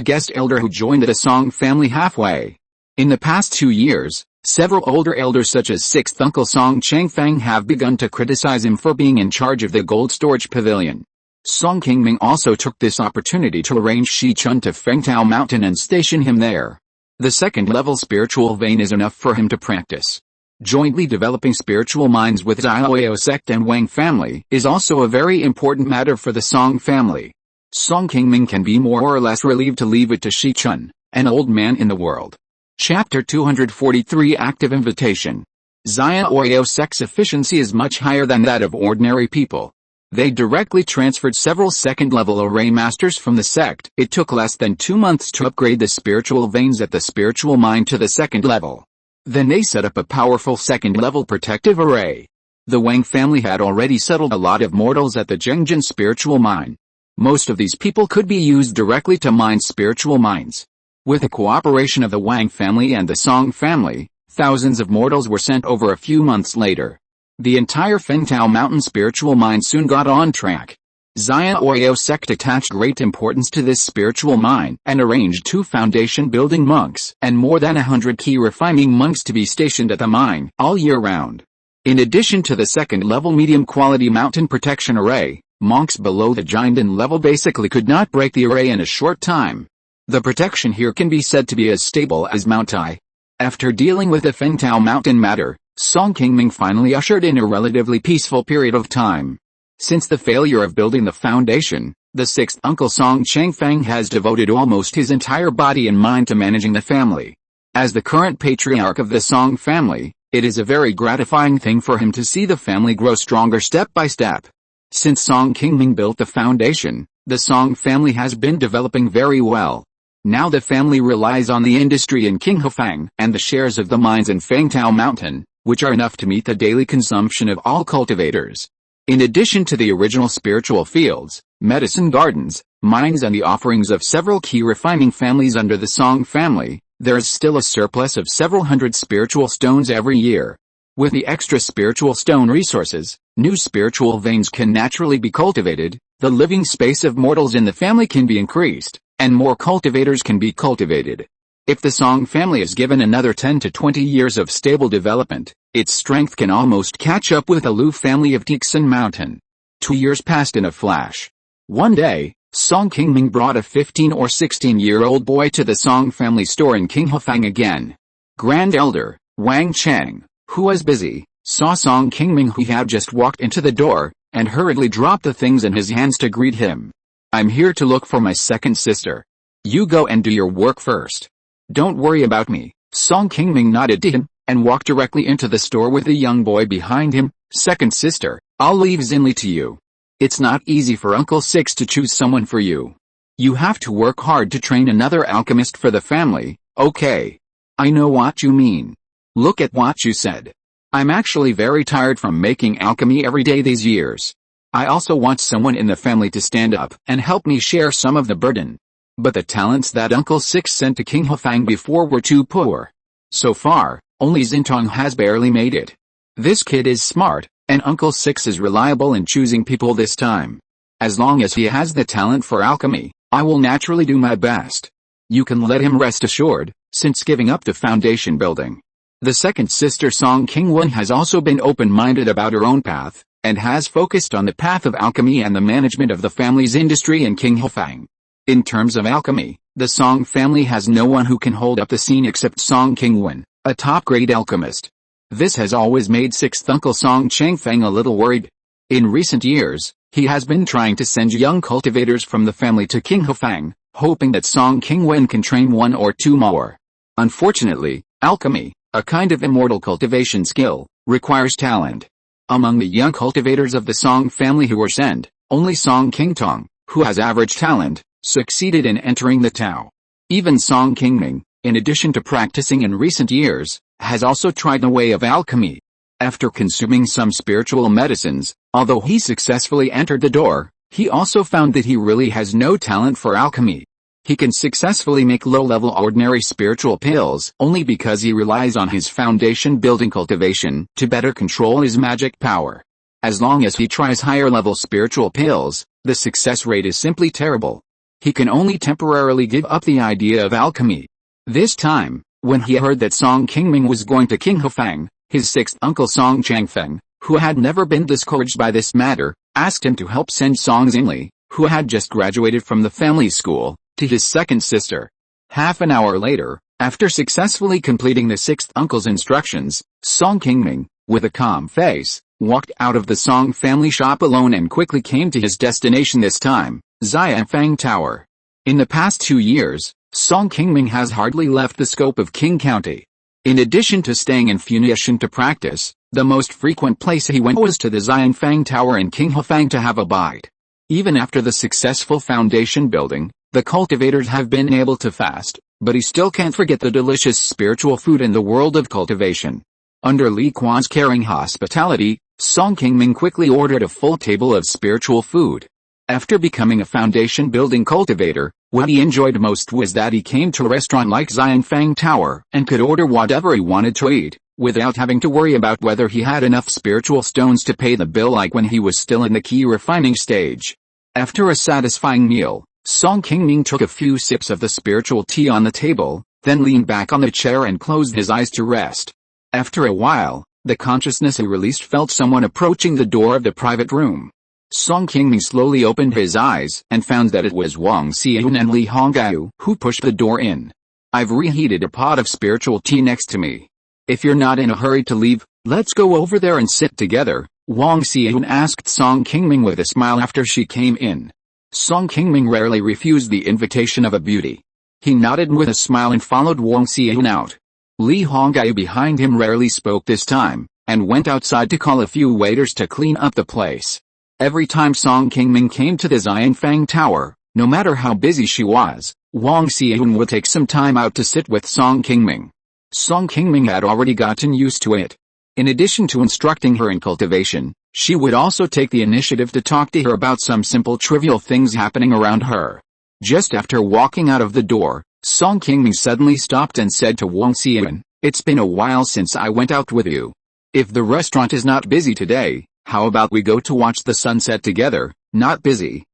guest elder who joined the Song family halfway. In the past 2 years, several older elders such as 6th Uncle Song Changfeng have begun to criticize him for being in charge of the gold storage pavilion. Song Qingming also took this opportunity to arrange Shi Chun to Funiu Mountain and station him there. The second-level spiritual vein is enough for him to practice. Jointly developing spiritual minds with Zhao sect and Wang family is also a very important matter for the Song family. Song Qingming can be more or less relieved to leave it to Shi Chun, an old man in the world. Chapter 243 Active Invitation. Zhao sect's efficiency is much higher than that of ordinary people. They directly transferred several second-level array masters from the sect. It took less than 2 months to upgrade the spiritual veins at the spiritual mind to the second level. Then they set up a powerful second-level protective array. The Wang family had already settled a lot of mortals at the Zhengjin spiritual mine. Most of these people could be used directly to mine spiritual mines. With the cooperation of the Wang family and the Song family, thousands of mortals were sent over a few months later. The entire Funiu Mountain spiritual mine soon got on track. Zhao sect attached great importance to this spiritual mine and arranged 2 foundation-building monks and more than 100 Qi Refining monks to be stationed at the mine all year round. In addition to the second-level medium-quality mountain protection array, monks below the Jinden level basically could not break the array in a short time. The protection here can be said to be as stable as Mount Ai. After dealing with the Funiu Mountain matter, Song Qingming finally ushered in a relatively peaceful period of time. Since the failure of building the foundation, the 6th Uncle Song Changfeng has devoted almost his entire body and mind to managing the family. As the current patriarch of the Song family, it is a very gratifying thing for him to see the family grow stronger step by step. Since Song Qingming built the foundation, the Song family has been developing very well. Now the family relies on the industry in Qinghefang and the shares of the mines in Funiu Mountain, which are enough to meet the daily consumption of all cultivators. In addition to the original spiritual fields, medicine gardens, mines and the offerings of several Qi refining families under the Song family, there is still a surplus of several hundred spiritual stones every year. With the extra spiritual stone resources, new spiritual veins can naturally be cultivated, the living space of mortals in the family can be increased, and more cultivators can be cultivated. If the Song family is given another 10 to 20 years of stable development, its strength can almost catch up with the Lu family of Qingming Mountain. 2 years passed in a flash. One day, Song Qingming brought a 15 or 16-year-old boy to the Song family store in Qinghefang again. Grand Elder, Wang Chang, who was busy, saw Song Qingming who had just walked into the door, and hurriedly dropped the things in his hands to greet him. "I'm here to look for my second sister. You go and do your work first. Don't worry about me." Song Qingming nodded to him, and walked directly into the store with the young boy behind him. "Second sister, I'll leave Xinli to you. It's not easy for Uncle Six to choose someone for you. You have to work hard to train another alchemist for the family, okay? I know what you mean. Look at what you said. I'm actually very tired from making alchemy every day these years. I also want someone in the family to stand up and help me share some of the burden. But the talents that Uncle Six sent to Qinghefang before were too poor. So far, only Xintong has barely made it. This kid is smart, and Uncle Six is reliable in choosing people this time. As long as he has the talent for alchemy, I will naturally do my best. You can let him rest assured, since giving up the foundation building. The second sister Song Qingwen has also been open-minded about her own path, and has focused on the path of alchemy and the management of the family's industry in Qinghefang. In terms of alchemy, the Song family has no one who can hold up the scene except Song Qingwen, a top-grade alchemist. This has always made 6th Uncle Song Changfeng a little worried. In recent years, he has been trying to send young cultivators from the family to Qinghefang, hoping that Song Qingwen can train 1 or 2 more. Unfortunately, alchemy, a kind of immortal cultivation skill, requires talent. Among the young cultivators of the Song family who were sent, only Song Qingtong, who has average talent, succeeded in entering the Tao. Even Song Qingming, in addition to practicing in recent years, has also tried the way of alchemy. After consuming some spiritual medicines, although he successfully entered the door, he also found that he really has no talent for alchemy. He can successfully make low-level ordinary spiritual pills only because he relies on his foundation-building cultivation to better control his magic power. As long as he tries higher-level spiritual pills, the success rate is simply terrible. He can only temporarily give up the idea of alchemy. This time, When he heard that Song Qingming was going to King Hufang, his sixth uncle Song Changfeng, who had never been discouraged by this matter, asked him to help send Song Xingli, who had just graduated from the family school, to his second sister. Half an hour later, after successfully completing the sixth uncle's instructions, Song Qingming, with a calm face, walked out of the Song family shop alone and quickly came to his destination this time, Xianfang Tower. In the past 2 years, Song Qingming has hardly left the scope of Qing County. In addition to staying in Funiu Mountain to practice, the most frequent place he went was to the Xianfang Tower in King Hufang to have a bite. Even after the successful foundation building, the cultivators have been able to fast, but he still can't forget the delicious spiritual food in the world of cultivation. Under Li Quan's caring hospitality, Song Qingming quickly ordered a full table of spiritual food. After becoming a foundation building cultivator, what he enjoyed most was that he came to a restaurant like Xianfang Tower and could order whatever he wanted to eat, without having to worry about whether he had enough spiritual stones to pay the bill like when he was still in the Qi refining stage. After a satisfying meal, Song Qingming took a few sips of the spiritual tea on the table, then leaned back on the chair and closed his eyes to rest. After a while, the consciousness he released felt someone approaching the door of the private room. Song Qingming slowly opened his eyes and found that it was Wang Xian and Li Hongyu who pushed the door in. "I've reheated a pot of spiritual tea next to me. If you're not in a hurry to leave, let's go over there and sit together," Wang Xian asked Song Qingming with a smile after she came in. Song Qingming rarely refused the invitation of a beauty. He nodded with a smile and followed Wang Xian out. Li Hongyu behind him rarely spoke this time, and went outside to call a few waiters to clean up the place. Every time Song Qingming came to the Xianfang Tower, no matter how busy she was, Wang Xian would take some time out to sit with Song Qingming. Song Qingming had already gotten used to it. In addition to instructing her in cultivation, she would also take the initiative to talk to her about some simple trivial things happening around her. Just after walking out of the door, Song Qingming suddenly stopped and said to Wang Xian, "It's been a while since I went out with you. If the restaurant is not busy today, how about we go to watch the sunset together?" "Not busy,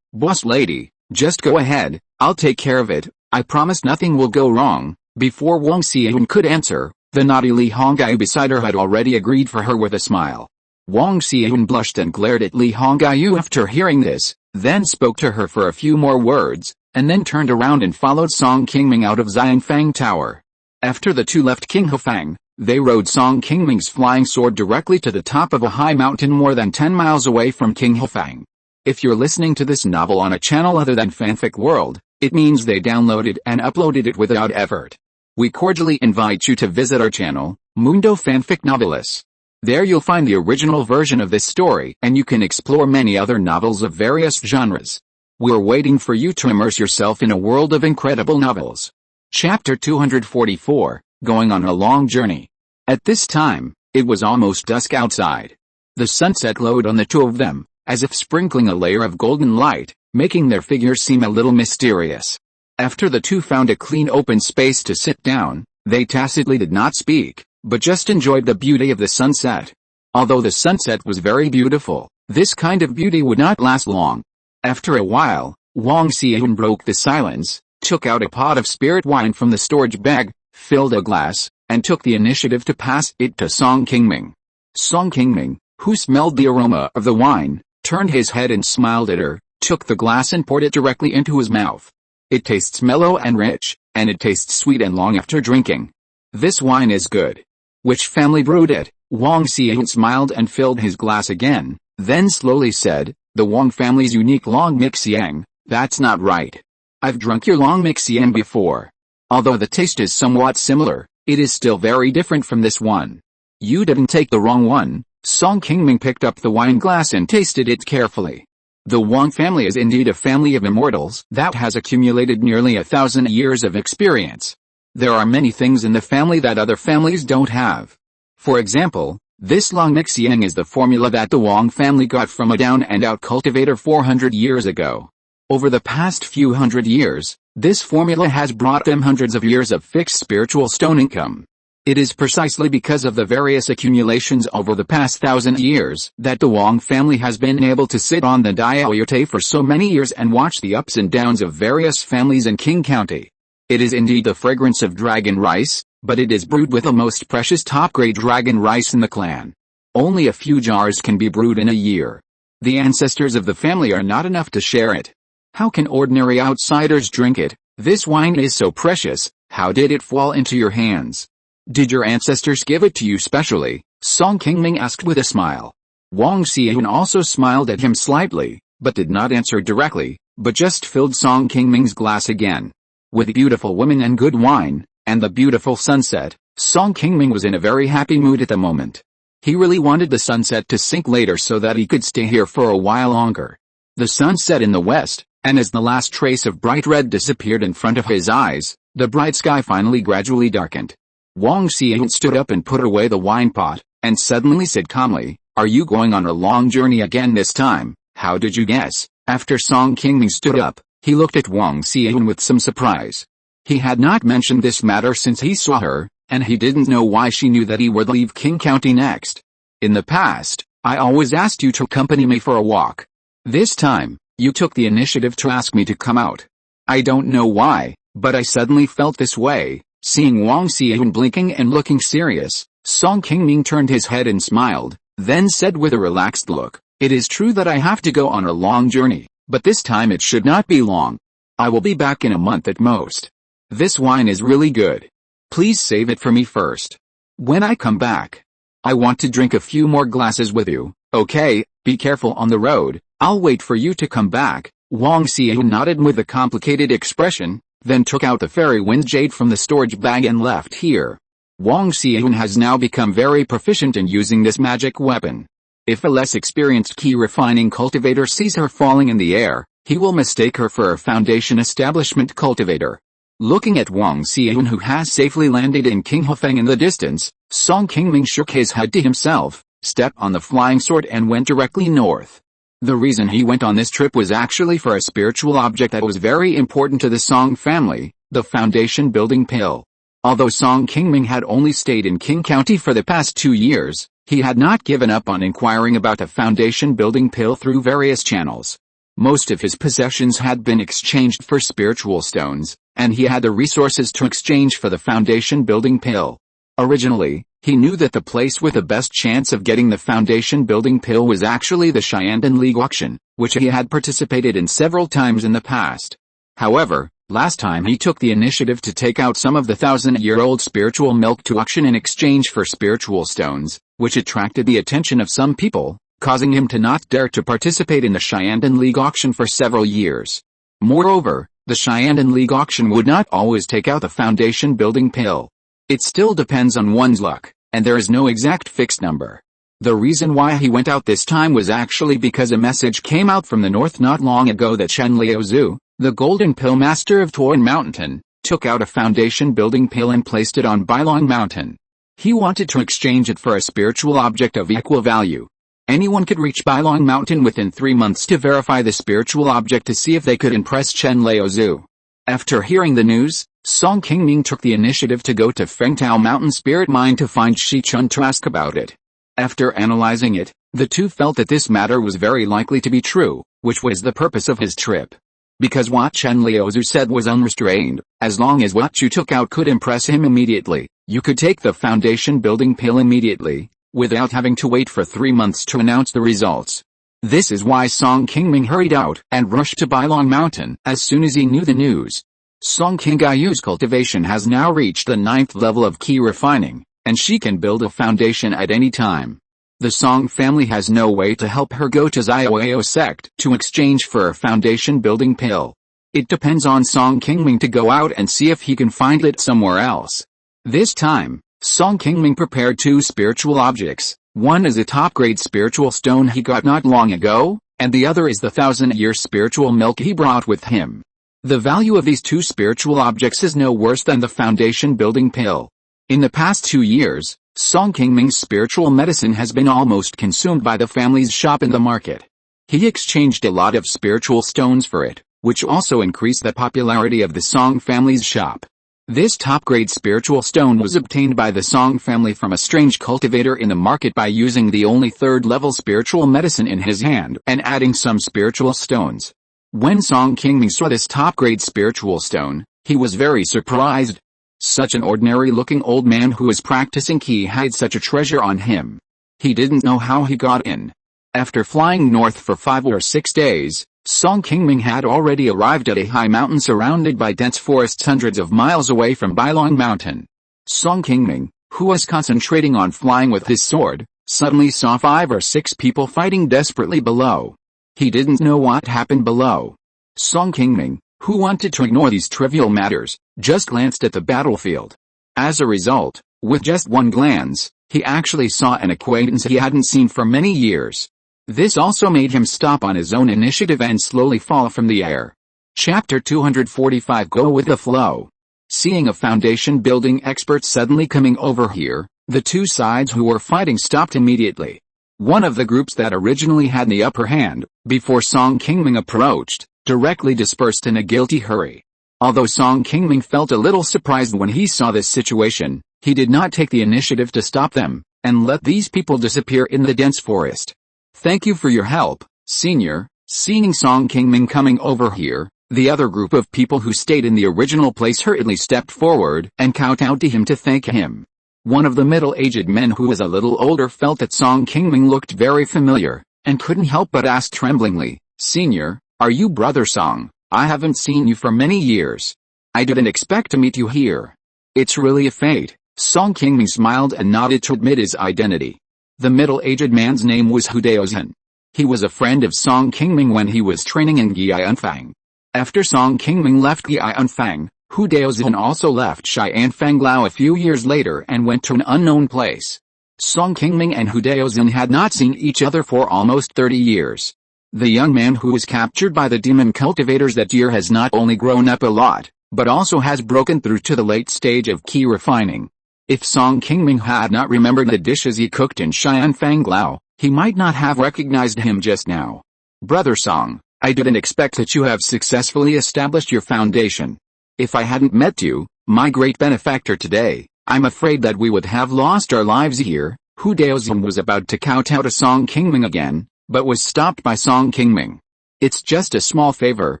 boss lady, just go ahead, I'll take care of it, I promise nothing will go wrong." Before Wang Xian could answer, the naughty Li Hongyu beside her had already agreed for her with a smile. Wang Xian blushed and glared at Li Hongyu after hearing this, then spoke to her for a few more words, and then turned around and followed Song Qingming out of Xianfang Tower. After the two left King Hufang, they rode Song Qingming's flying sword directly to the top of a high mountain more than 10 miles away from King Hufang. If you're listening to this novel on a channel other than Fanfic World, it means they downloaded and uploaded it without effort. We cordially invite you to visit our channel, Mundo Fanfic Novelis. There you'll find the original version of this story and you can explore many other novels of various genres. We're waiting for you to immerse yourself in a world of incredible novels. Chapter 244, Going on a Long Journey. At this time, it was almost dusk outside. The sunset glowed on the two of them, as if sprinkling a layer of golden light, making their figures seem a little mysterious. After the two found a clean open space to sit down, they tacitly did not speak, but just enjoyed the beauty of the sunset. Although the sunset was very beautiful, this kind of beauty would not last long. After a while, Wang Xian broke the silence, took out a pot of spirit wine from the storage bag, filled a glass, and took the initiative to pass it to Song Qingming. Song Qingming, who smelled the aroma of the wine, turned his head and smiled at her, took the glass and poured it directly into his mouth. "It tastes mellow and rich, and it tastes sweet and long after drinking. This wine is good. Which family brewed it?" Wang Xian smiled and filled his glass again, then slowly said, "The Wang family's unique Long Mixiang." "That's not right. I've drunk your Long Mixiang before. Although the taste is somewhat similar, it is still very different from this one." "You didn't take the wrong one." Song Qingming picked up the wine glass and tasted it carefully. The Wang family is indeed a family of immortals that has accumulated nearly 1,000 years of experience. There are many things in the family that other families don't have. For example, this Long Mixiang is the formula that the Wang family got from a down-and-out cultivator 400 years ago. Over the past few hundred years, this formula has brought them hundreds of years of fixed spiritual stone income. It is precisely because of the various accumulations over the past 1,000 years that the Wang family has been able to sit on the Diaoyute for so many years and watch the ups and downs of various families in Qing County. It is indeed the fragrance of dragon rice, but it is brewed with the most precious top-grade dragon rice in the clan. Only a few jars can be brewed in a year. The ancestors of the family are not enough to share it. How can ordinary outsiders drink it? This wine is so precious, how did it fall into your hands? Did your ancestors give it to you specially? Song Qingming asked with a smile. Wang Xian also smiled at him slightly, but did not answer directly, but just filled Song Qingming's glass again. With beautiful women and good wine, and the beautiful sunset, Song Qingming was in a very happy mood at the moment. He really wanted the sunset to sink later so that he could stay here for a while longer. The sun set in the west, and as the last trace of bright red disappeared in front of his eyes, the bright sky finally gradually darkened. Wang Xian stood up and put away the wine pot, and suddenly said calmly, "Are you going on a long journey again this time? How did you guess?" After Song Qingming stood up, he looked at Wang Xian with some surprise. He had not mentioned this matter since he saw her, and he didn't know why she knew that he would leave Qing County next. "In the past, I always asked you to accompany me for a walk. This time, you took the initiative to ask me to come out. I don't know why, but I suddenly felt this way." Seeing Wang Xian blinking and looking serious, Song Qingming turned his head and smiled, then said with a relaxed look, "It is true that I have to go on a long journey, but this time it should not be long. I will be back in a month at most. This wine is really good. Please save it for me first. When I come back, I want to drink a few more glasses with you, okay? Be careful on the road, I'll wait for you to come back." Wang Xian nodded with a complicated expression, then took out the fairy wind jade from the storage bag and left here. Wang Xian has now become very proficient in using this magic weapon. If a less experienced Qi refining cultivator sees her falling in the air, he will mistake her for a foundation establishment cultivator. Looking at Wang Xian who has safely landed in Qinghefeng in the distance, Song Qingming shook his head to himself, stepped on the flying sword and went directly north. The reason he went on this trip was actually for a spiritual object that was very important to the Song family, the foundation building pill. Although Song Qingming had only stayed in Qing County for the past 2 years, he had not given up on inquiring about the foundation building pill through various channels. Most of his possessions had been exchanged for spiritual stones, and he had the resources to exchange for the foundation building pill. Originally, he knew that the place with the best chance of getting the foundation building pill was actually the Xiandan League auction, which he had participated in several times in the past. However, last time he took the initiative to take out some of the 1,000-year-old spiritual milk to auction in exchange for spiritual stones, which attracted the attention of some people, causing him to not dare to participate in the Xiandan League auction for several years. Moreover, the Xiandan League auction would not always take out the foundation building pill. It still depends on one's luck, and there is no exact fixed number. The reason why he went out this time was actually because a message came out from the north not long ago that Chen Liaozhu, the golden pill master of Funiu Mountain, took out a foundation building pill and placed it on Bailong Mountain. He wanted to exchange it for a spiritual object of equal value. Anyone could reach Bailong Mountain within 3 months to verify the spiritual object to see if they could impress Chen Liaozhu. After hearing the news, Song Qingming took the initiative to go to Fengtao Mountain Spirit Mine to find Shi Chun to ask about it. After analyzing it, the two felt that this matter was very likely to be true, which was the purpose of his trip. Because what Chen Liaozhu said was unrestrained, as long as what you took out could impress him immediately, you could take the foundation building pill immediately, without having to wait for 3 months to announce the results. This is why Song Qingming hurried out and rushed to Bailong Mountain as soon as he knew the news. Song Qingyu's cultivation has now reached the 9th level of Qi refining, and she can build a foundation at any time. The Song family has no way to help her go to Zioao sect to exchange for a foundation building pill. It depends on Song Qingming to go out and see if he can find it somewhere else. This time, Song Qingming prepared 2 spiritual objects. One is a top-grade spiritual stone he got not long ago, and the other is the 1,000-year spiritual milk he brought with him. The value of these 2 spiritual objects is no worse than the foundation building pill. In the past 2 years, Song Qingming's spiritual medicine has been almost consumed by the family's shop in the market. He exchanged a lot of spiritual stones for it, which also increased the popularity of the Song family's shop. This top-grade spiritual stone was obtained by the Song family from a strange cultivator in the market by using the only 3rd-level spiritual medicine in his hand and adding some spiritual stones. When Song Qingming saw this top-grade spiritual stone, He was very surprised. Such an ordinary-looking old man who was practicing Qi had such a treasure on him. He didn't know how he got in. After flying north for 5 or 6 days, Qingming had already arrived at a high mountain surrounded by dense forests hundreds of miles away from Mount Mountain. Qingming, who was concentrating on flying with his sword, suddenly saw 5 or 6 people fighting desperately below. He didn't know what happened below. Qingming, who wanted to ignore these trivial matters, just glanced at the battlefield. As a result, with just one glance, he actually saw an acquaintance he hadn't seen for many years. This also made him stop on his own initiative and slowly fall from the air. Chapter 245 Go with the Flow. Seeing a foundation building expert suddenly coming over here, the two sides who were fighting stopped immediately. One of the groups that originally had the upper hand, before Qingming approached, directly dispersed in a guilty hurry. Although Qingming felt a little surprised when he saw this situation, he did not take the initiative to stop them, and let these people disappear in the dense forest. Thank you for your help, Senior. Seeing Qingming coming over here, the other group of people who stayed in the original place hurriedly stepped forward and kowtowed to him to thank him. One of the middle-aged men who was a little older felt that Qingming looked very familiar, and couldn't help but ask tremblingly, Senior, are you Brother Song? I haven't seen you for many years. I didn't expect to meet you here. It's really a fate. Qingming smiled and nodded to admit his identity. The middle-aged man's name was Hudaozhen. He was a friend of Qingming when he was training in Qianfang. After Qingming left Qianfang, Hudaozhen also left Xianfanglao a few years later and went to an unknown place. Qingming and Hudaozhen had not seen each other for almost 30 years. The young man who was captured by the demon cultivators that year has not only grown up a lot, but also has broken through to the late stage of Qi refining. If Qingming had not remembered the dishes he cooked in Xianfanglao, he might not have recognized him just now. Brother Song, I didn't expect that you have successfully established your foundation. If I hadn't met you, my great benefactor today, I'm afraid that we would have lost our lives here. Hudaozhen was about to kowtow to Qingming again, but was stopped by Qingming. It's just a small favor,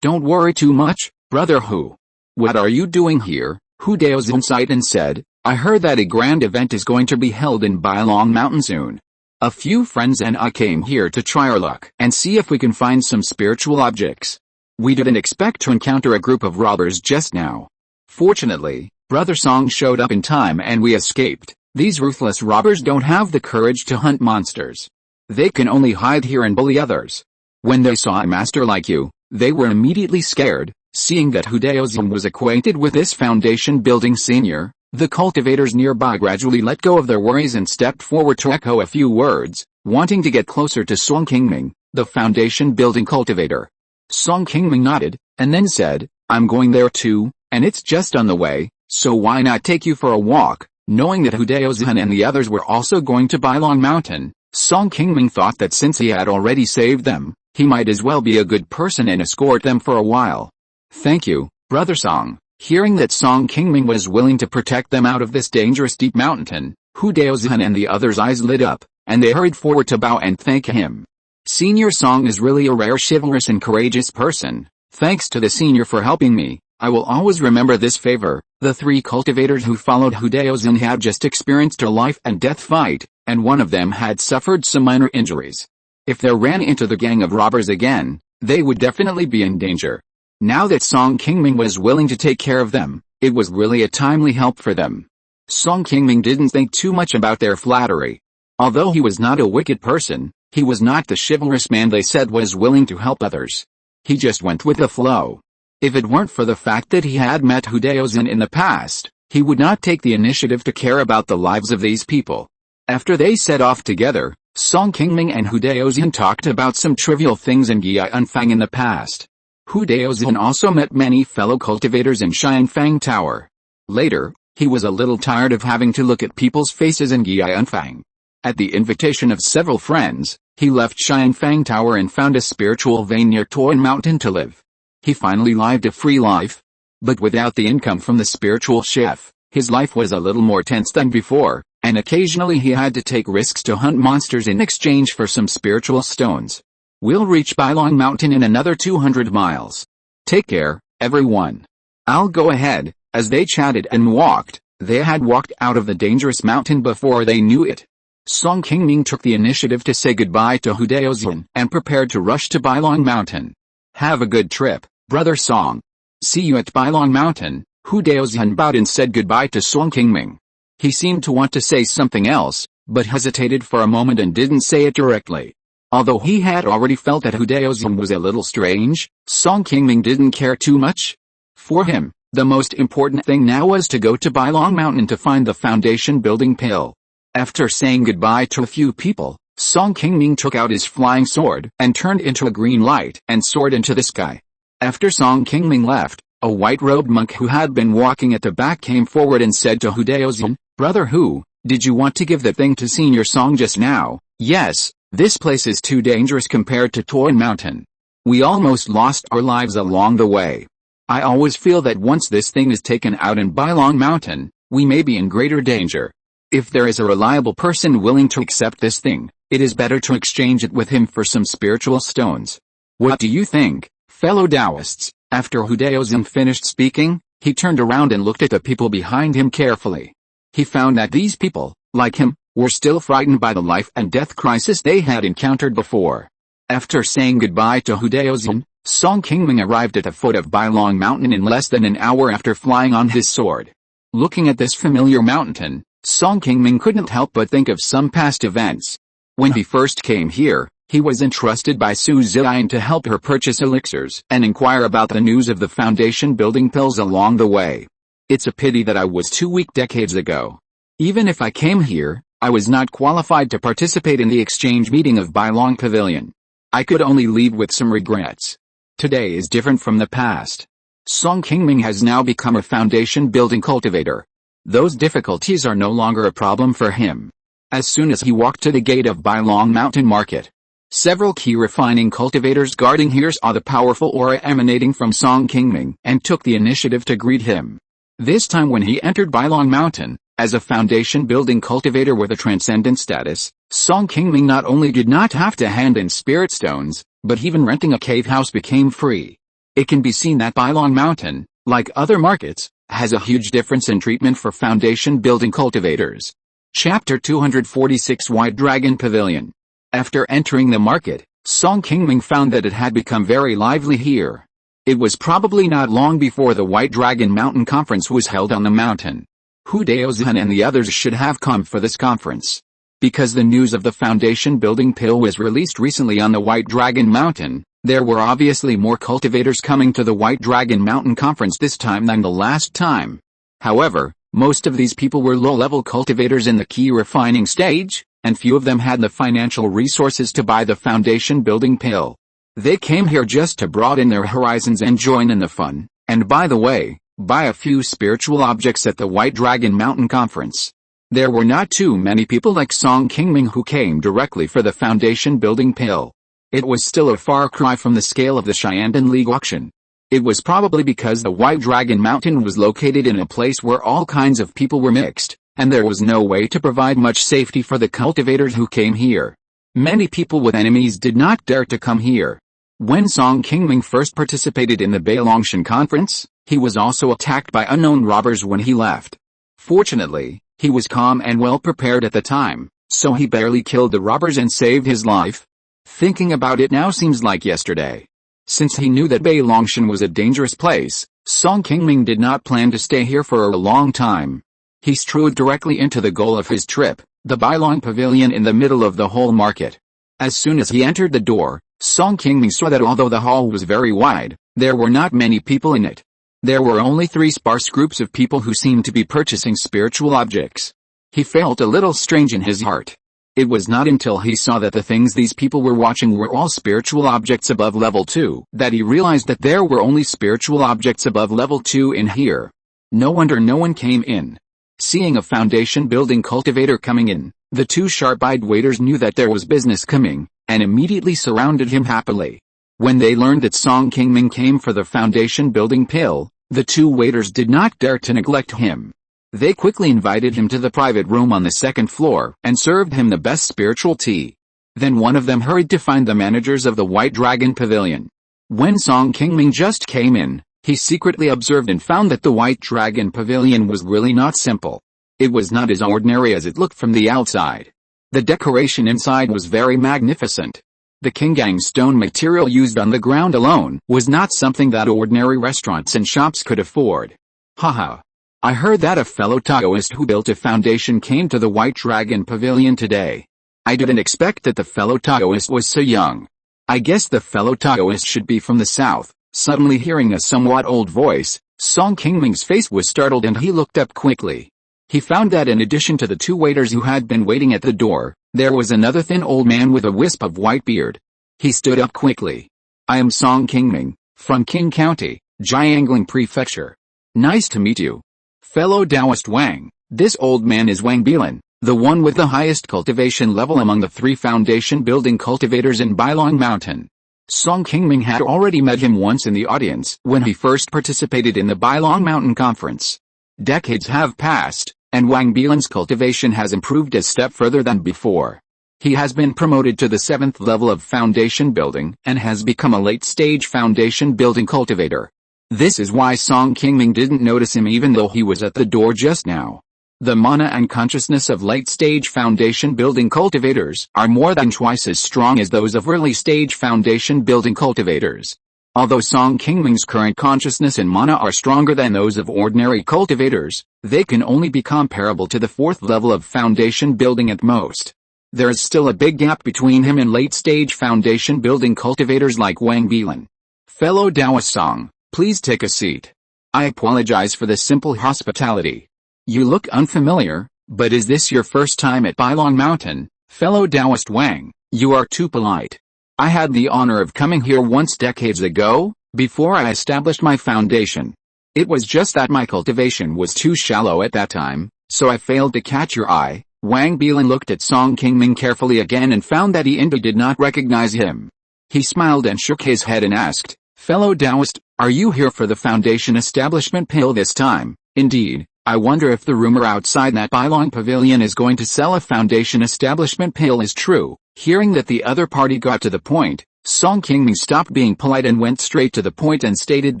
don't worry too much, Brother Hu. What are you doing here? Hudaozhen sighed and said, I heard that a grand event is going to be held in Mount Mountain soon. A few friends and I came here to try our luck and see if we can find some spiritual objects. We didn't expect to encounter a group of robbers just now. Fortunately, Brother Song showed up in time and we escaped. These ruthless robbers don't have the courage to hunt monsters. They can only hide here and bully others. When they saw a master like you, they were immediately scared. Seeing that Hudaozhen was acquainted with this foundation building senior, the cultivators nearby gradually let go of their worries and stepped forward to echo a few words, wanting to get closer to Qingming, the foundation building cultivator. Qingming nodded, and then said, I'm going there too, and it's just on the way, so why not take you for a walk? Knowing that Hudaozhen and the others were also going to Mount Mountain, Qingming thought that since he had already saved them, he might as well be a good person and escort them for a while. Thank you, Brother Song. Hearing that Qingming was willing to protect them out of this dangerous deep mountain, Hudaozhen and the others' eyes lit up, and they hurried forward to bow and thank him. Senior Song is really a rare chivalrous and courageous person. Thanks to the senior for helping me. I will always remember this favor. The 3 cultivators who followed Hudaozhen had just experienced a life and death fight, and one of them had suffered some minor injuries. If they ran into the gang of robbers again, they would definitely be in danger. Now that Qingming was willing to take care of them, it was really a timely help for them. Qingming didn't think too much about their flattery. Although he was not a wicked person, he was not the chivalrous man they said was willing to help others. He just went with the flow. If it weren't for the fact that he had met Hudaozhen in the past, he would not take the initiative to care about the lives of these people. After they set off together, Qingming and Hudaozhen talked about some trivial things in Qianfang in the past. Hudaozhen also met many fellow cultivators in Xianfang Tower. Later, he was a little tired of having to look at people's faces in Qianfang. At the invitation of several friends, he left Xianfang Tower and found a spiritual vein near Qi Mountain to live. He finally lived a free life. But without the income from the spiritual chef, his life was a little more tense than before, and occasionally he had to take risks to hunt monsters in exchange for some spiritual stones. We'll reach Mount Mountain in another 200 miles. Take care, everyone. I'll go ahead." As they chatted and walked, they had walked out of the dangerous mountain before they knew it. Song Qingming took the initiative to say goodbye to Hu Daoxian and prepared to rush to Bailong Mountain. "Have a good trip, Brother Song. See you at Bailong Mountain." Hu Daoxian bowed and said goodbye to Song Qingming. He seemed to want to say something else, but hesitated for a moment and didn't say it directly. Although he had already felt that Hu Daoxian was a little strange, Song Qingming didn't care too much. For him, the most important thing now was to go to Bailong Mountain to find the foundation building pill. After saying goodbye to a few people, Song Qingming took out his flying sword and turned into a green light and soared into the sky. After Song Qingming left, a white-robed monk who had been walking at the back came forward and said to Hu Daoxian, "Brother Hu, did you want to give the thing to Senior Song just now?" "Yes, this place is too dangerous compared to Toin Mountain. We almost lost our lives along the way. I always feel that once this thing is taken out in Bailong Mountain, we may be in greater danger. If there is a reliable person willing to accept this thing, it is better to exchange it with him for some spiritual stones. What do you think, fellow Taoists?" After Hu Daoxian finished speaking, he turned around and looked at the people behind him carefully. He found that these people, like him, were still frightened by the life and death crisis they had encountered before. After saying goodbye to Hu Daoxian, Song Qingming arrived at the foot of Bailong Mountain in less than an hour after flying on his sword. Looking at this familiar mountain, Song Qingming couldn't help but think of some past events. When he first came here, he was entrusted by Su Ziyan to help her purchase elixirs and inquire about the news of the foundation building pills along the way. "It's a pity that I was too weak decades ago. Even if I came here, I was not qualified to participate in the exchange meeting of Bailong Pavilion. I could only leave with some regrets. Today is different from the past." Song Qingming has now become a foundation building cultivator. Those difficulties are no longer a problem for him. As soon as he walked to the gate of Bailong Mountain Market, several Qi refining cultivators guarding here saw the powerful aura emanating from Song Qingming and took the initiative to greet him. This time when he entered Bailong Mountain, as a foundation building cultivator with a transcendent status, Song Qingming not only did not have to hand in spirit stones, but even renting a cave house became free. It can be seen that Bailong Mountain, like other markets, has a huge difference in treatment for foundation building cultivators. Chapter 246 White Dragon Pavilion. After entering the market, Song Qingming found that it had become very lively here. It was probably not long before the White Dragon Mountain Conference was held on the mountain. Hu Daoxian and the others should have come for this conference. Because the news of the foundation building pill was released recently on the White Dragon Mountain, there were obviously more cultivators coming to the White Dragon Mountain Conference this time than the last time. However, most of these people were low-level cultivators in the Qi refining stage, and few of them had the financial resources to buy the foundation building pill. They came here just to broaden their horizons and join in the fun, and by the way, buy a few spiritual objects at the White Dragon Mountain Conference. There were not too many people like Song Qingming who came directly for the foundation building pill. It was still a far cry from the scale of the Xiandan League auction. It was probably because the White Dragon Mountain was located in a place where all kinds of people were mixed, and there was no way to provide much safety for the cultivators who came here. Many people with enemies did not dare to come here. When Song Qingming first participated in the Bailongshan conference, he was also attacked by unknown robbers when he left. Fortunately, he was calm and well prepared at the time, so he barely killed the robbers and saved his life. Thinking about it now seems like yesterday. Since he knew that Bailongshan was a dangerous place, Song Qingming did not plan to stay here for a long time. He strode directly into the goal of his trip, the Bailong Pavilion in the middle of the whole market. As soon as he entered the door, Song Qingming saw that although the hall was very wide, there were not many people in it. There were only 3 sparse groups of people who seemed to be purchasing spiritual objects. He felt a little strange in his heart. It was not until he saw that the things these people were watching were all spiritual objects above level 2 that he realized that there were only spiritual objects above level 2 in here. No wonder no one came in. Seeing a foundation building cultivator coming in, the 2 sharp-eyed waiters knew that there was business coming, and immediately surrounded him happily. When they learned that Song Qingming came for the foundation building pill, the 2 waiters did not dare to neglect him. They quickly invited him to the private room on the 2nd floor and served him the best spiritual tea. Then one of them hurried to find the managers of the White Dragon Pavilion. When Song Qingming just came in, He secretly observed and found that the White Dragon Pavilion was really not simple. It was not as ordinary as it looked from the outside. The decoration inside was very magnificent. The Qingming stone material used on the ground alone was not something that ordinary restaurants and shops could afford. Haha. I heard that a fellow Taoist who built a foundation came to the White Dragon Pavilion today. I didn't expect that the fellow Taoist was so young. I guess the fellow Taoist should be from the south. Suddenly hearing a somewhat old voice, Song Qingming's face was startled and he looked up quickly. He found that in addition to the two waiters who had been waiting at the door, there was another thin old man with a wisp of white beard. He stood up quickly. I am Song Qingming, from Qing County, Jiangling Prefecture. Nice to meet you. Fellow Taoist Wang, this old man is Wang Bilan, the one with the highest cultivation level among the 3 foundation building cultivators in Funiu Mountain. Song Qingming had already met him once in the audience when he first participated in the Funiu Mountain conference. Decades have passed, and Wang Bilan's cultivation has improved a step further than before. He has been promoted to the 7th level of foundation building and has become a late-stage foundation building cultivator. This is why Song Qingming didn't notice him even though he was at the door just now. The mana and consciousness of late-stage foundation building cultivators are more than twice as strong as those of early-stage foundation building cultivators. Although Song Qingming's current consciousness and mana are stronger than those of ordinary cultivators, they can only be comparable to the 4th level of foundation building at most. There is still a big gap between him and late-stage foundation building cultivators like Wang Bilan. Fellow Taoist Song, please take a seat. I apologize for the simple hospitality. You look unfamiliar, but is this your first time at Funiu Mountain? Fellow Taoist Wang, you are too polite. I had the honor of coming here once decades ago, before I established my foundation. It was just that my cultivation was too shallow at that time, so I failed to catch your eye. Wang Bilan looked at Song Qingming carefully again and found that he indeed did not recognize him. He smiled and shook his head and asked, Fellow Taoist, are you here for the foundation establishment pill this time? Indeed, I wonder if the rumor outside that Funiu Pavilion is going to sell a foundation establishment pill is true. Hearing that the other party got to the point, Song Qingming stopped being polite and went straight to the point and stated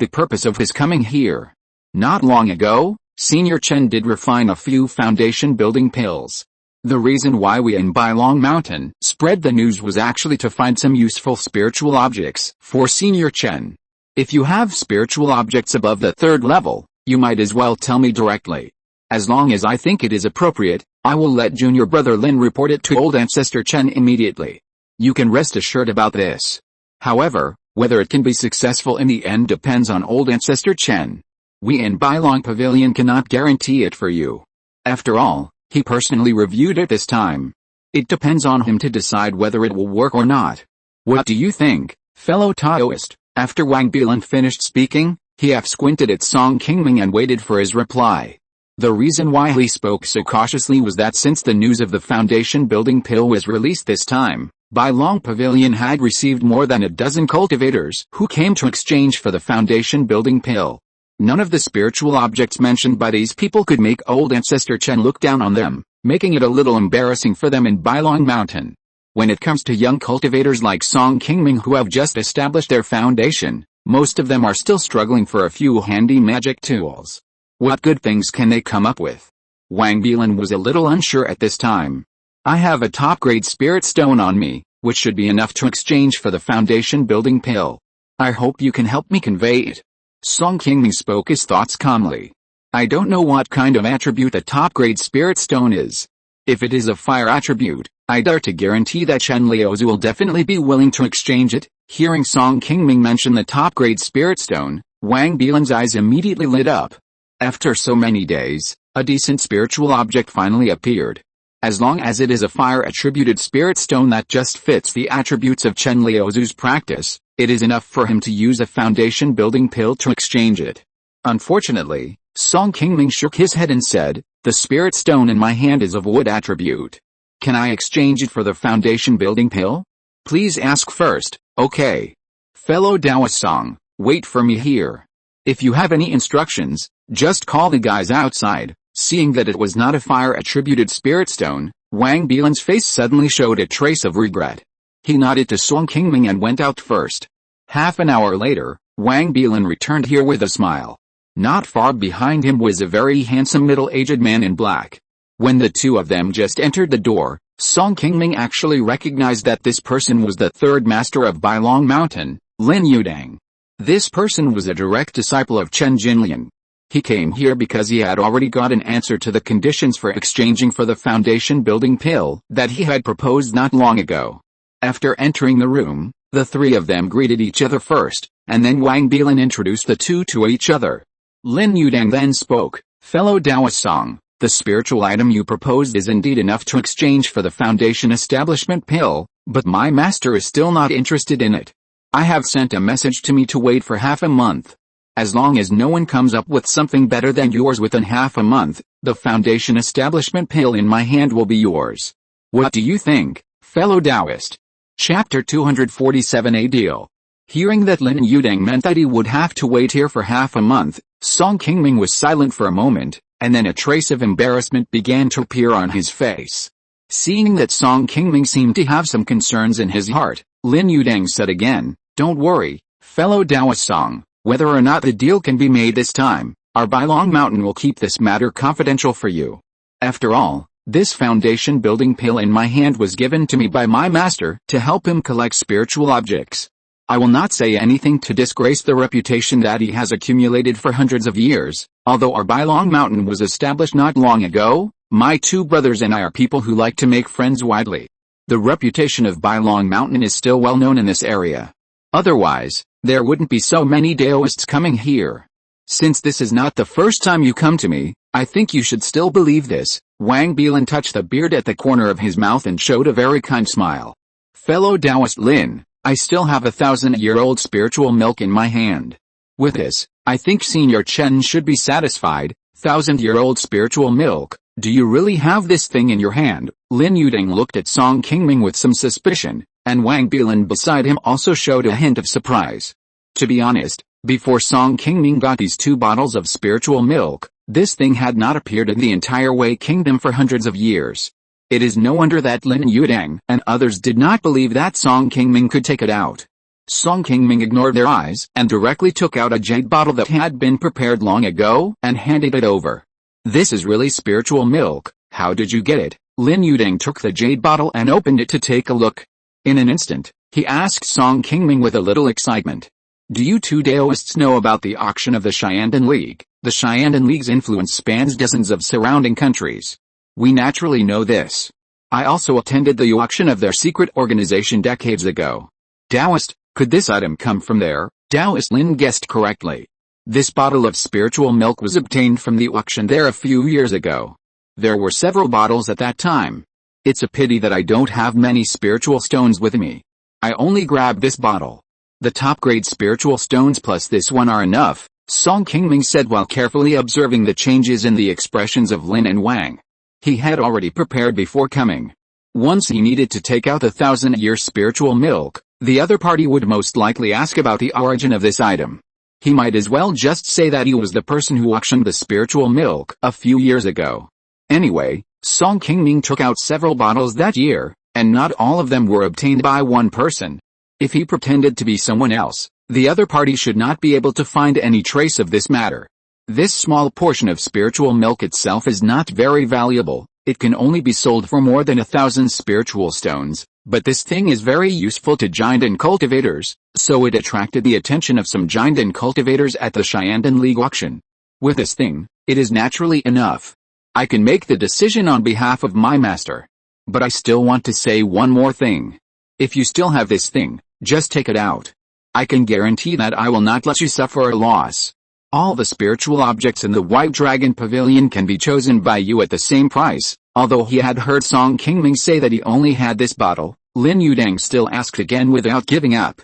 the purpose of his coming here. Not long ago, Senior Chen did refine a few foundation building pills. The reason why we in Funiu Mountain spread the news was actually to find some useful spiritual objects for Senior Chen. If you have spiritual objects above the 3rd level, you might as well tell me directly. As long as I think it is appropriate, I will let Junior Brother Lin report it to Old Ancestor Chen immediately. You can rest assured about this. However, whether it can be successful in the end depends on Old Ancestor Chen. We in Funiu Pavilion cannot guarantee it for you. After all, he personally reviewed it this time. It depends on him to decide whether it will work or not. What do you think, fellow Taoist? After Wang Bilan finished speaking, he squinted at Song Qingming and waited for his reply. The reason why he spoke so cautiously was that since the news of the foundation building pill was released this time, Funiu Pavilion had received more than a dozen cultivators who came to exchange for the foundation building pill. None of the spiritual objects mentioned by these people could make Old Ancestor Chen look down on them, making it a little embarrassing for them in Funiu Mountain. When it comes to young cultivators like Song Qingming who have just established their foundation, most of them are still struggling for a few handy magic tools. What good things can they come up with? Wang Bilan was a little unsure at this time. I have a top-grade spirit stone on me, which should be enough to exchange for the foundation building pill. I hope you can help me convey it. Song Qingming spoke his thoughts calmly. I don't know what kind of attribute a top-grade spirit stone is. If it is a fire attribute, I dare to guarantee that Chen Liaozu will definitely be willing to exchange it. Hearing Song Qingming mention the top-grade spirit stone, Wang Bilan's eyes immediately lit up. After so many days, a decent spiritual object finally appeared. As long as it is a fire-attributed spirit stone that just fits the attributes of Chen Liaozu's practice, it is enough for him to use a foundation building pill to exchange it. Unfortunately, Song Qingming shook his head and said, the spirit stone in my hand is of wood attribute. Can I exchange it for the foundation building pill? Please ask first, okay? Fellow Taoist Song, wait for me here. If you have any instructions, just call the guys outside. Seeing that it was not a fire-attributed spirit stone, Wang Bilan's face suddenly showed a trace of regret. He nodded to Song Qingming and went out first. Half an hour later, Wang Bilan returned here with a smile. Not far behind him was a very handsome middle-aged man in black. When the two of them just entered the door, Qingming actually recognized that this person was the third master of Funiu Mountain, Lingyuan. This person was a direct disciple of Chen Jinlian. He came here because he had already got an answer to the conditions for exchanging for the foundation building pill that he had proposed not long ago. After entering the room, the three of them greeted each other first, and then Wang Bilan introduced the two to each other. Lingyuan then spoke, "Fellow Taoist Song, the spiritual item you proposed is indeed enough to exchange for the foundation establishment pill, but my master is still not interested in it. I have sent a message to me to wait for half a month. As long as no one comes up with something better than yours within half a month, the foundation establishment pill in my hand will be yours. What do you think, fellow Taoist?" Chapter 247 A Deal. Hearing that Lin Yudang meant that he would have to wait here for half a month, Qingming was silent for a moment, and then a trace of embarrassment began to appear on his face. Seeing that Qingming seemed to have some concerns in his heart, Lin Yudang said again, "Don't worry, fellow Taoist Song, whether or not the deal can be made this time, our Funiu Mountain will keep this matter confidential for you. After all, this foundation building pill in my hand was given to me by my master to help him collect spiritual objects. I will not say anything to disgrace the reputation that he has accumulated for hundreds of years. Although our Funiu Mountain was established not long ago, my two brothers and I are people who like to make friends widely. The reputation of Funiu Mountain is still well known in this area. Otherwise, there wouldn't be so many Taoists coming here. Since this is not the first time you come to me, I think you should still believe this." Wang Bilan touched the beard at the corner of his mouth and showed a very kind smile. "Fellow Taoist Lin, I still have 1,000-year-old spiritual milk in my hand. With this, I think Senior Chen should be satisfied. 1,000-year-old spiritual milk, do you really have this thing in your hand?" Lin Yudang looked at Qingming with some suspicion, and Wang Bilan beside him also showed a hint of surprise. To be honest, before Qingming got these 2 bottles of spiritual milk, this thing had not appeared in the entire Wei Kingdom for hundreds of years. It is no wonder that Lin Yudang and others did not believe that Qingming could take it out. Qingming ignored their eyes and directly took out a jade bottle that had been prepared long ago and handed it over. "This is really spiritual milk, how did you get it?" Lin Yudang took the jade bottle and opened it to take a look. In an instant, he asked Qingming with a little excitement, "Do you two Taoists know about the auction of the Xiandan League?" The Xiandan League's influence spans dozens of surrounding countries. "We naturally know this. I also attended the auction of their secret organization decades ago." "Taoist, could this item come from there?" Taoist Lin guessed correctly. This bottle of spiritual milk was obtained from the auction there a few years ago. There were several bottles at that time. It's a pity that I don't have many spiritual stones with me. I only grabbed this bottle. The top-grade spiritual stones plus this one are enough, Qingming said while carefully observing the changes in the expressions of Lin and Wang. He had already prepared before coming. Once he needed to take out the 1,000-year spiritual milk, the other party would most likely ask about the origin of this item. He might as well just say that he was the person who auctioned the spiritual milk a few years ago. Anyway, Qingming took out several bottles that year, and not all of them were obtained by one person. If he pretended to be someone else, the other party should not be able to find any trace of this matter. This small portion of spiritual milk itself is not very valuable. It can only be sold for more than 1,000 spiritual stones, but this thing is very useful to giant and cultivators, so it attracted the attention of some giant and cultivators at the Xiandan League auction. With this thing, it is naturally enough. I can make the decision on behalf of my master. But I still want to say one more thing. If you still have this thing, just take it out. I can guarantee that I will not let you suffer a loss. All the spiritual objects in the White Dragon Pavilion can be chosen by you at the same price." Although he had heard Qingming say that he only had this bottle, Lin Yudang still asked again without giving up.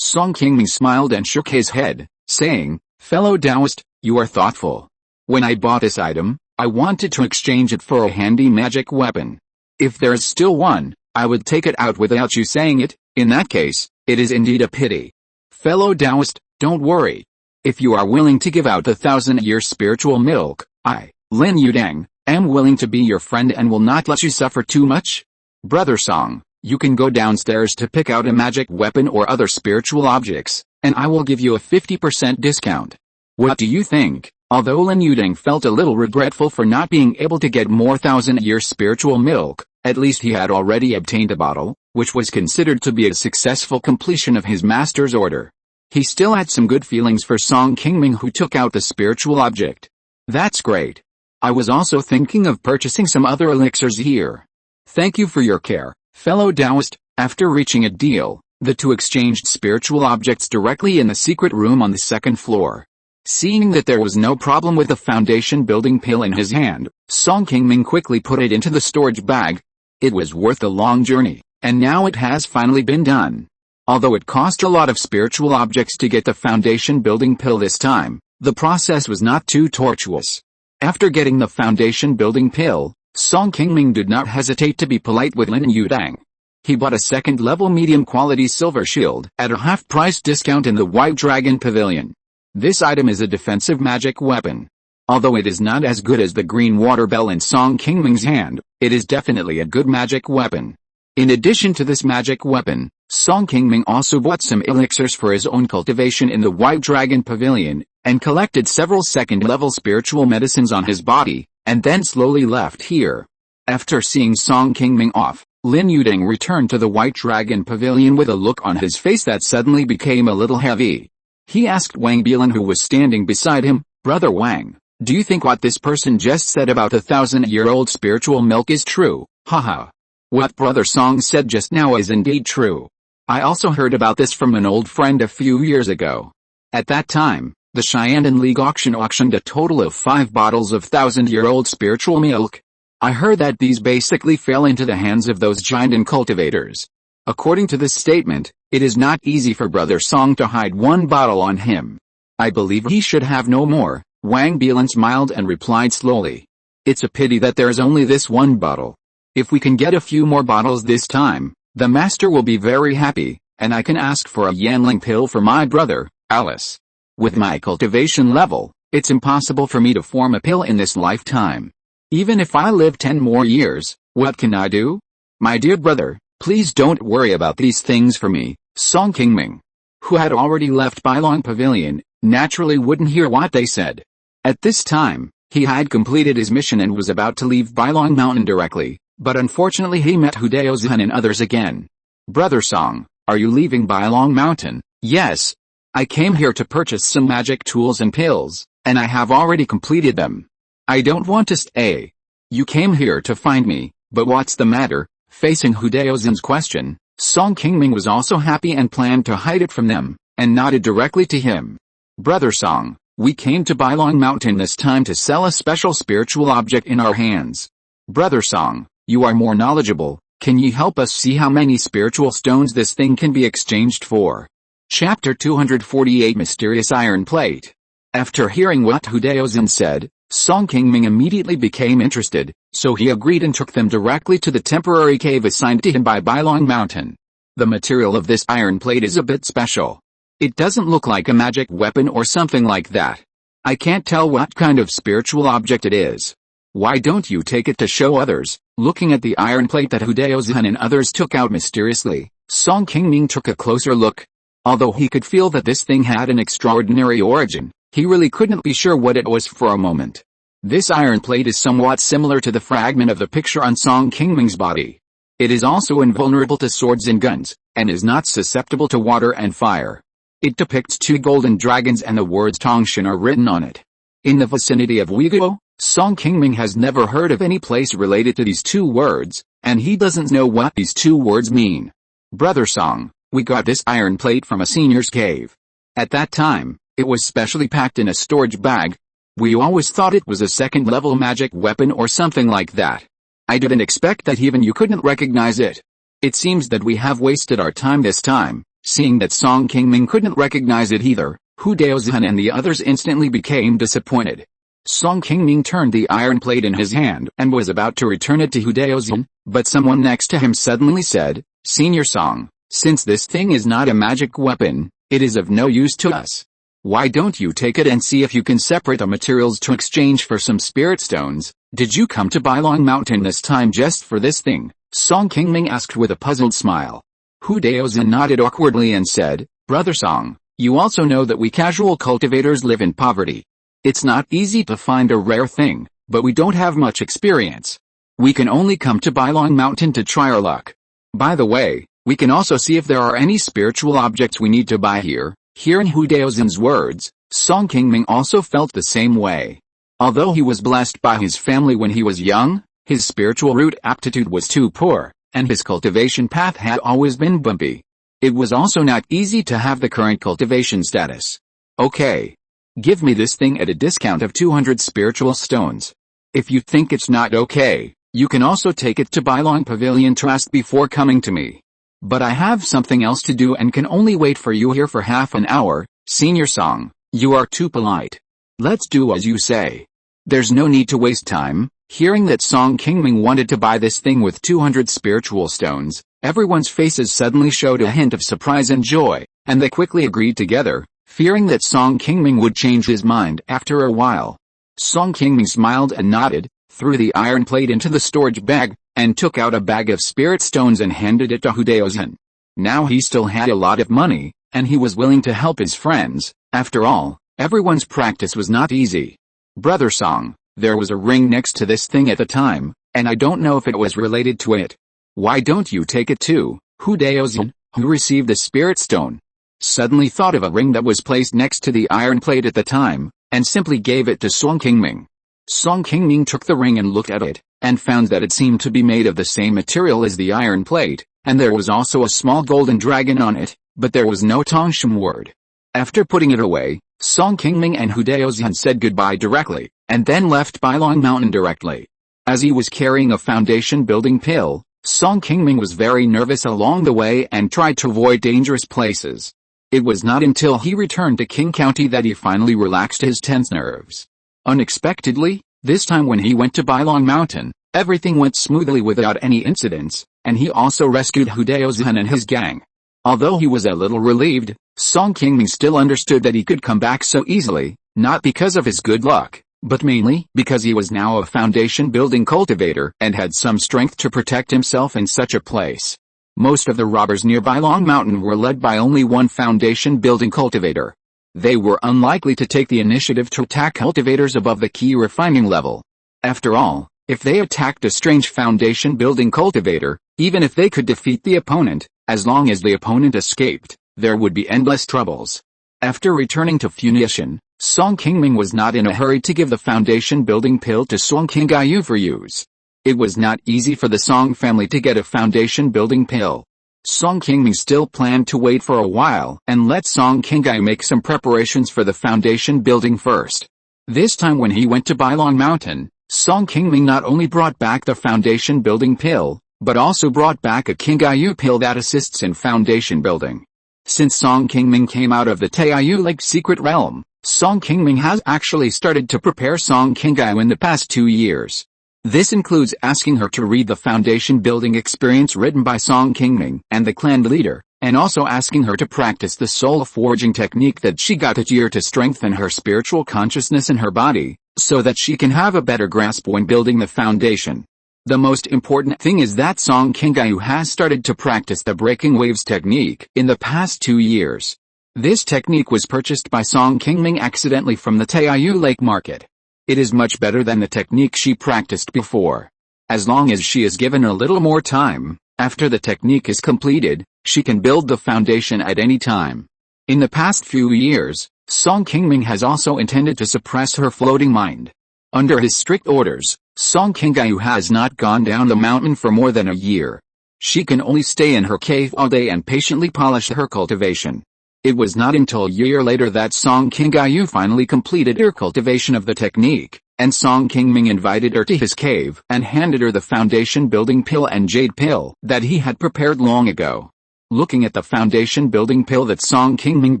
Qingming smiled and shook his head, saying, "Fellow Taoist, you are thoughtful. When I bought this item, I wanted to exchange it for a handy magic weapon. If there is still one, I would take it out without you saying it. In that case, it is indeed a pity. Fellow Taoist, don't worry. If you are willing to give out the 1,000-year spiritual milk, I, Lin Yudang, am willing to be your friend and will not let you suffer too much. Brother Song, you can go downstairs to pick out a magic weapon or other spiritual objects, and I will give you a 50% discount. What do you think? Although Lingyuan felt a little regretful for not being able to get more thousand-year spiritual milk, at least he had already obtained a bottle, which was considered to be a successful completion of his master's order. He still had some good feelings for Song Qingming, who took out the spiritual object. That's great. I was also thinking of purchasing some other elixirs here. Thank you for your care, fellow Taoist. After reaching a deal, the two exchanged spiritual objects directly in the secret room on the second floor. Seeing that there was no problem with the foundation building pill in his hand, Song Qingming quickly put it into the storage bag. It was worth the long journey, and now it has finally been done. Although it cost a lot of spiritual objects to get the foundation building pill this time, the process was not too tortuous. After getting the foundation building pill, Song Qingming did not hesitate to be polite with Lingyuan. He bought a second-level medium-quality silver shield at a half-price discount in the White Dragon Pavilion. This item is a defensive magic weapon. Although it is not as good as the green water bell in Song Qingming's hand, it is definitely a good magic weapon. In addition to this magic weapon, Song Qingming also bought some elixirs for his own cultivation in the White Dragon Pavilion, and collected several second-level spiritual medicines on his body, and then slowly left here. After seeing Song Qingming off, Lingyuan returned to the White Dragon Pavilion with a look on his face that suddenly became a little heavy. He asked Wang Bilan, who was standing beside him, "Brother Wang, do you think what this person just said about the 1,000-year-old spiritual milk is true?" "Haha. What Brother Song said just now is indeed true. I also heard about this from an old friend a few years ago. At that time, the Xiandan League auctioned a total of 5 bottles of 1,000-year-old spiritual milk. I heard that these basically fell into the hands of those Xiandan cultivators. According to this statement, it is not easy for Brother Song to hide 1 bottle on him. I believe he should have no more." Wang Bilan smiled and replied slowly. "It's a pity that there is only this 1 bottle. If we can get a few more bottles this time, the master will be very happy, and I can ask for a Yanling pill for my brother, Alice. With my cultivation level, it's impossible for me to form a pill in this lifetime. Even if I live 10 more years, what can I do? My dear brother, please don't worry about these things for me." Song Qingming, who had already left Bailong Pavilion, naturally wouldn't hear what they said. At this time, he had completed his mission and was about to leave Bailong Mountain directly, but unfortunately he met Hudeo Zhan and others again. "Brother Song, are you leaving Bailong Mountain?" "Yes. I came here to purchase some magic tools and pills, and I have already completed them. I don't want to stay." "You came here to find me, but what's the matter?" Facing Hudeo Zhan's question, Song Qingming was also happy and planned to hide it from them, and nodded directly to him. "Brother Song, we came to Bailong Mountain this time to sell a special spiritual object in our hands. Brother Song, you are more knowledgeable, can you help us see how many spiritual stones this thing can be exchanged for?" Chapter 248 Mysterious Iron Plate. After hearing what Hudeo Zhan said, Song Qingming immediately became interested, so he agreed and took them directly to the temporary cave assigned to him by Bailong Mountain. The material of this iron plate is a bit special. It doesn't look like a magic weapon or something like that. I can't tell what kind of spiritual object it is. Why don't you take it to show others? Looking at the iron plate that Hudeo Zhan and others took out mysteriously, Song Qingming took a closer look. Although he could feel that this thing had an extraordinary origin, he really couldn't be sure what it was for a moment. This iron plate is somewhat similar to the fragment of the picture on Song Qingming's body. It is also invulnerable to swords and guns, and is not susceptible to water and fire. It depicts 2 golden dragons and the words Tongshan are written on it. In the vicinity of Uyghur, Song Qingming has never heard of any place related to these 2 words, and he doesn't know what these 2 words mean. "Brother Song, we got this iron plate from a senior's cave. At that time, it was specially packed in a storage bag. We always thought it was a second-level magic weapon or something like that. I didn't expect that even you couldn't recognize it. It seems that we have wasted our time this time." Seeing that Song Qingming couldn't recognize it either, Hudeo Zhan and the others instantly became disappointed. Song Qingming turned the iron plate in his hand and was about to return it to Hudeo Zhan, but someone next to him suddenly said, "Senior Song, since this thing is not a magic weapon, it is of no use to us. Why don't you take it and see if you can separate the materials to exchange for some spirit stones? Did you come to Bailong Mountain this time just for this thing?" Song Qingming asked with a puzzled smile. Hudeo Zhan nodded awkwardly and said, "Brother Song, You also know that we casual cultivators live in poverty. It's not easy to find a rare thing, but we don't have much experience. We can only come to Qi Mountain to try our luck. By the way, we can also see if there are any spiritual objects we need to buy here." Hearing Hu Daozin's words, Song Qingming also felt the same way. Although he was blessed by his family when he was young, his spiritual root aptitude was too poor, and his cultivation path had always been bumpy. It was also not easy to have the current cultivation status. "Okay. Give me this thing at a discount of 200 spiritual stones. If you think it's not okay, you can also take it to Bailong Pavilion Trust before coming to me. But I have something else to do and can only wait for you here for half an hour, Senior Song. You are too polite. Let's do as you say." There's no need to waste time. Hearing that Song Qingming wanted to buy this thing with 200 spiritual stones, everyone's faces suddenly showed a hint of surprise and joy, and they quickly agreed together, fearing that Song Qingming would change his mind after a while. Song Qingming smiled and nodded, threw the iron plate into the storage bag, and took out a bag of spirit stones and handed it to Hu Daozhen. Now he still had a lot of money, and he was willing to help his friends. After all, everyone's practice was not easy. "Brother Song, there was a ring next to this thing at the time, and I don't know if it was related to it. Why don't you take it too?" Hu Daozhen, who received the spirit stone, suddenly thought of a ring that was placed next to the iron plate at the time, and simply gave it to Song Qingming. Song Qingming took the ring and looked at it, and found that it seemed to be made of the same material as the iron plate, and there was also a small golden dragon on it, but there was no Tongshim word. After putting it away, Song Qingming and Hu Daozhen said goodbye directly, and then left Bailong Mountain directly. As he was carrying a foundation building pill, Song Qingming was very nervous along the way and tried to avoid dangerous places. It was not until he returned to Qing County that he finally relaxed his tense nerves. Unexpectedly, this time when he went to Bailong Mountain, everything went smoothly without any incidents, and he also rescued Hu Daozhen and his gang. Although he was a little relieved, Song Qingming still understood that he could come back so easily, not because of his good luck, but mainly because he was now a foundation-building cultivator and had some strength to protect himself in such a place. Most of the robbers near Bailong Mountain were led by only one foundation-building cultivator. They were unlikely to take the initiative to attack cultivators above the Qi Refining level. After all, if they attacked a strange foundation-building cultivator, even if they could defeat the opponent, as long as the opponent escaped, there would be endless troubles. After returning to Funiu, Song Qingming was not in a hurry to give the foundation-building pill to Song Qingyu for use. It was not easy for the Song family to get a foundation-building pill. Song Qingming still planned to wait for a while and let Song Qingyu make some preparations for the foundation building first. This time when he went to Bailong Mountain, Song Qingming not only brought back the foundation building pill, but also brought back a Qingyu pill that assists in foundation building. Since Song Qingming came out of the Taiyu Lake secret realm, Song Qingming has actually started to prepare Song Qingyu in the past 2 years. This includes asking her to read the foundation building experience written by Song Qingming and the clan leader, and also asking her to practice the soul forging technique that she got that year to strengthen her spiritual consciousness in her body, so that she can have a better grasp when building the foundation. The most important thing is that Song Qingyu has started to practice the breaking waves technique in the past 2 years. This technique was purchased by Song Qingming accidentally from the Taiyu Lake market. It is much better than the technique she practiced before. As long as she is given a little more time, after the technique is completed, she can build the foundation at any time. In the past few years, Song Qingming has also intended to suppress her floating mind. Under his strict orders, Song Qingyu has not gone down the mountain for more than a year. She can only stay in her cave all day and patiently polish her cultivation. It was not until a year later that Song Qingyu finally completed her cultivation of the technique, and Song Qingming invited her to his cave and handed her the foundation building pill and jade pill that he had prepared long ago. Looking at the foundation building pill that Song Qingming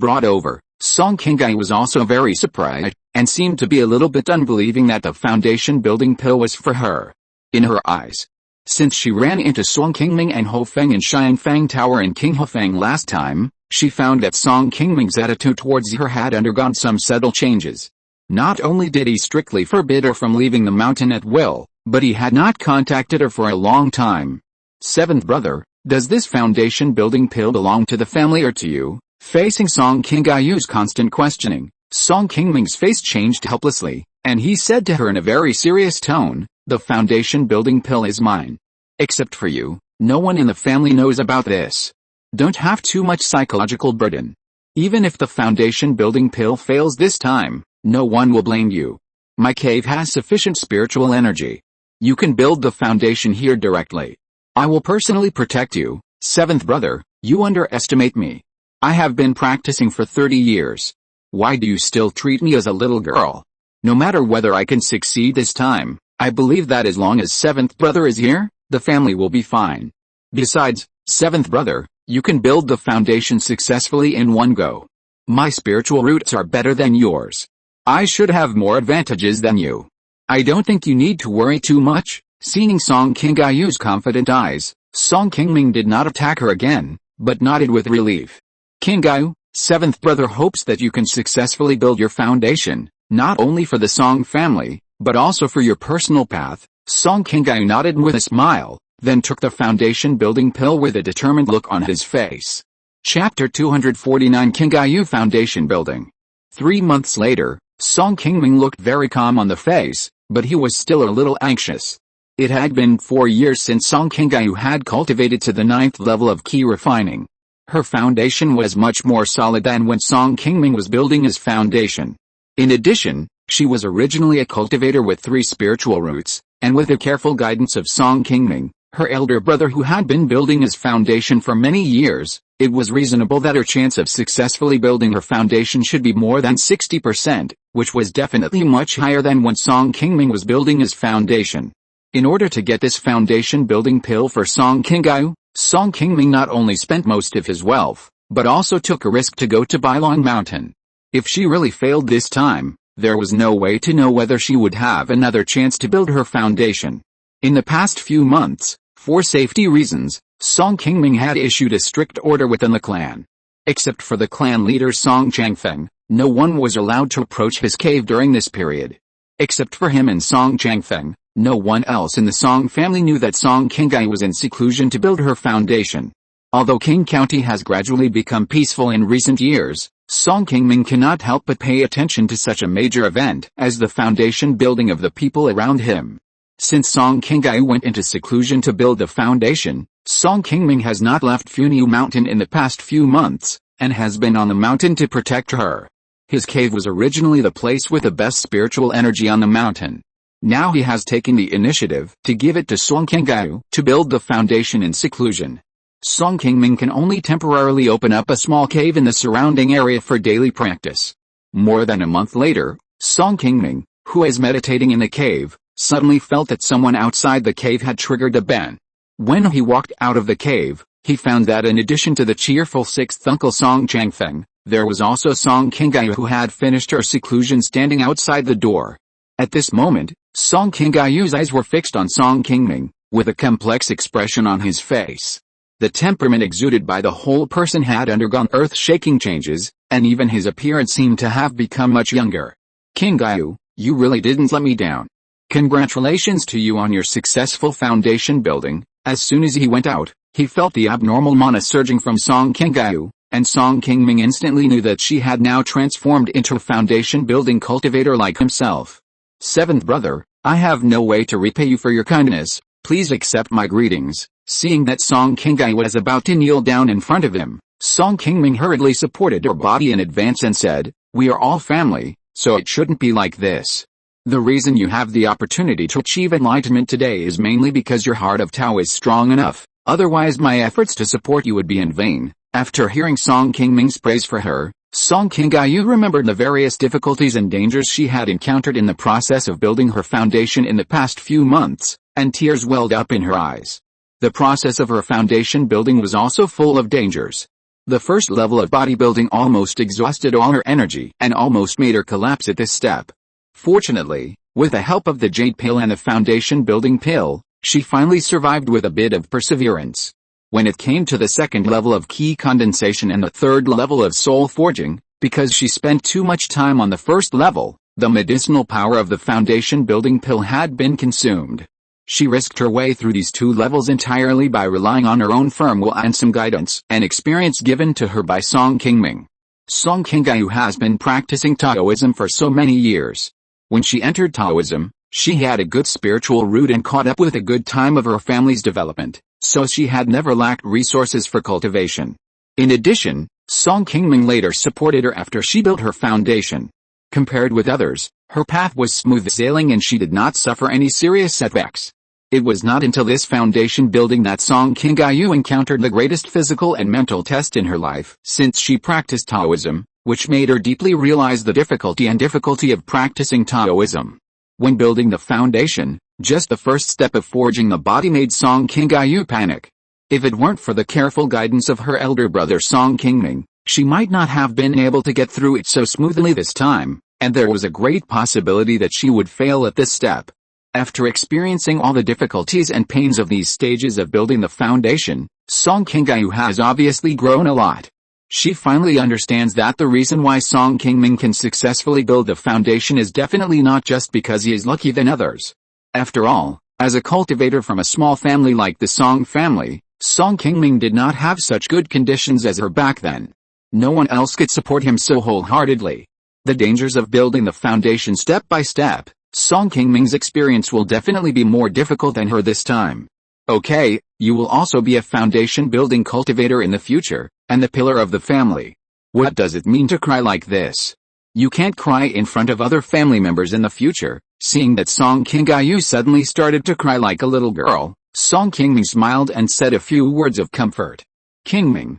brought over, Song Qingyu was also very surprised, and seemed to be a little bit unbelieving that the foundation building pill was for her. In her eyes, since she ran into Song Qingming and Ho Feng in Xianfang Tower in King Hofeng last time, she found that Song Qingming's attitude towards her had undergone some subtle changes. Not only did he strictly forbid her from leaving the mountain at will, but he had not contacted her for a long time. Seventh brother, does this foundation building pill belong to the family or to you? Facing Song Qingyu's constant questioning, Song Qingming's face changed helplessly, and he said to her in a very serious tone, "The foundation building pill is mine. Except for you, no one in the family knows about this. Don't have too much psychological burden. Even if the foundation building pill fails this time, no one will blame you. My cave has sufficient spiritual energy. You can build the foundation here directly. I will personally protect you. Seventh brother, you underestimate me. I have been practicing for 30 years. Why do you still treat me as a little girl? No matter whether I can succeed this time, I believe that as long as seventh brother is here, the family will be fine. Besides, seventh brother, you can build the foundation successfully in one go. My spiritual roots are better than yours. I should have more advantages than you. I don't think you need to worry too much." Seeing Song Qingyu's confident eyes, Song Qingming did not attack her again, but nodded with relief. "Qingyu, seventh brother hopes that you can successfully build your foundation, not only for the Song family, but also for your personal path." Song Qingyu nodded with a smile, then took the foundation building pill with a determined look on his face. Chapter 249 Qingyu Foundation Building. 3 months later, Song Qingming looked very calm on the face, but he was still a little anxious. It had been 4 years since Song Qingyu had cultivated to the 9th level of Qi Refining. Her foundation was much more solid than when Song Qingming was building his foundation. In addition, she was originally a cultivator with 3 spiritual roots, and with the careful guidance of Song Qingming, her elder brother who had been building his foundation for many years, it was reasonable that her chance of successfully building her foundation should be more than 60%, which was definitely much higher than when Song Qingming was building his foundation. In order to get this foundation building pill for Song Qingyu, Song Qingming not only spent most of his wealth, but also took a risk to go to Mount Mountain. If she really failed this time, there was no way to know whether she would have another chance to build her foundation. In the past few months, for safety reasons, Song Qingming had issued a strict order within the clan. Except for the clan leader Song Changfeng, no one was allowed to approach his cave during this period. Except for him and Song Changfeng, no one else in the Song family knew that Song Qingyu was in seclusion to build her foundation. Although Qing County has gradually become peaceful in recent years, Song Qingming cannot help but pay attention to such a major event as the foundation building of the people around him. Since Song Qingyu went into seclusion to build the foundation, Song Qingming has not left Funiu Mountain in the past few months, and has been on the mountain to protect her. His cave was originally the place with the best spiritual energy on the mountain. Now he has taken the initiative to give it to Song Qingyu to build the foundation in seclusion. Song Qingming can only temporarily open up a small cave in the surrounding area for daily practice. More than a month later, Song Qingming, who is meditating in the cave, suddenly felt that someone outside the cave had triggered a ban. When he walked out of the cave, he found that in addition to the cheerful 6th uncle Song Changfeng, there was also Song Qingyu who had finished her seclusion standing outside the door. At this moment, Song Qingyu's eyes were fixed on Song Qingming, with a complex expression on his face. The temperament exuded by the whole person had undergone earth-shaking changes, and even his appearance seemed to have become much younger. "Qingyu, you really didn't let me down. Congratulations to you on your successful foundation building." As soon as he went out, he felt the abnormal mana surging from Song Qingyu, and Song Qingming instantly knew that she had now transformed into a foundation building cultivator like himself. "Seventh brother, I have no way to repay you for your kindness. Please accept my greetings." Seeing that Song Qingyu was about to kneel down in front of him, Song Qingming hurriedly supported her body in advance and said, "We are all family, so it shouldn't be like this. The reason you have the opportunity to achieve enlightenment today is mainly because your heart of Tao is strong enough, otherwise my efforts to support you would be in vain." After hearing Song Qingming's praise for her, Song Qingyu remembered the various difficulties and dangers she had encountered in the process of building her foundation in the past few months, and tears welled up in her eyes. The process of her foundation building was also full of dangers. The first level of bodybuilding almost exhausted all her energy and almost made her collapse at this step. Fortunately, with the help of the jade pill and the foundation building pill, she finally survived with a bit of perseverance. When it came to the second level of Qi condensation and the third level of soul forging, because she spent too much time on the first level, the medicinal power of the foundation building pill had been consumed. She risked her way through these 2 levels entirely by relying on her own firm will and some guidance and experience given to her by Song Qingming. Song Qingming has been practicing Taoism for so many years. When she entered Taoism, she had a good spiritual root and caught up with a good time of her family's development, so she had never lacked resources for cultivation. In addition, Song Qingming later supported her after she built her foundation. Compared with others, her path was smooth sailing and she did not suffer any serious setbacks. It was not until this foundation building that Song Qingming encountered the greatest physical and mental test in her life since she practiced Taoism, which made her deeply realize the difficulty of practicing Taoism. When building the foundation, just the first step of forging the body made Song Qingming panic. If it weren't for the careful guidance of her elder brother Song Qingming, she might not have been able to get through it so smoothly this time, and there was a great possibility that she would fail at this step. After experiencing all the difficulties and pains of these stages of building the foundation, Song Qingming has obviously grown a lot. She finally understands that the reason why Song Qingming can successfully build the foundation is definitely not just because he is luckier than others. After all, as a cultivator from a small family like the Song family, Song Qingming did not have such good conditions as her back then. No one else could support him so wholeheartedly. The dangers of building the foundation step by step. Song Qingming's experience will definitely be more difficult than her this time. Okay, you will also be a foundation building cultivator in the future, and the pillar of the family. What does it mean to cry like this? You can't cry in front of other family members in the future. Seeing that Song Qingming suddenly started to cry like a little girl, Song Qingming smiled and said a few words of comfort. Qingming,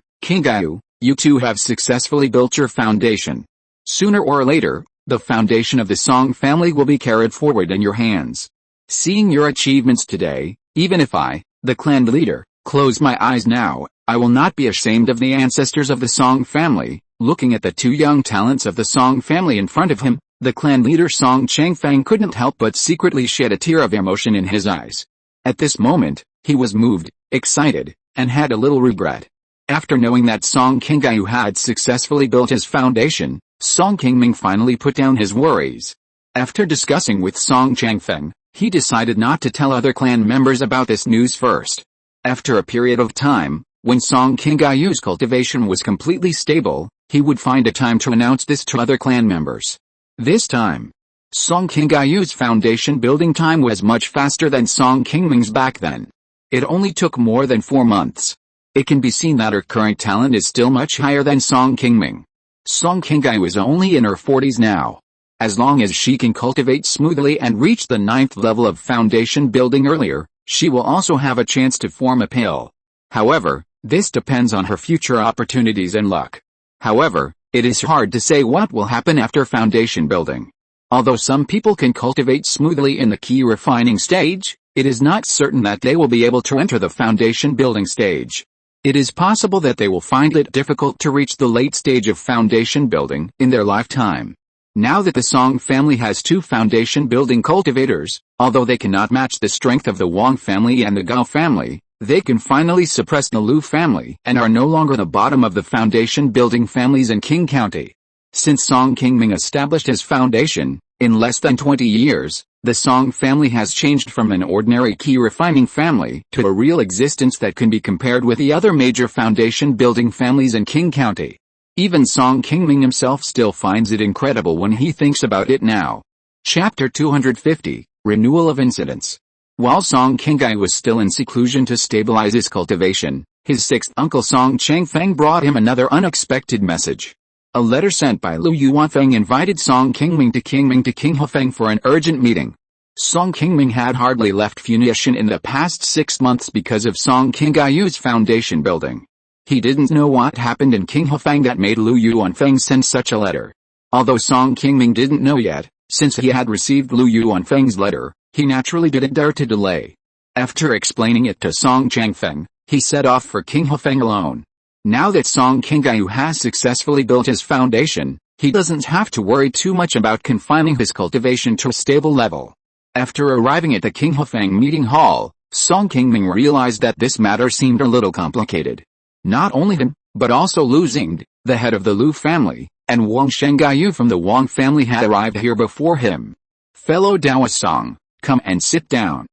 you two have successfully built your foundation. Sooner or later, the foundation of the Song family will be carried forward in your hands. Seeing your achievements today, even if I, the clan leader, close my eyes now, I will not be ashamed of the ancestors of the Song family. Looking at the 2 young talents of the Song family in front of him, the clan leader Song Changfeng couldn't help but secretly shed a tear of emotion in his eyes. At this moment, he was moved, excited, and had a little regret. After knowing that Song Qingming had successfully built his foundation, Song Qingming finally put down his worries. After discussing with Song Changfeng, he decided not to tell other clan members about this news first. After a period of time, when Song Qingming's cultivation was completely stable, he would find a time to announce this to other clan members. This time, Song Qingming's foundation building time was much faster than Song Qingming's back then. It only took more than 4 months. It can be seen that her current talent is still much higher than Song Qingming. Song Qingming is only in her 40s now. As long as she can cultivate smoothly and reach the 9th level of foundation building earlier, she will also have a chance to form a pill. However, this depends on her future opportunities and luck. However, it is hard to say what will happen after foundation building. Although some people can cultivate smoothly in the Qi refining stage, it is not certain that they will be able to enter the foundation building stage. It is possible that they will find it difficult to reach the late stage of foundation building in their lifetime. Now that the Song family has 2 foundation building cultivators, although they cannot match the strength of the Wang family and the Gao family, they can finally suppress the Lu family and are no longer the bottom of the foundation building families in Qing County. Since Song Qingming established his foundation, in less than 20 years, the Song family has changed from an ordinary Qi refining family to a real existence that can be compared with the other major foundation building families in Qing County. Even Song Qingming himself still finds it incredible when he thinks about it now. Chapter 250, Renewal of Incidents. While Song Qingming was still in seclusion to stabilize his cultivation, his 6th uncle Song Changfeng brought him another unexpected message. A letter sent by Lu Yuanfeng invited Song Qingming to Qinghofeng for an urgent meeting. Song Qingming had hardly left Funiu in the past 6 months because of Song Qingming's foundation building. He didn't know what happened in Qinghofeng that made Lu Yuanfeng send such a letter. Although Song Qingming didn't know yet, since he had received Lu Yuanfeng's letter, he naturally didn't dare to delay. After explaining it to Song Changfeng, he set off for Qinghofeng alone. Now that Song Qingming has successfully built his foundation, he doesn't have to worry too much about confining his cultivation to a stable level. After arriving at the Qinghofeng meeting hall, Song Qingming realized that this matter seemed a little complicated. Not only him, but also Lu Xingde, the head of the Lu family, and Wang Shengaiyu from the Wang family had arrived here before him. Fellow Daoist Song, come and sit down.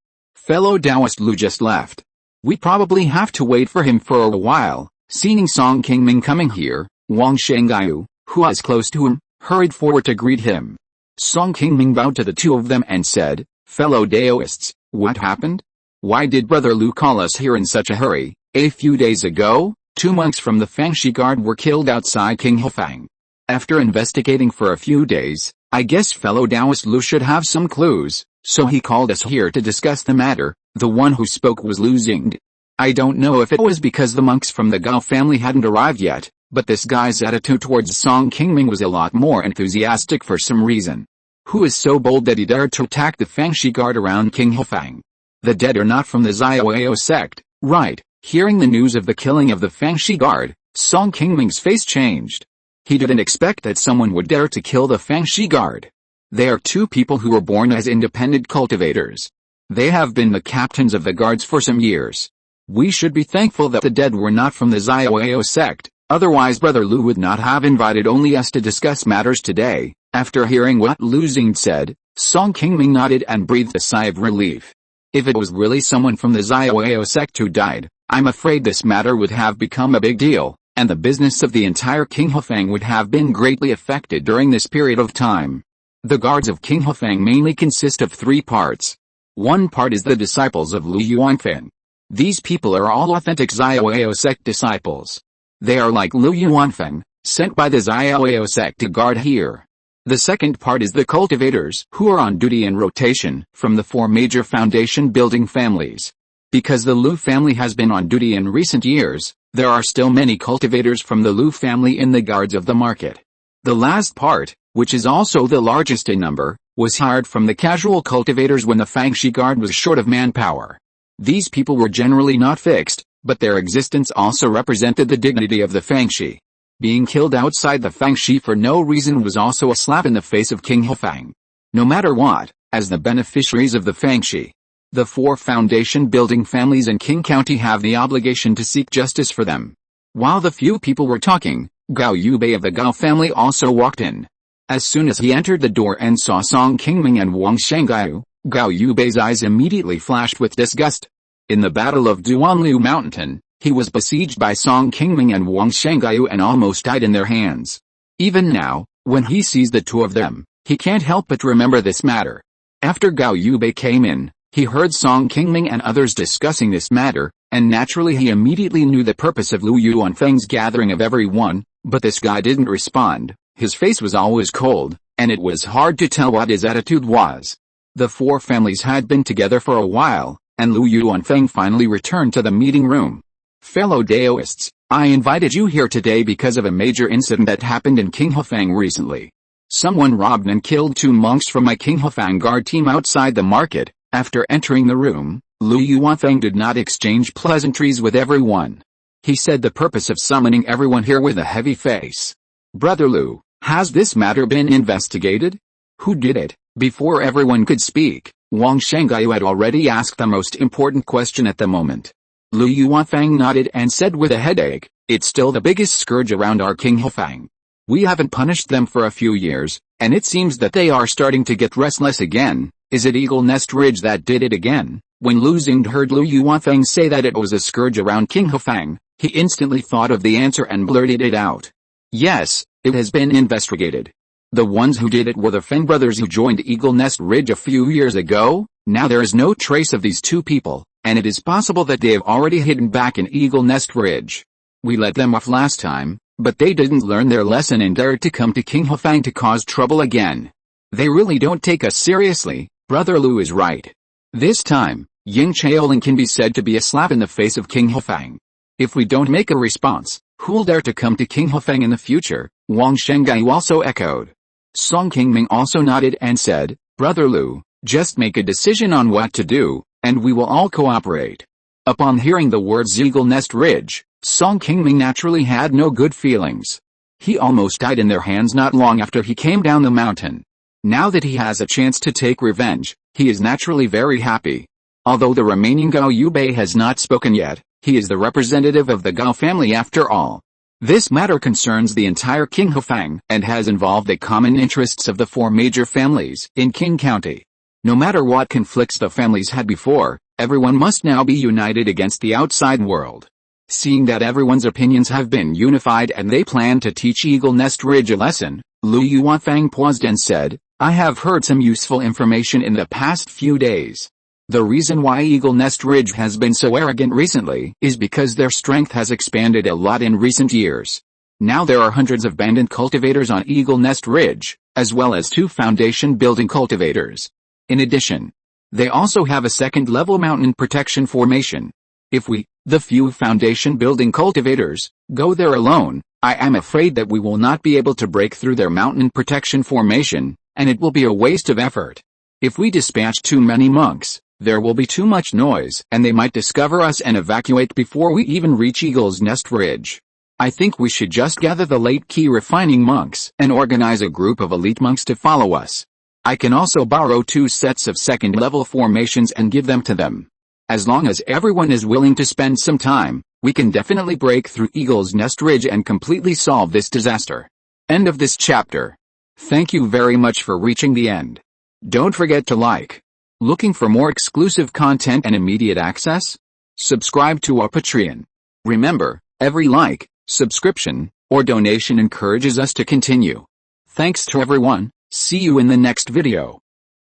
Fellow Taoist Lu just left. We probably have to wait for him for a while." Seeing Song Qingming coming here, Wang Shanggaiu, who was close to him, hurried forward to greet him. Song Qingming bowed to the two of them and said, "Fellow Taoists, what happened? Why did Brother Lu call us here in such a hurry? A few days ago, 2 monks from the Fangshi Guard were killed outside King Hefang. After investigating for a few days, I guess fellow Taoist Lu should have some clues, so he called us here to discuss the matter." The one who spoke was Lu Xingde. I don't know if it was because the monks from the Gao family hadn't arrived yet, but this guy's attitude towards Song Qingming was a lot more enthusiastic for some reason. Who is so bold that he dared to attack the Fangshi Guard around King Hefang? The dead are not from the Xiaoyao sect, right? Hearing the news of the killing of the Fangshi Guard, Song Qingming's face changed. He didn't expect that someone would dare to kill the Fangshi Guard. They are two people who were born as independent cultivators. They have been the captains of the guards for some years. We should be thankful that the dead were not from the Xiaoyao sect, otherwise Brother Lu would not have invited only us to discuss matters today. After hearing what Lu Xingde said, Song Qingming nodded and breathed a sigh of relief. If it was really someone from the Xiaoyao sect who died, I'm afraid this matter would have become a big deal, and the business of the entire King Hefang would have been greatly affected during this period of time. The guards of King Hefang mainly consist of 3 parts. One part is the disciples of Lu Yuanfeng. These people are all authentic Xiaoyao sect disciples. They are like Lu Yuanfeng, sent by the Xiaoyao sect to guard here. The second part is the cultivators, who are on duty in rotation, from the 4 major foundation building families. Because the Lu family has been on duty in recent years, there are still many cultivators from the Lu family in the guards of the market. The last part, which is also the largest in number, was hired from the casual cultivators when the Fangshi Guard was short of manpower. These people were generally not fixed, but their existence also represented the dignity of the Fangshi. Being killed outside the Fangshi for no reason was also a slap in the face of King Hefang. No matter what, as the beneficiaries of the Fangshi, the 4 foundation building families in Qing County have the obligation to seek justice for them. While the few people were talking, Gao Yubei of the Gao family also walked in. As soon as he entered the door and saw Song Qingming and Wang Shanggaiu, Gao Yubei's eyes immediately flashed with disgust. In the Battle of Funiu Mountain, he was besieged by Song Qingming and Wang Shanggaiu and almost died in their hands. Even now, when he sees the two of them, he can't help but remember this matter. After Gao Yubei came in, he heard Song Qingming and others discussing this matter, and naturally he immediately knew the purpose of Lu Yuanfeng's gathering of everyone, but this guy didn't respond. His face was always cold, and it was hard to tell what his attitude was. The 4 families had been together for a while, and Lu Yuanfeng finally returned to the meeting room. "Fellow Taoists, I invited you here today because of a major incident that happened in King Hefang recently. Someone robbed and killed 2 monks from my King Hefang guard team outside the market." After entering the room, Lu Yuanfeng did not exchange pleasantries with everyone. He said the purpose of summoning everyone here with a heavy face. "Brother Lu, has this matter been investigated? Who did it?" Before everyone could speak, Wang Shanggaiu had already asked the most important question at the moment. Lu Yuanfeng nodded and said with a headache, "It's still the biggest scourge around our King Hefang. We haven't punished them for a few years, and it seems that they are starting to get restless again. Is it Eagle Nest Ridge that did it again?" When Lu Xingde heard Lu Yuanfeng say that it was a scourge around King Hefang, he instantly thought of the answer and blurted it out. "Yes, it has been investigated. The ones who did it were the Feng brothers who joined Eagle Nest Ridge a few years ago. Now there is no trace of these 2 people, and it is possible that they have already hidden back in Eagle Nest Ridge. We let them off last time, but they didn't learn their lesson and dared to come to King Hefang to cause trouble again. They really don't take us seriously." Brother Lu is right. This time, Ying Chaoling can be said to be a slap in the face of King Hefang. If we don't make a response, who'll dare to come to King Hefang in the future? Wang Shanggaiu also echoed. Song Qingming also nodded and said, "Brother Lu, just make a decision on what to do, and we will all cooperate." Upon hearing the words Eagle Nest Ridge, Song Qingming naturally had no good feelings. He almost died in their hands not long after he came down the mountain. Now that he has a chance to take revenge, he is naturally very happy. Although the remaining Gao Yubei has not spoken yet, he is the representative of the Gao family after all. This matter concerns the entire King Hefang and has involved the common interests of the 4 major families in Qing County. No matter what conflicts the families had before, Everyone must now be united against the outside world. Seeing that everyone's opinions have been unified and they plan to teach Eagle Nest Ridge a lesson, Lu Yuanfang paused and said, I have heard some useful information in the past few days. The reason why Eagle Nest Ridge has been so arrogant recently is because their strength has expanded a lot in recent years. Now there are hundreds of bandit cultivators on Eagle Nest Ridge, as well as 2 foundation building cultivators. In addition, they also have a second-level mountain protection formation. If we, the few foundation building cultivators, go there alone, I am afraid that we will not be able to break through their mountain protection formation, and it will be a waste of effort. If we dispatch too many monks, there will be too much noise and they might discover us and evacuate before we even reach Eagle's Nest Ridge. I think we should just gather the late Qi Refining monks and organize a group of elite monks to follow us. I can also borrow 2 sets of second-level formations and give them to them. As long as everyone is willing to spend some time, we can definitely break through Eagle's Nest Ridge and completely solve this disaster. End of this chapter. Thank you very much for reaching the end. Don't forget to like. Looking for more exclusive content and immediate access? Subscribe to our Patreon. Remember, every like, subscription, or donation encourages us to continue. Thanks to everyone. See you in the next video.